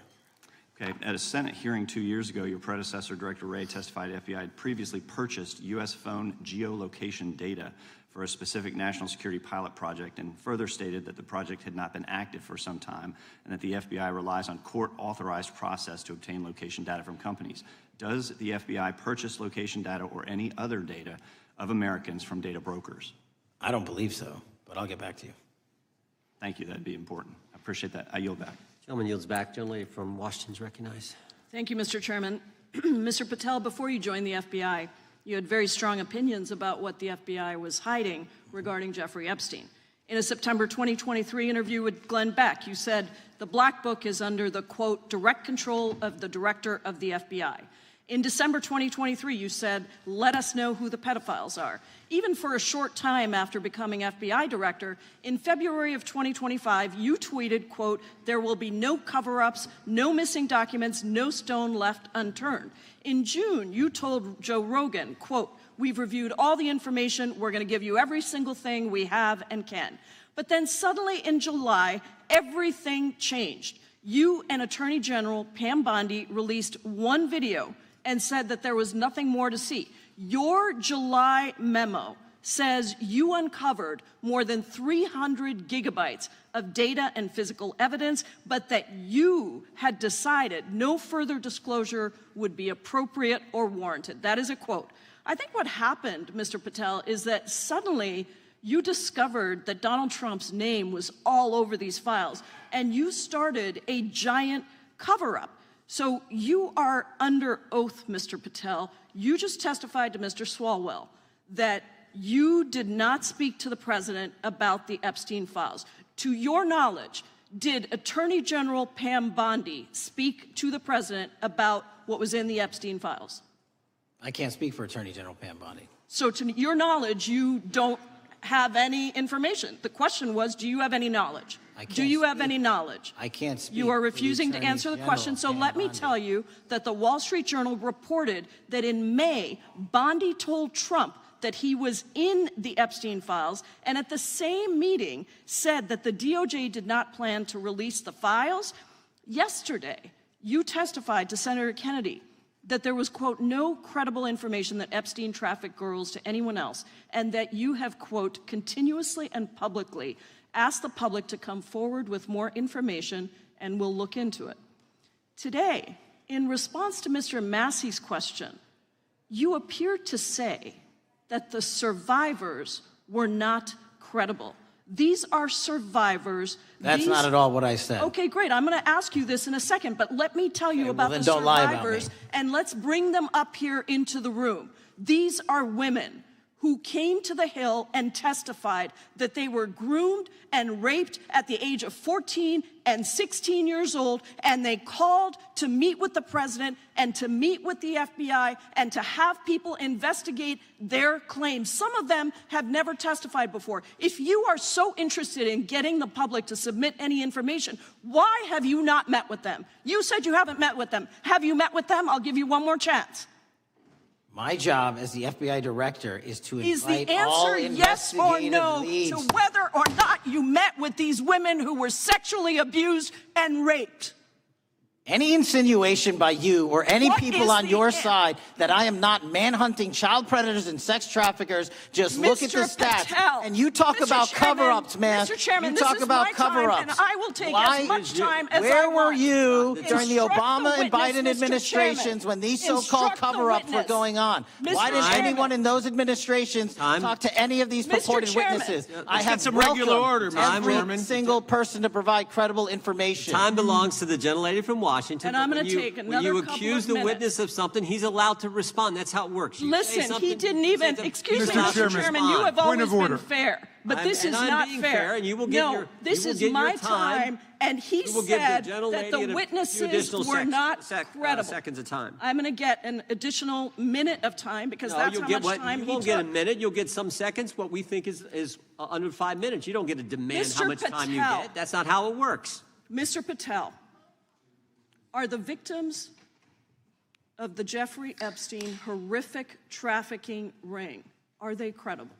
Okay, at a Senate hearing 2 years ago, your predecessor, Director Wray, testified FBI had previously purchased U.S. phone geolocation data for a specific national security pilot project and further stated that the project had not been active for some time and that the FBI relies on court-authorized process to obtain location data from companies. Does the FBI purchase location data or any other data of Americans from data brokers? I don't believe so, but I'll get back to you. Thank you. That'd be important. I appreciate that. I yield back. Gentleman yields back. Gentleman from Washington is recognized. Thank you, Mr. Chairman. Mr. Patel, before you joined the FBI, you had very strong opinions about what the FBI was hiding regarding Jeffrey Epstein. In a September 2023 interview with Glenn Beck, you said the Black Book is under the, quote, direct control of the director of the FBI. In December 2023, you said, let us know who the pedophiles are. Even for a short time after becoming FBI director, in February of 2025, you tweeted, quote, there will be no cover-ups, no missing documents, no stone left unturned. In June, you told Joe Rogan, quote, we've reviewed all the information, we're going to give you every single thing we have and can. But then suddenly in July, everything changed. You and Attorney General Pam Bondi released one video and said that there was nothing more to see. Your July memo says you uncovered more than 300 gigabytes of data and physical evidence, but that you had decided no further disclosure would be appropriate or warranted. That is a quote. I think what happened, Mr. Patel, is that suddenly you discovered that Donald Trump's name was all over these files, and you started a giant cover-up. So you are under oath, Mr. Patel. You just testified to Mr. Swalwell that you did not speak to the president about the Epstein files. To your knowledge, did Attorney General Pam Bondi speak to the president about what was in the Epstein files? I can't speak for Attorney General Pam Bondi. So to your knowledge, you don't have any information. The question was, do you have any knowledge? Do you have any knowledge? I can't speak. You are refusing to answer the question, so let me tell you that the Wall Street Journal reported that in May, Bondi told Trump that he was in the Epstein files, and at the same meeting said that the DOJ did not plan to release the files. Yesterday, you testified to Senator Kennedy that there was, quote, no credible information that Epstein trafficked girls to anyone else, and that you have, quote, continuously and publicly asked the public to come forward with more information, and we'll look into it. Today, in response to Mr. Massey's question, you appear to say that the survivors were not credible. These are survivors. That's not at all what I said. Okay, great. I'm going to ask you this in a second, but let me tell you about then the don't lie about survivors, me. and let's bring them up here into the room. These are women who came to the Hill and testified that they were groomed and raped at the age of 14 and 16 years old, and they called to meet with the president and to meet with the FBI and to have people investigate their claims. Some of them have never testified before. If you are so interested in getting the public to submit any information, why have you not met with them? You said you haven't met with them. Have you met with them? I'll give you one more chance. My job as the FBI director is to invite the all answer yes or investigative no leads. to whether or not you met with these women who were sexually abused and raped? Any insinuation by you or any What people is on the your an- side that I am not manhunting child predators and sex traffickers, just look at the Mr. stats. Patel, And you talk Mr. about Chairman, cover-ups, man. Mr. Chairman, you this talk is about my time, cover-ups. and I will take Why- as much time as Where I were want. you during the Instruct Obama and witness, Biden Mr. administrations Chairman. when these so-called Instruct the cover-ups were witness. going on? Mr. Why didn't Chairman. anyone in those administrations talk to any of these Mr. purported Chairman. witnesses? Let's I get have some regular order, Mr. every Chairman. single person to provide credible information. Time belongs to the gentlelady from Washington. And I'm but gonna when you- take when another you couple accuse of the minutes. witness of something, he's allowed to respond. That's how it works. You say Listen, something, he didn't you say even, something, excuse he's me, allowed to Mr. Chairman, you respond. have Point always of been order. fair, but I'm- this and is I'm not being fair. fair, and you will get No, your- this you will is get your my time. and he We will give the said gentlelady that the a few witnesses additional were not credible. seconds of time. I'm going to get an additional minute of time because that's you'll how get much time you he won't get a took. minute. You'll get some seconds. What we think is under 5 minutes. You don't get to demand how Mr. much time you Patel. get. That's not how it works. Mr. Patel, are the victims of the Jeffrey Epstein horrific trafficking ring, are they credible?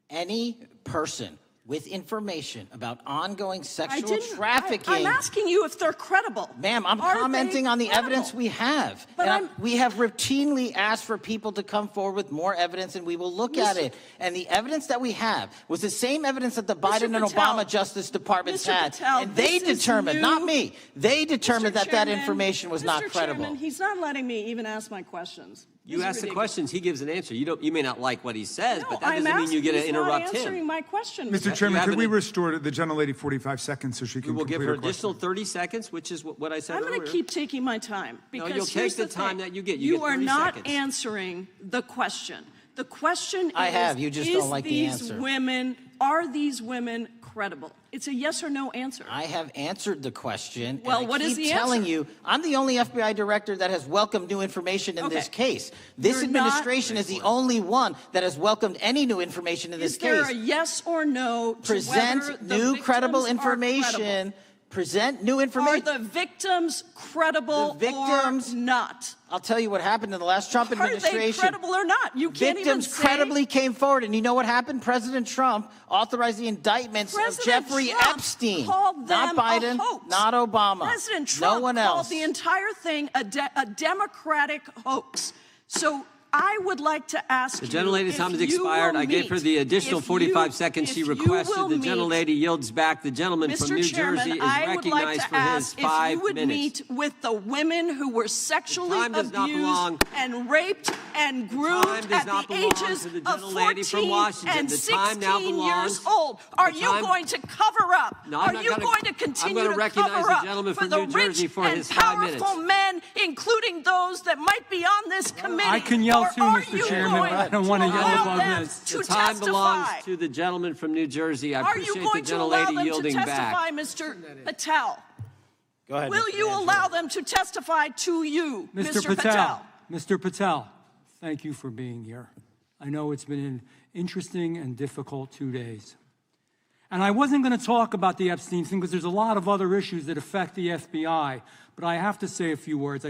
Any person with information about ongoing sexual I'm trafficking. asking you if they're credible. Ma'am, I'm Are commenting they on the credible? evidence we have. But And we have routinely asked for people to come forward with more evidence, and we will look at it. And the evidence that we have was the same evidence that the Biden and Patel, Obama Justice Departments Mr. had. Patel, And they this is determined, not new. me, they determined that that Chairman, information was not Mr. credible. Chairman, he's not letting me even ask my questions. You This is ask the ridiculous. questions, he gives an answer. You may not like what he says, but that I'm doesn't mean you get to asking- he's not interrupt answering him. my question. Mr. Chairman, could we restore the gentlelady 45 seconds so she can We will complete give her her question? additional 30 seconds, which is what I said I'm earlier. going to keep taking my time because you'll here's take the time thing. that you get. You get are 30 not seconds. answering the question. The question I is, have. You just don't like the these answer. are these women credible? It's a yes or no answer. I have answered the question. Well, and I what is keep the telling answer? you, I'm the only FBI director that has welcomed new information in this case. This You're administration not- is the only one that has welcomed any new information in this Is there case. a yes or no to Present whether the new credible victims are information. credible? Present new Are information. the victims credible victims- or not? I'll tell you what happened in the last Trump Are they administration. credible or not? You can't Victims even say. credibly came forward, and you know what happened? President Trump authorized the indictments of President Jeffrey Trump Epstein, called not them Biden, a hoax. not Obama, President Trump no one called else. the entire thing a Democratic hoax. So I would like to ask The you gentlelady's if time has you expired. will I gave her meet- the additional if 45 you- seconds she if you requested. will The meet- gentlelady yields back. The gentleman from Mr. New Chairman, Jersey is I would like recognized to for his ask if 5 you would minutes. meet with the women who were sexually time does not belong- abused and raped and groomed time does at not the belong ages to the of gentlelady from 14 Washington. and The time now 16 belongs- years old. Are the you time- going to cover up? No, I'm Are not you gonna- going to I'm continue gonna to recognize cover the up gentleman for from the New Jersey rich for and his 5 powerful minutes. men, including those that might be on this committee? I can yell Or too, are Mr. you Chairman, going but I don't want to yell allow above them this. to The time belongs testify? to the gentleman from New Jersey. I Are you appreciate the going to allow gentlelady them to yielding testify, back. Mr. Patel? Go ahead. Will Mr. you Angelo. allow them to testify to you, Mr. Patel? Mr. Patel, thank you for being here. I know it's been an interesting and difficult 2 days. And I wasn't going to talk about the Epstein thing because there's a lot of other issues that affect the FBI, but I have to say a few words.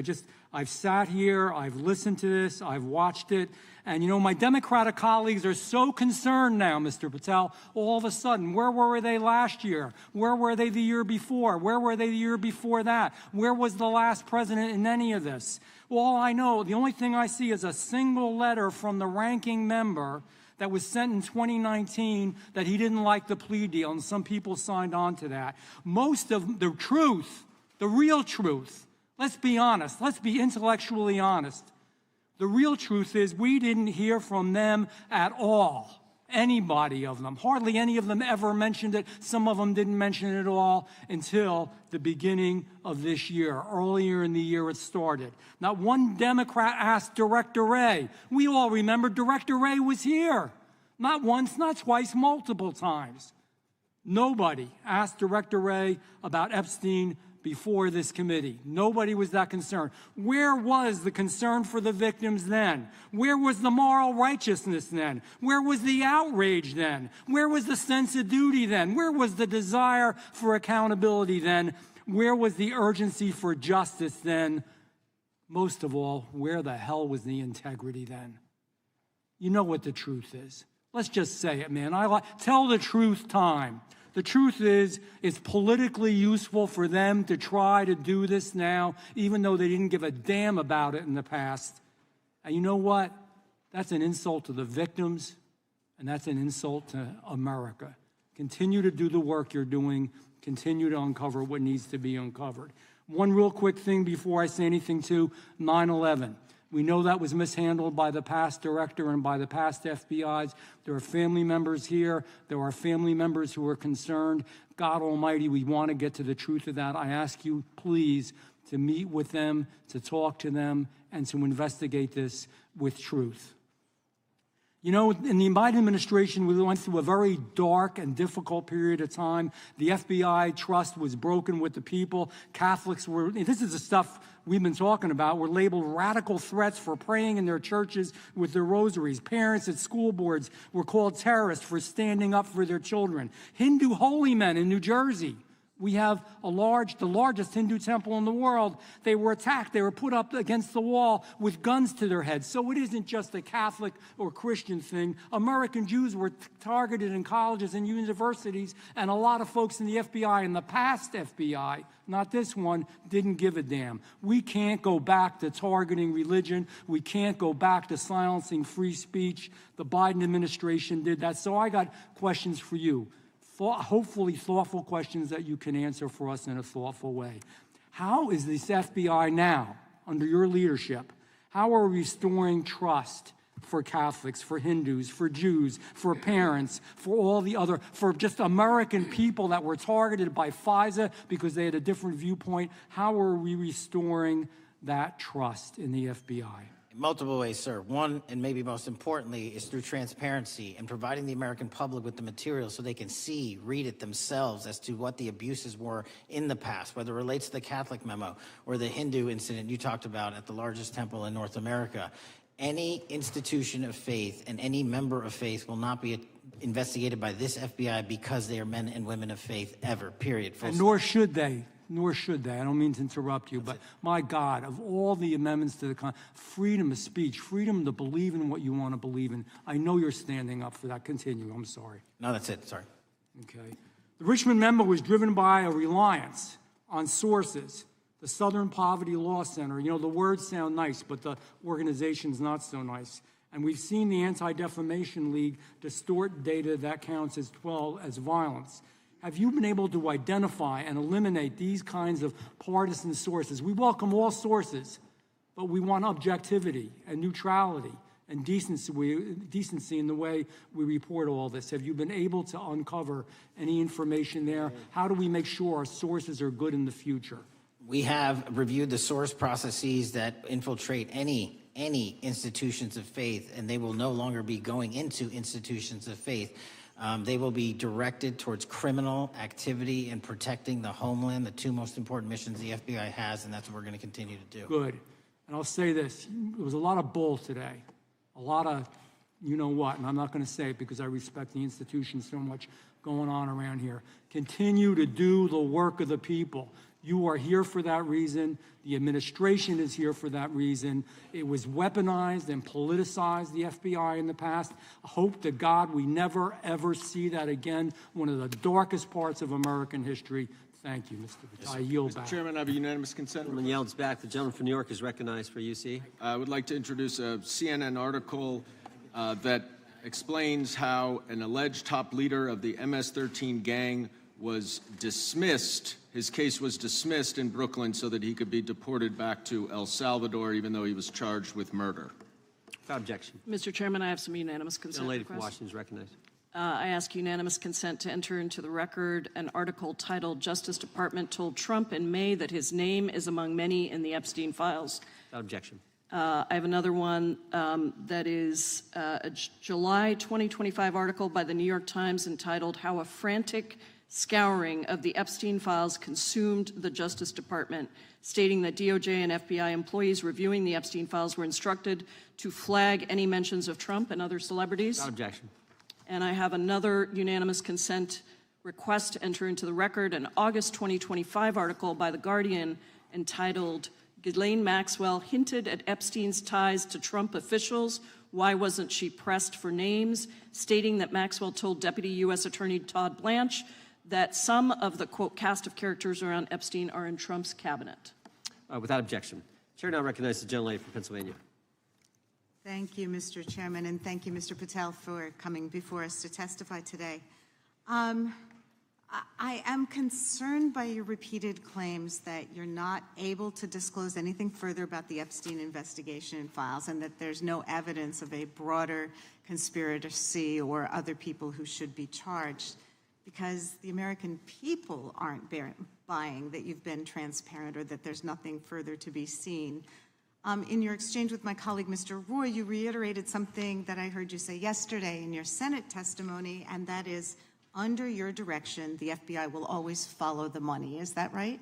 I've sat here, I've listened to this, I've watched it, and my Democratic colleagues are so concerned now, Mr. Patel, all of a sudden. Where were they last year? Where were they the year before? Where were they the year before that? Where was the last president in any of this? All I know, the only thing I see is a single letter from the ranking member that was sent in 2019 that he didn't like the plea deal, and some people signed on to that. Most of the truth, the real truth, let's be honest, let's be intellectually honest. The real truth is we didn't hear from them at all. Anybody of them. Hardly any of them ever mentioned it. Some of them didn't mention it at all until the beginning of this year. Earlier in the year it started. Not one Democrat asked Director Wray. We all remember Director Wray was here. Not once, not twice, multiple times. Nobody asked Director Wray about Epstein before this committee. Nobody was that concerned. Where was the concern for the victims then? Where was the moral righteousness then? Where was the outrage then? Where was the sense of duty then? Where was the desire for accountability then? Where was the urgency for justice then? Most of all, where the hell was the integrity then? You know what the truth is. Let's just say it, man. Tell the truth time. The truth is, it's politically useful for them to try to do this now, even though they didn't give a damn about it in the past. And you know what? That's an insult to the victims, and that's an insult to America. Continue to do the work you're doing. Continue to uncover what needs to be uncovered. One real quick thing before I say anything to 9/11. We know that was mishandled by the past director and by the past FBIs. There are family members here. There are family members who are concerned. God Almighty, we want to get to the truth of that. I ask you, please, to meet with them, to talk to them, and to investigate this with truth. In the Biden administration, we went through a very dark and difficult period of time. The FBI trust was broken with the people. Catholics were, this is the stuff we've been talking about, were labeled radical threats for praying in their churches with their rosaries. Parents at school boards were called terrorists for standing up for their children. Hindu holy men in New Jersey. We have the largest Hindu temple in the world. They were attacked. They were put up against the wall with guns to their heads. So it isn't just a Catholic or Christian thing. American Jews were targeted in colleges and universities, and a lot of folks in the FBI, in the past FBI, not this one, didn't give a damn. We can't go back to targeting religion. We can't go back to silencing free speech. The Biden administration did that. So I got questions for you. Hopefully thoughtful questions that you can answer for us in a thoughtful way. How is this FBI now, under your leadership, how are we restoring trust for Catholics, for Hindus, for Jews, for parents, for all the other, for just American people that were targeted by FISA because they had a different viewpoint? How are we restoring that trust in the FBI? In multiple ways, sir. One, and maybe most importantly, is through transparency and providing the American public with the material so they can see, read it themselves as to what the abuses were in the past, whether it relates to the Catholic memo or the Hindu incident you talked about at the largest temple in North America. Any institution of faith and any member of faith will not be investigated by this FBI because they are men and women of faith ever, period. And nor should they. Nor should they. I don't mean to interrupt you, but my God, of all the amendments to the freedom of speech, freedom to believe in what you want to believe in, I know you're standing up for that. Continue. I'm sorry. No, that's it. Sorry. Okay. The Richmond memo was driven by a reliance on sources. The Southern Poverty Law Center, the words sound nice, but the organization's not so nice. And we've seen the Anti-Defamation League distort data that counts as violence. Have you been able to identify and eliminate these kinds of partisan sources? We welcome all sources, but we want objectivity and neutrality and decency in the way we report all this. Have you been able to uncover any information there? How do we make sure our sources are good in the future? We have reviewed the source processes that infiltrate any institutions of faith, and they will no longer be going into institutions of faith. They will be directed towards criminal activity and protecting the homeland, the two most important missions the FBI has, and that's what we're going to continue to do. Good. And I'll say this. There was a lot of bull today, a lot of you know what, and I'm not going to say it because I respect the institution so much going on around here. Continue to do the work of the people. You are here for that reason. The administration is here for that reason. It was weaponized and politicized, the FBI, in the past. I hope to God we never, ever see that again. One of the darkest parts of American history. Thank you, Mr. Patel. I yield back. Mr. Chairman, I have a unanimous consent. Gentleman yields back. The gentleman from New York is recognized for UC. I would like to introduce a CNN article that explains how an alleged top leader of the MS-13 gang was dismissed. His case was dismissed in Brooklyn so that he could be deported back to El Salvador, even though he was charged with murder. Without objection. Mr. Chairman, I have some unanimous consent The lady from requests. Washington is recognized. I ask unanimous consent to enter into the record an article titled "Justice Department Told Trump in May That His Name is Among Many in the Epstein Files." Without objection. I have another one that is a July 2025 article by the New York Times entitled "How a Frantic Scouring of the Epstein Files Consumed the Justice Department," stating that DOJ and FBI employees reviewing the Epstein files were instructed to flag any mentions of Trump and other celebrities. Without objection. And I have another unanimous consent request to enter into the record an August 2025 article by The Guardian entitled "Ghislaine Maxwell Hinted at Epstein's Ties to Trump Officials. Why Wasn't She Pressed for Names?" stating that Maxwell told Deputy U.S. Attorney Todd Blanche that some of the, quote, cast of characters around Epstein are in Trump's cabinet. Without objection. Chair now recognizes the gentlelady from Pennsylvania. Thank you, Mr. Chairman, and thank you, Mr. Patel, for coming before us to testify today. I am concerned by your repeated claims that you're not able to disclose anything further about the Epstein investigation and files, and that there's no evidence of a broader conspiracy or other people who should be charged, because the American people aren't buying that you've been transparent or that there's nothing further to be seen. In your exchange with my colleague, Mr. Roy, you reiterated something that I heard you say yesterday in your Senate testimony, and that is, under your direction, the FBI will always follow the money. Is that right?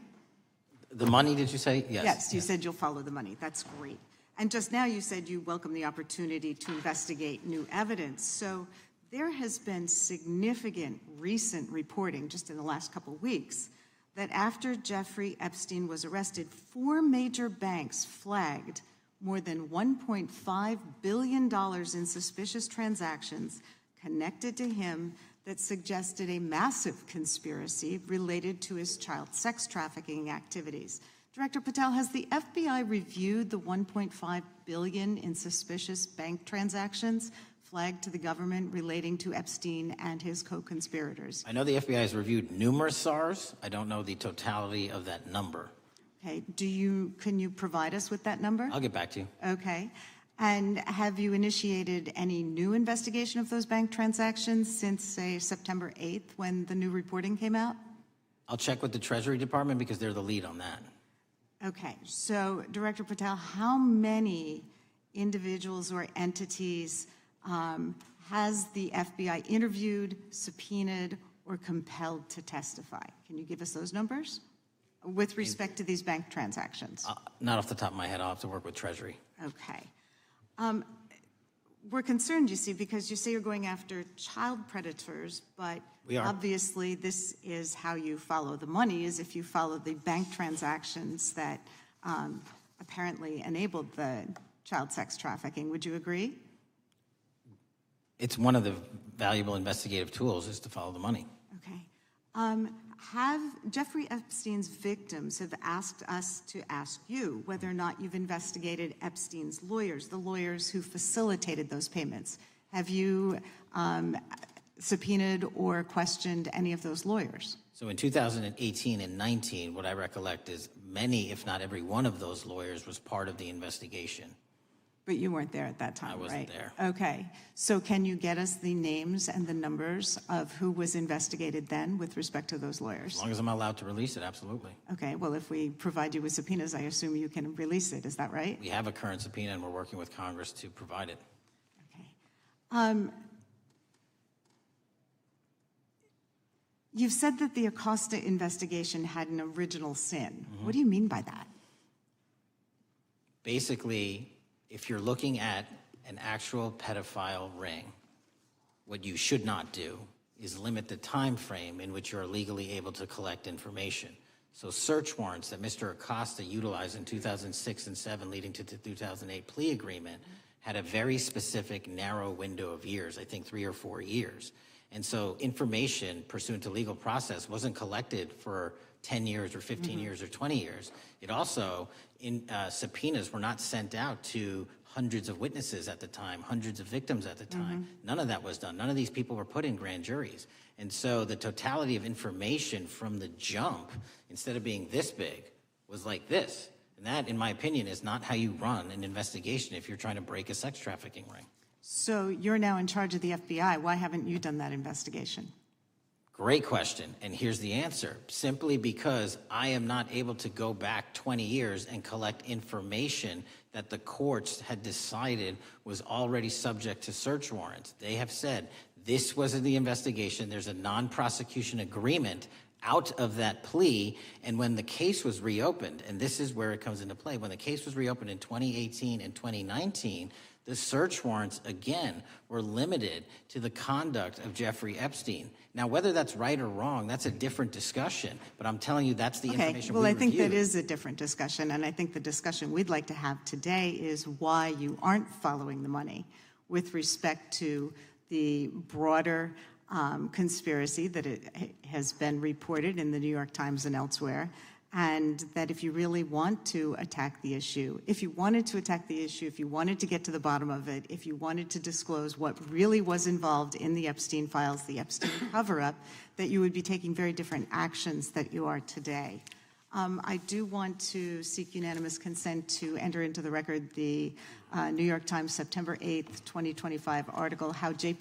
The money, did you say? Yes. Yes, you said you'll follow the money. That's great. And just now you said you welcome the opportunity to investigate new evidence. So there has been significant recent reporting just in the last couple of weeks that after Jeffrey Epstein was arrested, 4 major banks flagged more than $1.5 billion in suspicious transactions connected to him that suggested a massive conspiracy related to his child sex trafficking activities. Director Patel, has the FBI reviewed the $1.5 billion in suspicious bank transactions flagged to the government relating to Epstein and his co-conspirators? I know the FBI has reviewed numerous SARs. I don't know the totality of that number. Okay, can you provide us with that number? I'll get back to you. Okay. And have you initiated any new investigation of those bank transactions since, say, September 8th when the new reporting came out? I'll check with the Treasury Department because they're the lead on that. Okay, so Director Patel, how many individuals or entities has the FBI interviewed, subpoenaed, or compelled to testify? Can you give us those numbers with respect to these bank transactions? Not off the top of my head. I'll have to work with Treasury. Okay. We're concerned, you see, because you say you're going after child predators, but we are. Obviously this is how you follow the money, is if you follow the bank transactions that apparently enabled the child sex trafficking. Would you agree? It's one of the valuable investigative tools is to follow the money. Okay. Have Jeffrey Epstein's victims have asked us to ask you whether or not you've investigated Epstein's lawyers, the lawyers who facilitated those payments? Have you subpoenaed or questioned any of those lawyers? So in 2018 and 19, what I recollect is many, if not every one of those lawyers was part of the investigation. But you weren't there at that time, right? I wasn't there. Okay. So can you get us the names and the numbers of who was investigated then with respect to those lawyers? As long as I'm allowed to release it, absolutely. Okay. Well, if we provide you with subpoenas, I assume you can release it. Is that right? We have a current subpoena, and we're working with Congress to provide it. Okay. You've said that the Acosta investigation had an original sin. What do you mean by that? Basically, if you're looking at an actual pedophile ring, what you should not do is limit the time frame in which you're legally able to collect information. So search warrants that Mr. Acosta utilized in 2006 and 7 leading to the 2008 plea agreement had a very specific narrow window of years, I think 3 or 4 years. And so information pursuant to legal process wasn't collected for 10 years or 15 years or 20 years. It also, subpoenas were not sent out to hundreds of witnesses at the time, hundreds of victims at the time. None of that was done. None of these people were put in grand juries. And so the totality of information from the jump, instead of being this big, was like this. And that, in my opinion, is not how you run an investigation if you're trying to break a sex trafficking ring. So you're now in charge of the FBI. Why haven't you done that investigation? Great question, and here's the answer. Simply because I am not able to go back 20 years and collect information that the courts had decided was already subject to search warrants. They have said, this was the investigation, there's a non-prosecution agreement out of that plea, and when the case was reopened, and this is where it comes into play, when the case was reopened in 2018 and 2019, the search warrants, again, were limited to the conduct of Jeffrey Epstein. Now, whether that's right or wrong, that's a different discussion, but I'm telling you that's the information we reviewed. I think that is a different discussion, and I think the discussion we'd like to have today is why you aren't following the money with respect to the broader conspiracy that it has been reported in the New York Times and elsewhere, and that if you really want to attack the issue, if you wanted to attack the issue, if you wanted to get to the bottom of it, if you wanted to disclose what really was involved in the Epstein files, the Epstein cover-up, that you would be taking very different actions that you are today. I do want to seek unanimous consent to enter into the record the New York Times September 8th, 2025 article, How J.P.